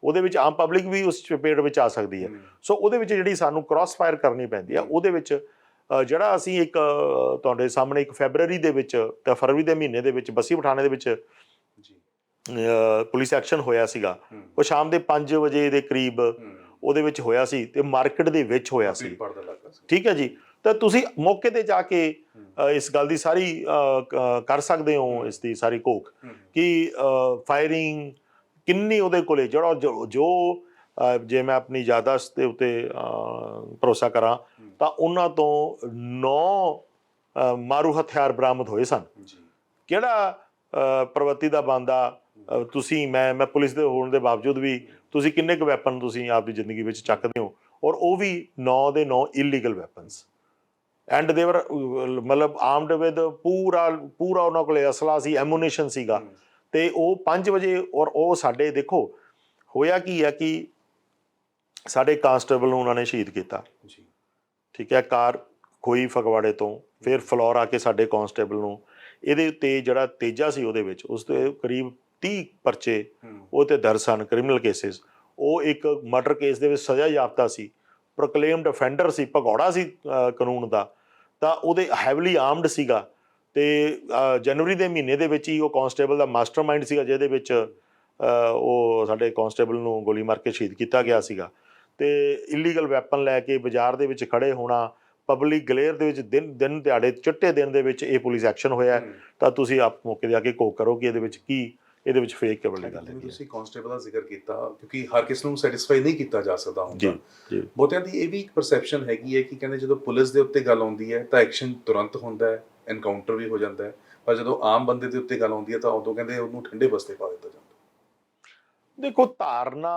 ਉਹਦੇ ਵਿੱਚ ਆਮ ਪਬਲਿਕ ਵੀ ਉਸ ਚਪੇਟ ਵਿੱਚ ਆ ਸਕਦੀ ਹੈ। ਸੋ ਉਹਦੇ ਵਿੱਚ ਜਿਹੜੀ ਸਾਨੂੰ ਕ੍ਰਾਸ ਫਾਇਰ ਕਰਨੀ ਪੈਂਦੀ ਆ, ਉਹਦੇ ਵਿੱਚ ਜਿਹੜਾ ਅਸੀਂ ਇੱਕ ਤੁਹਾਡੇ ਸਾਹਮਣੇ ਇੱਕ ਫੈਬਰਵਰੀ ਦੇ ਵਿੱਚ ਤਾਂ ਫਰਵਰੀ ਦੇ ਮਹੀਨੇ ਦੇ ਵਿੱਚ ਬੱਸੀ ਪਠਾਣੇ ਦੇ ਵਿੱਚ ਪੁਲਿਸ ਐਕਸ਼ਨ ਹੋਇਆ ਸੀਗਾ, ਉਹ ਸ਼ਾਮ ਦੇ 5 ਵਜੇ ਦੇ ਕਰੀਬ ਉਹਦੇ ਵਿੱਚ ਹੋਇਆ ਸੀ ਤੇ ਮਾਰਕੀਟ ਦੇ ਵਿੱਚ ਹੋਇਆ ਸੀ, ਠੀਕ ਹੈ ਜੀ। ਤਾਂ ਤੁਸੀਂ ਮੌਕੇ ਤੇ ਜਾ ਕੇ ਇਸ ਗੱਲ ਦੀ ਸਾਰੀ ਕਰ ਸਕਦੇ ਹੋ, ਇਸ ਦੀ ਸਾਰੀ ਘੋਖ ਕਿ ਫਾਇਰਿੰਗ ਕਿੰਨੀ ਉਹਦੇ ਕੋਲੇ ਜਿਹੜਾ ਜੋ ਜੇ ਮੈਂ ਆਪਣੀ ਯਾਦਾਸ਼ਤ ਦੇ ਉੱਤੇ ਭਰੋਸਾ ਕਰਾਂ ਤਾਂ ਉਹਨਾਂ ਤੋਂ 9 ਮਾਰੂ ਹਥਿਆਰ ਬਰਾਮਦ ਹੋਏ ਸਨ। ਕਿਹੜਾ ਪ੍ਰਵਤੀ ਦਾ ਬੰਦਾ ਤੁਸੀਂ ਮੈਂ ਪੁਲਿਸ ਦੇ ਹੋਣ ਦੇ ਬਾਵਜੂਦ ਵੀ ਤੁਸੀਂ ਕਿੰਨੇ ਕੁ ਵੈਪਨ ਤੁਸੀਂ ਆਪਦੀ ਜ਼ਿੰਦਗੀ ਵਿੱਚ ਚੱਕਦੇ ਹੋ, ਔਰ ਉਹ ਵੀ 9 ਦੇ 9 ਇਲੀਗਲ ਵੈਪਨਸ ਐਂਡ ਦੇ ਵਰ ਮਤਲਬ ਆਰਮਡ ਵਿਦ ਪੂਰਾ ਉਹਨਾਂ ਕੋਲੇ ਅਸਲਾ ਸੀ, ਐਮੂਨੇਸ਼ਨ ਸੀਗਾ। ਤੇ ਉਹ 5 ਵਜੇ ਔਰ ਉਹ ਸਾਡੇ ਦੇਖੋ ਹੋਇਆ ਕੀ ਹੈ ਕਿ ਸਾਡੇ ਕਾਂਸਟੇਬਲ ਨੂੰ ਉਹਨਾਂ ਨੇ ਸ਼ਹੀਦ ਕੀਤਾ, ਠੀਕ ਹੈ, ਕਾਰ ਖੋਈ ਫਗਵਾੜੇ ਤੋਂ, ਫਿਰ ਫਲੋਰ ਆ ਕੇ ਸਾਡੇ ਕਾਂਸਟੇਬਲ ਨੂੰ ਇਹਦੇ ਉੱਤੇ ਜਿਹੜਾ ਤੇਜਾ ਸੀ ਉਹਦੇ ਵਿੱਚ ਉਸ ਤੇ ਕਰੀਬ 30 ਪਰਚੇ ਉਹ ਤੇ ਦਰਜ ਸਨ, ਕ੍ਰਿਮੀਨਲ ਕੇਸਿਸ। ਉਹ ਇੱਕ ਮਰਡਰ ਕੇਸ ਦੇ ਵਿੱਚ ਸਜ਼ਾ ਯਾਫਤਾ ਸੀ, ਪ੍ਰੋਕਲੇਮਡ ਅਫੈਂਡਰ ਸੀ, ਭਗੌੜਾ ਸੀ ਕਾਨੂੰਨ ਦਾ, ਤਾਂ ਉਹਦੇ ਹੈਵਲੀ ਆਰਮਡ ਸੀਗਾ। ਤੇ ਜਨਵਰੀ ਦੇ ਮਹੀਨੇ ਦੇ ਵਿੱਚ ਹੀ ਉਹ ਕਾਂਸਟੇਬਲ ਦਾ ਮਾਸਟਰਮਾਈਂਡ ਸੀਗਾ, ਜਿਹਦੇ ਵਿੱਚ ਉਹ ਸਾਡੇ ਕਾਂਸਟੇਬਲ ਨੂੰ ਗੋਲੀ ਮਾਰ ਕੇ ਸ਼ਹੀਦ ਕੀਤਾ ਗਿਆ ਸੀਗਾ। ਤੇ ਇਲੀਗਲ ਵੈਪਨ ਲੈ ਕੇ ਬਾਜ਼ਾਰ ਦੇ ਵਿੱਚ ਖੜੇ ਹੋਣਾ, ਪਬਲਿਕ ਗਲੇਅਰ ਦੇ ਵਿੱਚ ਦਿਨ ਦਿਹਾੜੇ ਚਿੱਟੇ ਦਿਨ ਦੇ ਵਿੱਚ ਇਹ ਪੁਲਿਸ ਐਕਸ਼ਨ ਹੋਇਆ। ਤਾਂ ਤੁਸੀਂ ਆਪ ਮੌਕੇ ਦੇ ਆ ਕੇ ਘੋਖ ਕਰੋ ਕਿ ਇਹਦੇ ਵਿੱਚ ਕੀ, ਇਹਦੇ ਵਿੱਚ ਫੇਕ ਵਾਲੀ ਗੱਲ ਹੈ। ਤੁਸੀਂ ਕਾਂਸਟੇਬਲ ਦਾ ਜ਼ਿਕਰ ਕੀਤਾ ਕਿਉਂਕਿ ਹਰ ਕਿਸ ਨੂੰ ਸੈਟੀਸਫਾਈ ਨਹੀਂ ਕੀਤਾ ਜਾ ਸਕਦਾ ਹੁੰਦਾ। ਬਹੁਤਿਆਂ ਦੀ ਇਹ ਵੀ ਇੱਕ ਪਰਸੈਪਸ਼ਨ ਹੈਗੀ ਹੈ ਕਿ ਕਹਿੰਦੇ ਜਦੋਂ ਪੁਲਿਸ ਦੇ ਉੱਤੇ ਗੱਲ ਆਉਂਦੀ ਹੈ ਤਾਂ ਐਕਸ਼ਨ ਤੁਰੰਤ ਹੁੰਦਾ ਹੈ, ਐਨਕਾਊਂਟਰ ਵੀ ਹੋ ਜਾਂਦਾ ਹੈ, ਪਰ ਜਦੋਂ ਆਮ ਬੰਦੇ ਦੇ ਉੱਤੇ ਗੱਲ ਆਉਂਦੀ ਹੈ ਤਾਂ ਉਦੋਂ ਕਹਿੰਦੇ ਉਹਨੂੰ ਠੰਡੇ ਬਸਤੇ ਪਾ ਦਿੱਤਾ ਜਾਂਦਾ। ਦੇਖੋ ਧਾਰਨਾ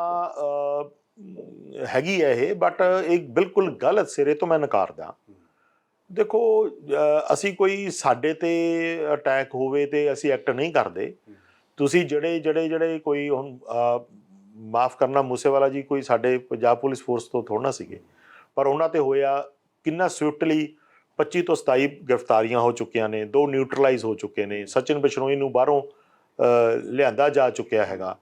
ਹੈਗੀ ਹੈ ਇਹ, ਬਟ ਇਹ ਬਿਲਕੁਲ ਗਲਤ ਸਿਰੇ ਤੋਂ ਮੈਂ ਨਕਾਰਦਾ। ਦੇਖੋ ਅਸੀਂ ਕੋਈ ਸਾਡੇ ਤੇ ਅਟੈਕ ਹੋਵੇ ਤੇ ਅਸੀਂ ਐਕਟ ਨਹੀਂ ਕਰਦੇ। ਤੁਸੀਂ ਜਿਹੜੇ ਕੋਈ ਹੁਣ ਮਾਫ ਕਰਨਾ ਮੂਸੇਵਾਲਾ ਜੀ ਕੋਈ ਸਾਡੇ ਪੰਜਾਬ ਪੁਲਿਸ ਫੋਰਸ ਤੋਂ ਥੋੜ੍ਹਾ ਨਾ ਸੀਗੇ, ਪਰ ਉਹਨਾਂ ਤੇ ਹੋਇਆ ਕਿੰਨਾ ਸਵਿਫਟਲੀ 25 ਤੋਂ 27 ਗ੍ਰਿਫਤਾਰੀਆਂ ਹੋ ਚੁੱਕੀਆਂ ਨੇ, 2 ਨਿਊਟਰਲਾਈਜ਼ ਹੋ ਚੁੱਕੇ ਨੇ, ਸਚਿਨ ਬਿਸ਼ਨੋਈ ਨੂੰ ਬਾਹਰੋਂ ਲਿਆਂਦਾ ਜਾ ਚੁੱਕਿਆ ਹੈਗਾ।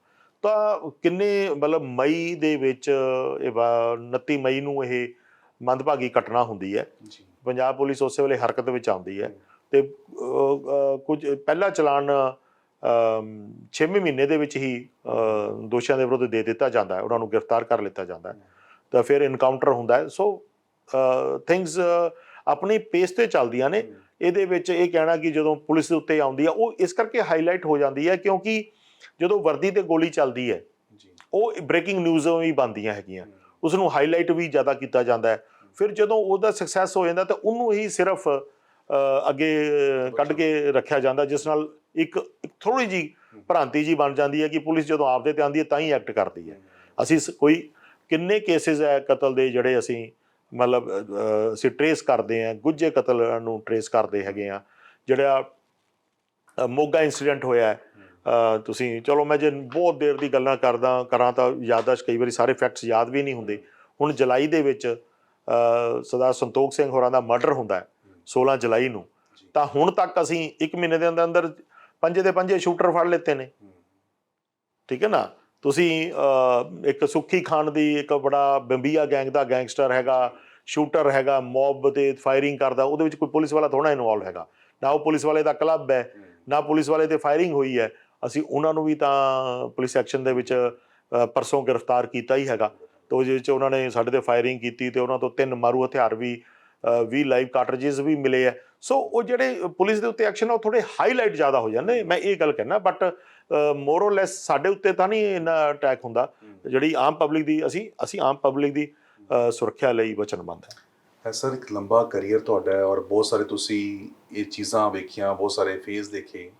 ਤਾਂ ਕਿੰਨੇ ਮਤਲਬ ਮਈ ਦੇ ਵਿੱਚ 29 ਮਈ ਨੂੰ ਇਹ ਮੰਦਭਾਗੀ ਘਟਨਾ ਹੁੰਦੀ ਹੈ, ਪੰਜਾਬ ਪੁਲਿਸ ਉਸੇ ਵੇਲੇ ਹਰਕਤ ਵਿੱਚ ਆਉਂਦੀ ਹੈ ਤੇ ਕੁਝ ਪਹਿਲਾ ਚਲਾਨ 6ਵੇਂ ਮਹੀਨੇ ਦੇ ਵਿੱਚ ਹੀ ਦੋਸ਼ੀਆਂ ਦੇ ਵਿਰੁੱਧ ਦੇ ਦਿੱਤਾ ਜਾਂਦਾ ਹੈ, ਉਹਨਾਂ ਨੂੰ ਗ੍ਰਿਫਤਾਰ ਕਰ ਲਿੱਤਾ ਜਾਂਦਾ ਹੈ, ਤਾਂ ਫਿਰ ਇਨਕਾਊਂਟਰ ਹੁੰਦਾ ਹੈ। ਸੋ ਥਿੰਗਸ ਆਪਣੀ ਪੇਸ ਤੇ ਚੱਲਦੀਆਂ ਨੇ। ਇਹਦੇ ਵਿੱਚ ਇਹ ਕਹਿਣਾ ਕਿ ਜਦੋਂ ਪੁਲਿਸ ਦੇ ਉੱਤੇ ਆਉਂਦੀ ਹੈ ਉਹ ਇਸ ਕਰਕੇ ਹਾਈਲਾਈਟ ਹੋ ਜਾਂਦੀ ਹੈ ਕਿਉਂਕਿ ਜਦੋਂ ਵਰਦੀ ਤੇ ਗੋਲੀ ਚੱਲਦੀ ਹੈ ਉਹ ਬ੍ਰੇਕਿੰਗ ਨਿਊਜ਼ ਵੀ ਬਣਦੀਆਂ ਹੈਗੀਆਂ, ਉਸ ਨੂੰ ਹਾਈਲਾਈਟ ਵੀ ਜ਼ਿਆਦਾ ਕੀਤਾ ਜਾਂਦਾ ਹੈ। ਫਿਰ ਜਦੋਂ ਉਹਦਾ ਸਕਸੈਸ ਹੋ ਜਾਂਦਾ ਤਾਂ ਉਹਨੂੰ ਹੀ ਸਿਰਫ ਅੱਗੇ ਕੱਢ ਕੇ ਰੱਖਿਆ ਜਾਂਦਾ, ਜਿਸ ਨਾਲ ਇੱਕ ਥੋੜ੍ਹੀ ਜਿਹੀ ਭ੍ਰਾਂਤੀ ਜੀ ਬਣ ਜਾਂਦੀ ਹੈ ਕਿ ਪੁਲਿਸ ਜਦੋਂ ਆਪਦੇ ਤੇ ਆਉਂਦੀ ਹੈ ਤਾਂ ਹੀ ਐਕਟ ਕਰਦੀ ਹੈ। ਅਸੀਂ ਕੋਈ ਕਿੰਨੇ ਕੇਸਿਸ ਹੈ ਕਤਲ ਦੇ ਜਿਹੜੇ ਅਸੀਂ ਮਤਲਬ ਅਸੀਂ ਟਰੇਸ ਕਰਦੇ ਹਾਂ, ਗੁੱਜੇ ਕਤਲ ਨੂੰ ਟਰੇਸ ਕਰਦੇ ਹੈਗੇ ਆ। ਜਿਹੜਾ ਮੋਗਾ ਇੰਸੀਡੈਂਟ ਹੋਇਆ, ਤੁਸੀਂ ਚਲੋ ਮੈਂ ਜੇ ਬਹੁਤ ਦੇਰ ਦੀ ਗੱਲਾਂ ਕਰਾਂ ਤਾਂ ਯਾਦਾਸ਼ਤ ਕਈ ਵਾਰੀ ਸਾਰੇ ਫੈਕਟਸ ਯਾਦ ਵੀ ਨਹੀਂ ਹੁੰਦੇ। ਹੁਣ ਜੁਲਾਈ ਦੇ ਵਿੱਚ ਸਰਦਾਰ ਸੰਤੋਖ ਸਿੰਘ ਹੋਰਾਂ ਦਾ ਮਰਡਰ ਹੁੰਦਾ ਹੈ 16 ਜੁਲਾਈ ਨੂੰ, ਤਾਂ ਹੁਣ ਤੱਕ ਅਸੀਂ 1 ਮਹੀਨੇ ਦੇ ਅੰਦਰ ਅੰਦਰ 5 ਦੇ 5 ਸ਼ੂਟਰ ਫੜ ਲਿੱਤੇ ਨੇ। ਠੀਕ ਹੈ ਨਾ। ਤੁਸੀਂ ਇੱਕ ਸੁੱਖੀ ਖਾਨ ਦੀ ਇੱਕ ਬੜਾ ਬੰਬੀਆ ਗੈਂਗ ਦਾ ਗੈਂਗਸਟਰ ਹੈਗਾ, ਸ਼ੂਟਰ ਹੈਗਾ, ਮੌਬ ਤੇ ਫਾਇਰਿੰਗ ਕਰਦਾ, ਉਹਦੇ ਵਿੱਚ ਕੋਈ ਪੁਲਿਸ ਵਾਲਾ ਥੋੜ੍ਹਾ ਇਨਵੋਲਵ ਹੈਗਾ ਨਾ, ਉਹ ਪੁਲਿਸ ਵਾਲੇ ਦਾ ਕਲੱਬ ਹੈ ਨਾ ਪੁਲਿਸ ਵਾਲੇ ਤੇ ਫਾਇਰਿੰਗ ਹੋਈ ਹੈ। ਅਸੀਂ ਉਹਨਾਂ ਨੂੰ ਵੀ ਤਾਂ ਪੁਲਿਸ ਐਕਸ਼ਨ ਦੇ ਵਿੱਚ ਪਰਸੋਂ ਗ੍ਰਿਫਤਾਰ ਕੀਤਾ ਹੀ ਹੈਗਾ, ਤੇ ਉਹਦੇ ਵਿੱਚ ਉਹਨਾਂ ਨੇ ਸਾਡੇ ਤੇ ਫਾਇਰਿੰਗ ਕੀਤੀ ਤੇ ਉਹਨਾਂ ਤੋਂ 3 ਮਾਰੂ ਹਥਿਆਰ ਵੀ 20 ਲਾਈਵ ਕਾਰਟ੍ਰਿਜਸ ਵੀ ਮਿਲੇ ਹੈ। ਸੋ ਉਹ ਜਿਹੜੇ ਪੁਲਿਸ ਦੇ ਉੱਤੇ ਐਕਸ਼ਨ ਆ ਉਹ ਥੋੜ੍ਹੇ ਹਾਈਲਾਈਟ ਜ਼ਿਆਦਾ ਹੋ ਜਾਂਦੇ, ਮੈਂ ਇਹ ਗੱਲ ਕਹਿਣਾ। ਬਟ ਮੋਰੋਲੈਸ ਸਾਡੇ ਉੱਤੇ ਤਾਂ ਨਹੀਂ ਇੰਨਾ ਅਟੈਕ ਹੁੰਦਾ। ਜਿਹੜੀ ਆਮ ਪਬਲਿਕ ਦੀ ਅਸੀਂ ਆਮ ਪਬਲਿਕ ਦੀ ਸੁਰੱਖਿਆ ਲਈ ਵਚਨਬੱਧ ਹੈ। ਸਰ, ਇੱਕ ਲੰਬਾ ਕਰੀਅਰ ਤੁਹਾਡਾ ਹੈ ਔਰ ਬਹੁਤ ਸਾਰੇ ਤੁਸੀਂ ਇਹ ਚੀਜ਼ਾਂ ਵੇਖੀਆਂ, ਬਹੁਤ ਸਾਰੇ ਫੇਜ਼ ਦੇਖੇ।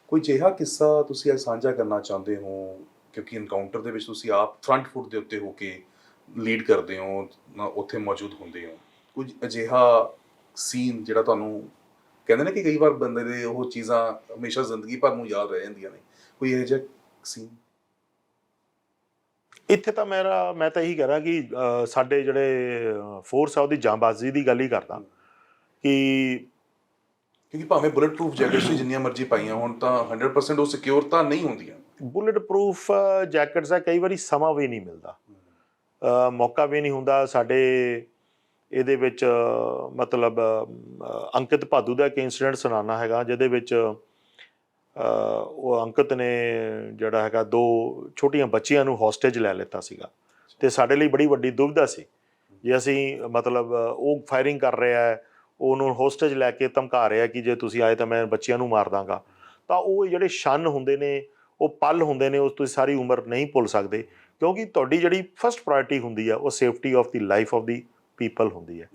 ਕੋਈ ਅਜਿਹਾ ਕਿੱਸਾ ਤੁਸੀਂ ਅੱਜ ਸਾਂਝਾ ਕਰਨਾ ਚਾਹੁੰਦੇ ਹੋ, ਕਿਉਂਕਿ ਇਨਕਾਊਂਟਰ ਦੇ ਵਿੱਚ ਤੁਸੀਂ ਆਪ ਫਰੰਟ ਫੁੱਟ ਦੇ ਉੱਤੇ ਹੋ ਕੇ ਲੀਡ ਕਰਦੇ ਹੋ, ਉੱਥੇ ਮੌਜੂਦ ਹੁੰਦੇ ਹੋ। ਕੁਝ ਅਜਿਹਾ ਸੀਨ ਜਿਹੜਾ ਤੁਹਾਨੂੰ ਕਹਿੰਦੇ ਨੇ ਕਿ ਕਈ ਵਾਰ ਬੰਦੇ ਦੇ ਉਹ ਚੀਜ਼ਾਂ ਹਮੇਸ਼ਾ ਜ਼ਿੰਦਗੀ ਭਰ ਨੂੰ ਯਾਦ ਰਹਿ ਜਾਂਦੀਆਂ ਨੇ, ਕੋਈ ਇਹੋ ਜਿਹਾ ਸੀਨ? ਇੱਥੇ ਤਾਂ ਮੈਂ ਤਾਂ ਇਹੀ ਕਹਿ ਰਿਹਾ ਕਿ ਸਾਡੇ ਜਿਹੜੇ ਫੋਰਸ ਆ ਉਹਦੀ ਜਾਂਬਾਜ਼ੀ ਦੀ ਗੱਲ ਹੀ ਕਰਦਾ ਕਿ ਕਿਉਂਕਿ ਭਾਵੇਂ ਬੁਲਟ ਪ੍ਰੂਫ ਜੈਕਟਸ ਵੀ ਜਿੰਨੀਆਂ ਮਰਜ਼ੀ ਪਾਈਆਂ ਹੋਣ ਤਾਂ 100% ਉਹ ਸਿਕਿਉਰ ਤਾਂ ਨਹੀਂ ਹੁੰਦੀਆਂ। ਬੁਲਟ ਪ੍ਰੂਫ ਜੈਕਟਸ ਦਾ ਕਈ ਵਾਰੀ ਸਮਾਂ ਵੀ ਨਹੀਂ ਮਿਲਦਾ, ਮੌਕਾ ਵੀ ਨਹੀਂ ਹੁੰਦਾ। ਸਾਡੇ ਇਹਦੇ ਵਿੱਚ ਮਤਲਬ ਅੰਕਿਤ ਭਾਦੂ ਦਾ ਇੱਕ ਇੰਸੀਡੈਂਟ ਸੁਣਾਉਣਾ ਹੈਗਾ, ਜਿਹਦੇ ਵਿੱਚ ਉਹ ਅੰਕਿਤ ਨੇ ਜਿਹੜਾ ਹੈਗਾ 2 ਛੋਟੀਆਂ ਬੱਚੀਆਂ ਨੂੰ ਹੌਸਟੇਜ ਲੈ ਲਿੱਤਾ ਸੀਗਾ, ਅਤੇ ਸਾਡੇ ਲਈ ਬੜੀ ਵੱਡੀ ਦੁਵਿਧਾ ਸੀ ਜੇ ਅਸੀਂ ਮਤਲਬ ਉਹ ਫਾਇਰਿੰਗ ਕਰ ਰਿਹਾ ਹੈ, ਉਹਨੂੰ ਹੋਸਟੇਜ ਲੈ ਕੇ ਧਮਕਾ ਰਿਹਾ ਕਿ ਜੇ ਤੁਸੀਂ ਆਏ ਤਾਂ ਮੈਂ ਬੱਚਿਆਂ ਨੂੰ ਮਾਰ ਦਾਂਗਾ। ਤਾਂ ਉਹ ਜਿਹੜੇ ਛਣ ਹੁੰਦੇ ਨੇ, ਉਹ ਪਲ ਹੁੰਦੇ ਨੇ, ਉਸ ਤੁਸੀਂ ਸਾਰੀ ਉਮਰ ਨਹੀਂ ਭੁੱਲ ਸਕਦੇ, ਕਿਉਂਕਿ ਤੁਹਾਡੀ ਜਿਹੜੀ ਫਸਟ ਪ੍ਰਾਇਰਟੀ ਹੁੰਦੀ ਹੈ ਉਹ safety of the life of the people ਹੁੰਦੀ ਹੈ।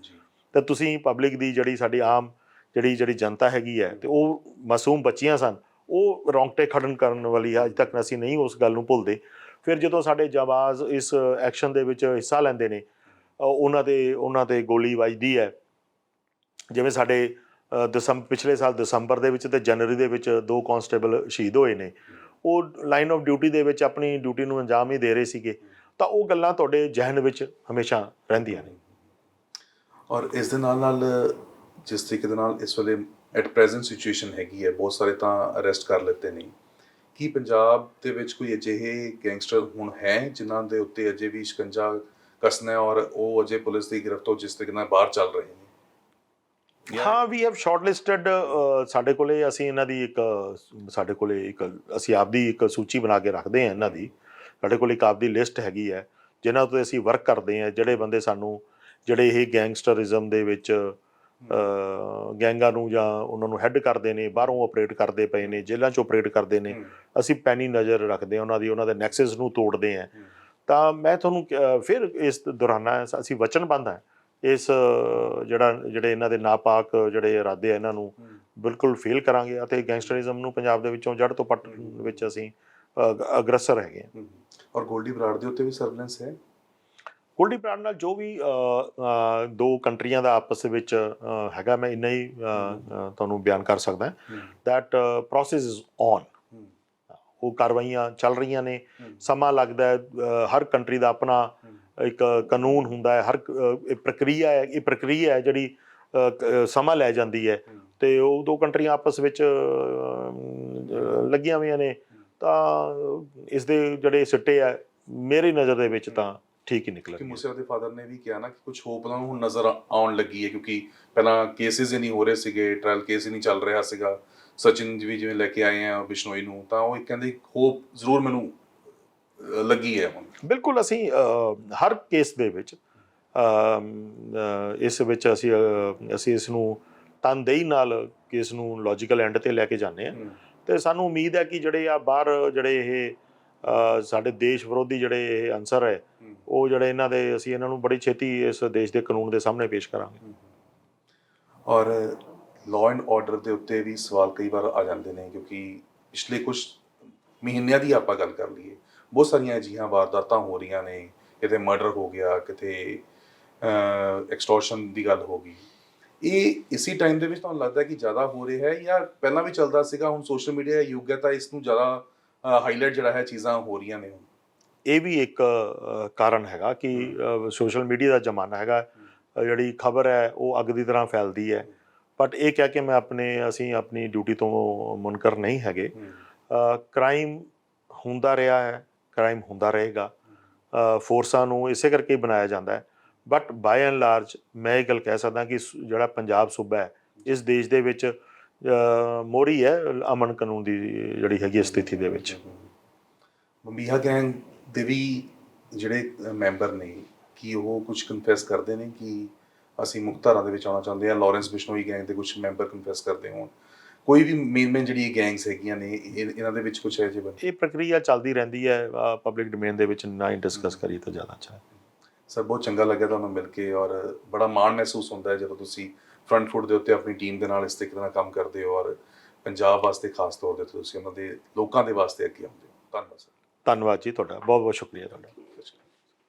ਤਾਂ ਤੁਸੀਂ ਪਬਲਿਕ ਦੀ ਜਿਹੜੀ ਸਾਡੀ ਆਮ ਜਿਹੜੀ ਜਨਤਾ ਹੈਗੀ ਹੈ, ਅਤੇ ਉਹ ਮਾਸੂਮ ਬੱਚੀਆਂ ਸਨ, ਉਹ ਰੌਂਗਟੇ ਖੜਨ ਕਰਨ ਵਾਲੀ ਅੱਜ ਤੱਕ ਅਸੀਂ ਨਹੀਂ ਉਸ ਗੱਲ ਨੂੰ ਭੁੱਲਦੇ। ਫਿਰ ਜਦੋਂ ਸਾਡੇ ਜਾਂਬਾਜ਼ ਇਸ ਐਕਸ਼ਨ ਦੇ ਵਿੱਚ ਹਿੱਸਾ ਲੈਂਦੇ ਨੇ, ਉਹਨਾਂ 'ਤੇ ਗੋਲੀ ਵੱਜਦੀ ਹੈ। ਜਿਵੇਂ ਸਾਡੇ ਪਿਛਲੇ ਸਾਲ ਦਸੰਬਰ ਦੇ ਵਿੱਚ ਅਤੇ ਜਨਵਰੀ ਦੇ ਵਿੱਚ 2 ਕਾਂਸਟੇਬਲ ਸ਼ਹੀਦ ਹੋਏ ਨੇ, ਉਹ ਲਾਈਨ ਆਫ ਡਿਊਟੀ ਦੇ ਵਿੱਚ ਆਪਣੀ ਡਿਊਟੀ ਨੂੰ ਅੰਜਾਮ ਹੀ ਦੇ ਰਹੇ ਸੀਗੇ। ਤਾਂ ਉਹ ਗੱਲਾਂ ਤੁਹਾਡੇ ਜ਼ਿਹਨ ਵਿੱਚ ਹਮੇਸ਼ਾ ਰਹਿੰਦੀਆਂ ਨੇ। ਔਰ ਇਸ ਦੇ ਨਾਲ ਜਿਸ ਤਰੀਕੇ ਦੇ ਨਾਲ ਇਸ ਵੇਲੇ ਐਟ ਪ੍ਰੈਜ਼ੈਂਟ ਸਿਚੁਏਸ਼ਨ ਹੈਗੀ ਹੈ, ਬਹੁਤ ਸਾਰੇ ਤਾਂ ਅਰੈਸਟ ਕਰ ਲਿੱਤੇ ਨੇ, ਕੀ ਪੰਜਾਬ ਦੇ ਵਿੱਚ ਕੋਈ ਅਜਿਹੇ ਗੈਂਗਸਟਰ ਹੁਣ ਹੈ ਜਿਨ੍ਹਾਂ ਦੇ ਉੱਤੇ ਅਜੇ ਵੀ ਸ਼ਿਕੰਜਾ ਕੱਸਣਾ ਔਰ ਉਹ ਅਜੇ ਪੁਲਿਸ ਦੀ ਗ੍ਰਿਫਤ ਤੋਂ ਜਿਸ ਤਰੀਕੇ ਨਾਲ ਬਾਹਰ ਚੱਲ ਰਹੇ ਨੇ? ਹਾਂ, ਵੀ ਹੈਵ ਸ਼ਾਰਟਲਿਸਟਡ। ਸਾਡੇ ਕੋਲੇ ਅਸੀਂ ਇਹਨਾਂ ਦੀ ਅਸੀਂ ਆਪਦੀ ਇੱਕ ਸੂਚੀ ਬਣਾ ਕੇ ਰੱਖਦੇ ਹਾਂ ਇਹਨਾਂ ਦੀ। ਸਾਡੇ ਕੋਲ ਇੱਕ ਆਪਦੀ ਲਿਸਟ ਹੈਗੀ ਹੈ ਜਿਨ੍ਹਾਂ ਉੱਤੇ ਅਸੀਂ ਵਰਕ ਕਰਦੇ ਹਾਂ, ਜਿਹੜੇ ਬੰਦੇ ਸਾਨੂੰ ਜਿਹੜੇ ਇਹ ਗੈਂਗਸਟਰਿਜ਼ਮ ਦੇ ਵਿੱਚ ਗੈਂਗਾਂ ਨੂੰ ਜਾਂ ਉਹਨਾਂ ਨੂੰ ਹੈੱਡ ਕਰਦੇ ਨੇ, ਬਾਹਰੋਂ ਆਪਰੇਟ ਕਰਦੇ ਪਏ ਨੇ, ਜੇਲ੍ਹਾਂ 'ਚ ਆਪਰੇਟ ਕਰਦੇ ਨੇ, ਅਸੀਂ ਪੈਣੀ ਨਜ਼ਰ ਰੱਖਦੇ ਹਾਂ ਉਹਨਾਂ ਦੇ ਨੈਕਸਸ ਨੂੰ ਤੋੜਦੇ ਹਾਂ। ਤਾਂ ਮੈਂ ਤੁਹਾਨੂੰ ਫਿਰ ਇਸ ਦੌਰਾਨ ਅਸੀਂ ਵਚਨਬੱਧ ਹਾਂ ਇਸ ਜਿਹੜੇ ਇਹਨਾਂ ਦੇ ਨਾਪਾਕ ਜਿਹੜੇ ਇਰਾਦੇ ਆ ਇਹਨਾਂ ਨੂੰ ਬਿਲਕੁਲ ਫੇਲ ਕਰਾਂਗੇ, ਅਤੇ ਗੈਂਗਸਟਰਿਜ਼ਮ ਨੂੰ ਪੰਜਾਬ ਦੇ ਵਿੱਚੋਂ ਜੜ੍ਹ ਤੋਂ ਪੱਟ ਵਿੱਚ ਅਸੀਂ ਅਗਰਸਰ ਹੈਗੇ ਹਾਂ। ਔਰ ਗੋਲਡੀ ਬਰਾੜ ਦੇ ਉੱਤੇ ਵੀ ਸਰਵੇਲੈਂਸ ਹੈ? ਗੋਲਡੀ ਬਰਾੜ ਨਾਲ ਜੋ ਵੀ 2 ਕੰਟਰੀਆਂ ਦਾ ਆਪਸ ਵਿੱਚ ਹੈਗਾ, ਮੈਂ ਇੰਨਾ ਹੀ ਤੁਹਾਨੂੰ ਬਿਆਨ ਕਰ ਸਕਦਾ ਦੈਟ ਪ੍ਰੋਸੈਸ ਇਜ਼ ਔਨ। ਉਹ ਕਾਰਵਾਈਆਂ ਚੱਲ ਰਹੀਆਂ ਨੇ, ਸਮਾਂ ਲੱਗਦਾ ਹੈ, ਹਰ ਕੰਟਰੀ ਦਾ ਆਪਣਾ ਇੱਕ ਕਾਨੂੰਨ ਹੁੰਦਾ ਹੈ, ਹਰ ਪ੍ਰਕਿਰਿਆ ਹੈ ਜਿਹੜੀ ਸਮਾਂ ਲੈ ਜਾਂਦੀ ਹੈ, ਅਤੇ ਉਹ 2 ਕੰਟਰੀਆਂ ਆਪਸ ਵਿੱਚ ਲੱਗੀਆਂ ਹੋਈਆਂ ਨੇ। ਤਾਂ ਇਸ ਦੇ ਜਿਹੜੇ ਸਿੱਟੇ ਆ ਮੇਰੀ ਨਜ਼ਰ ਦੇ ਵਿੱਚ ਤਾਂ ਠੀਕ ਹੀ ਨਿਕਲਣਗੇ। ਮੂਸੇਵਾਲੇ ਦੇ ਫਾਦਰ ਨੇ ਵੀ ਕਿਹਾ ਨਾ ਕਿ ਕੁਝ ਹੋਪ ਉਹਨਾਂ ਨੂੰ ਹੁਣ ਨਜ਼ਰ ਆਉਣ ਲੱਗੀ ਹੈ, ਕਿਉਂਕਿ ਪਹਿਲਾਂ ਕੇਸਿਸ ਹੀ ਨਹੀਂ ਹੋ ਰਹੇ ਸੀਗੇ, ਟ੍ਰਾਇਲ ਕੇਸ ਹੀ ਨਹੀਂ ਚੱਲ ਰਿਹਾ ਸੀਗਾ। ਸਚਿਨ ਵੀ ਜਿਵੇਂ ਲੈ ਕੇ ਆਏ ਆ ਬਿਸ਼ਨੋਈ ਨੂੰ, ਤਾਂ ਉਹ ਕਹਿੰਦੇ ਹੋਪ ਜ਼ਰੂਰ ਮੈਨੂੰ ਲੱਗੀ ਹੈ ਹੁਣ। ਬਿਲਕੁਲ, ਅਸੀਂ ਹਰ ਕੇਸ ਦੇ ਵਿੱਚ ਇਸ ਵਿੱਚ ਅਸੀਂ ਇਸ ਨੂੰ ਤਨਦੇਹੀ ਨਾਲ ਕੇਸ ਨੂੰ ਲੌਜੀਕਲ ਐਂਡ 'ਤੇ ਲੈ ਕੇ ਜਾਂਦੇ ਹਾਂ, ਅਤੇ ਸਾਨੂੰ ਉਮੀਦ ਹੈ ਕਿ ਜਿਹੜੇ ਆ ਬਾਹਰ ਜਿਹੜੇ ਇਹ ਸਾਡੇ ਦੇਸ਼ ਵਿਰੋਧੀ ਜਿਹੜੇ ਇਹ ਅਨਸਰ ਹੈ, ਉਹ ਜਿਹੜੇ ਅਸੀਂ ਇਹਨਾਂ ਨੂੰ ਬੜੀ ਛੇਤੀ ਇਸ ਦੇਸ਼ ਦੇ ਕਾਨੂੰਨ ਦੇ ਸਾਹਮਣੇ ਪੇਸ਼ ਕਰਾਂਗੇ। ਔਰ ਲਾਅ ਐਂਡ ਆਰਡਰ ਦੇ ਉੱਤੇ ਵੀ ਸਵਾਲ ਕਈ ਵਾਰ ਆ ਜਾਂਦੇ ਨੇ, ਕਿਉਂਕਿ ਪਿਛਲੇ ਕੁਝ ਮਹੀਨਿਆਂ ਦੀ ਆਪਾਂ ਗੱਲ ਕਰ ਲਈਏ, ਬਹੁਤ ਸਾਰੀਆਂ ਅਜਿਹੀਆਂ ਵਾਰਦਾਤਾਂ ਹੋ ਰਹੀਆਂ ਨੇ, ਕਿਤੇ ਮਰਡਰ ਹੋ ਗਿਆ, ਕਿਤੇ ਐਕਸਟੋਰਸ਼ਨ ਦੀ ਗੱਲ ਹੋ ਗਈ, ਇਹ ਇਸੀ ਟਾਈਮ ਦੇ ਵਿੱਚ ਤੁਹਾਨੂੰ ਲੱਗਦਾ ਕਿ ਜ਼ਿਆਦਾ ਹੋ ਰਿਹਾ ਹੈ ਜਾਂ ਪਹਿਲਾਂ ਵੀ ਚੱਲਦਾ ਸੀਗਾ, ਹੁਣ ਸੋਸ਼ਲ ਮੀਡੀਆ ਦਾ ਯੁੱਗ ਹੈ ਤਾਂ ਇਸ ਨੂੰ ਜ਼ਿਆਦਾ ਹਾਈਲਾਈਟ ਜਿਹੜਾ ਹੈ ਚੀਜ਼ਾਂ ਹੋ ਰਹੀਆਂ ਨੇ ਹੁਣ? ਇਹ ਵੀ ਇੱਕ ਕਾਰਨ ਹੈਗਾ ਕਿ ਸੋਸ਼ਲ ਮੀਡੀਆ ਦਾ ਜ਼ਮਾਨਾ ਹੈਗਾ। ਜਿਹੜੀ ਖਬਰ ਹੈ ਉਹ ਅੱਗ ਦੀ ਤਰ੍ਹਾਂ ਫੈਲਦੀ ਹੈ, ਬਟ ਇਹ ਕਹਿ ਕੇ ਮੈਂ ਅਸੀਂ ਆਪਣੀ ਡਿਊਟੀ ਤੋਂ ਮੁਨਕਰ ਨਹੀਂ ਹੈਗੇ। ਕ੍ਰਾਈਮ ਹੁੰਦਾ ਰਿਹਾ ਹੈ, ਕ੍ਰਾਈਮ ਹੁੰਦਾ ਰਹੇਗਾ, ਫੋਰਸਾਂ ਨੂੰ ਇਸੇ ਕਰਕੇ ਹੀ ਬਣਾਇਆ ਜਾਂਦਾ ਹੈ। ਬਟ ਬਾਏ ਐਂਡ ਲਾਰਜ ਮੈਂ ਇਹ ਗੱਲ ਕਹਿ ਸਕਦਾ ਕਿ ਜਿਹੜਾ ਪੰਜਾਬ ਸੂਬਾ ਹੈ ਇਸ ਦੇਸ਼ ਦੇ ਵਿੱਚ ਮੋਹਰੀ ਹੈ ਅਮਨ ਕਾਨੂੰਨ ਦੀ ਜਿਹੜੀ ਹੈਗੀ ਸਥਿਤੀ ਦੇ ਵਿੱਚ। ਬੰਬੀਹਾ ਗੈਂਗ ਦੇ ਵੀ ਜਿਹੜੇ ਮੈਂਬਰ ਨੇ ਕੀ ਉਹ ਕੁਝ ਕਨਫੈਸ ਕਰਦੇ ਨੇ ਕਿ ਅਸੀਂ ਮੁੱਖ ਧਾਰਾ ਦੇ ਵਿੱਚ ਆਉਣਾ ਚਾਹੁੰਦੇ ਹਾਂ? ਲਾਰੈਂਸ ਬਿਸ਼ਨੋਈ ਗੈਂਗ ਦੇ ਕੁਝ ਮੈਂਬਰ ਕਨਫੈਸ ਕਰਦੇ ਹੋਣ, ਕੋਈ ਵੀ ਮੇਨ ਜਿਹੜੀ ਗੈਂਗਸ ਹੈਗੀਆਂ ਨੇ ਇਹਨਾਂ ਦੇ ਵਿੱਚ ਕੁਝ ਹੈ ਜੀ? ਇਹ ਪ੍ਰਕਿਰਿਆ ਚੱਲਦੀ ਰਹਿੰਦੀ ਹੈ, ਪਬਲਿਕ ਡੋਮੇਨ ਦੇ ਵਿੱਚ ਨਾ ਹੀ ਡਿਸਕਸ ਕਰੀ ਤਾਂ ਜ਼ਿਆਦਾ ਅੱਛਾ ਹੈ। ਸਰ ਬਹੁਤ ਚੰਗਾ ਲੱਗਿਆ ਤੁਹਾਨੂੰ ਮਿਲ ਕੇ, ਔਰ ਬੜਾ ਮਾਣ ਮਹਿਸੂਸ ਹੁੰਦਾ ਹੈ ਜਦੋਂ ਤੁਸੀਂ ਫਰੰਟ ਫੁੱਟ ਦੇ ਉੱਤੇ ਆਪਣੀ ਟੀਮ ਦੇ ਨਾਲ ਇਸ ਤਰੀਕੇ ਨਾਲ ਕੰਮ ਕਰਦੇ ਹੋ, ਔਰ ਪੰਜਾਬ ਵਾਸਤੇ ਖਾਸ ਤੌਰ 'ਤੇ ਤੁਸੀਂ ਉਹਨਾਂ ਦੇ ਲੋਕਾਂ ਦੇ ਵਾਸਤੇ ਅੱਗੇ ਆਉਂਦੇ ਹੋ। ਧੰਨਵਾਦ ਸਰ। ਧੰਨਵਾਦ ਜੀ ਤੁਹਾਡਾ, ਬਹੁਤ ਬਹੁਤ ਸ਼ੁਕਰੀਆ ਤੁਹਾਡਾ।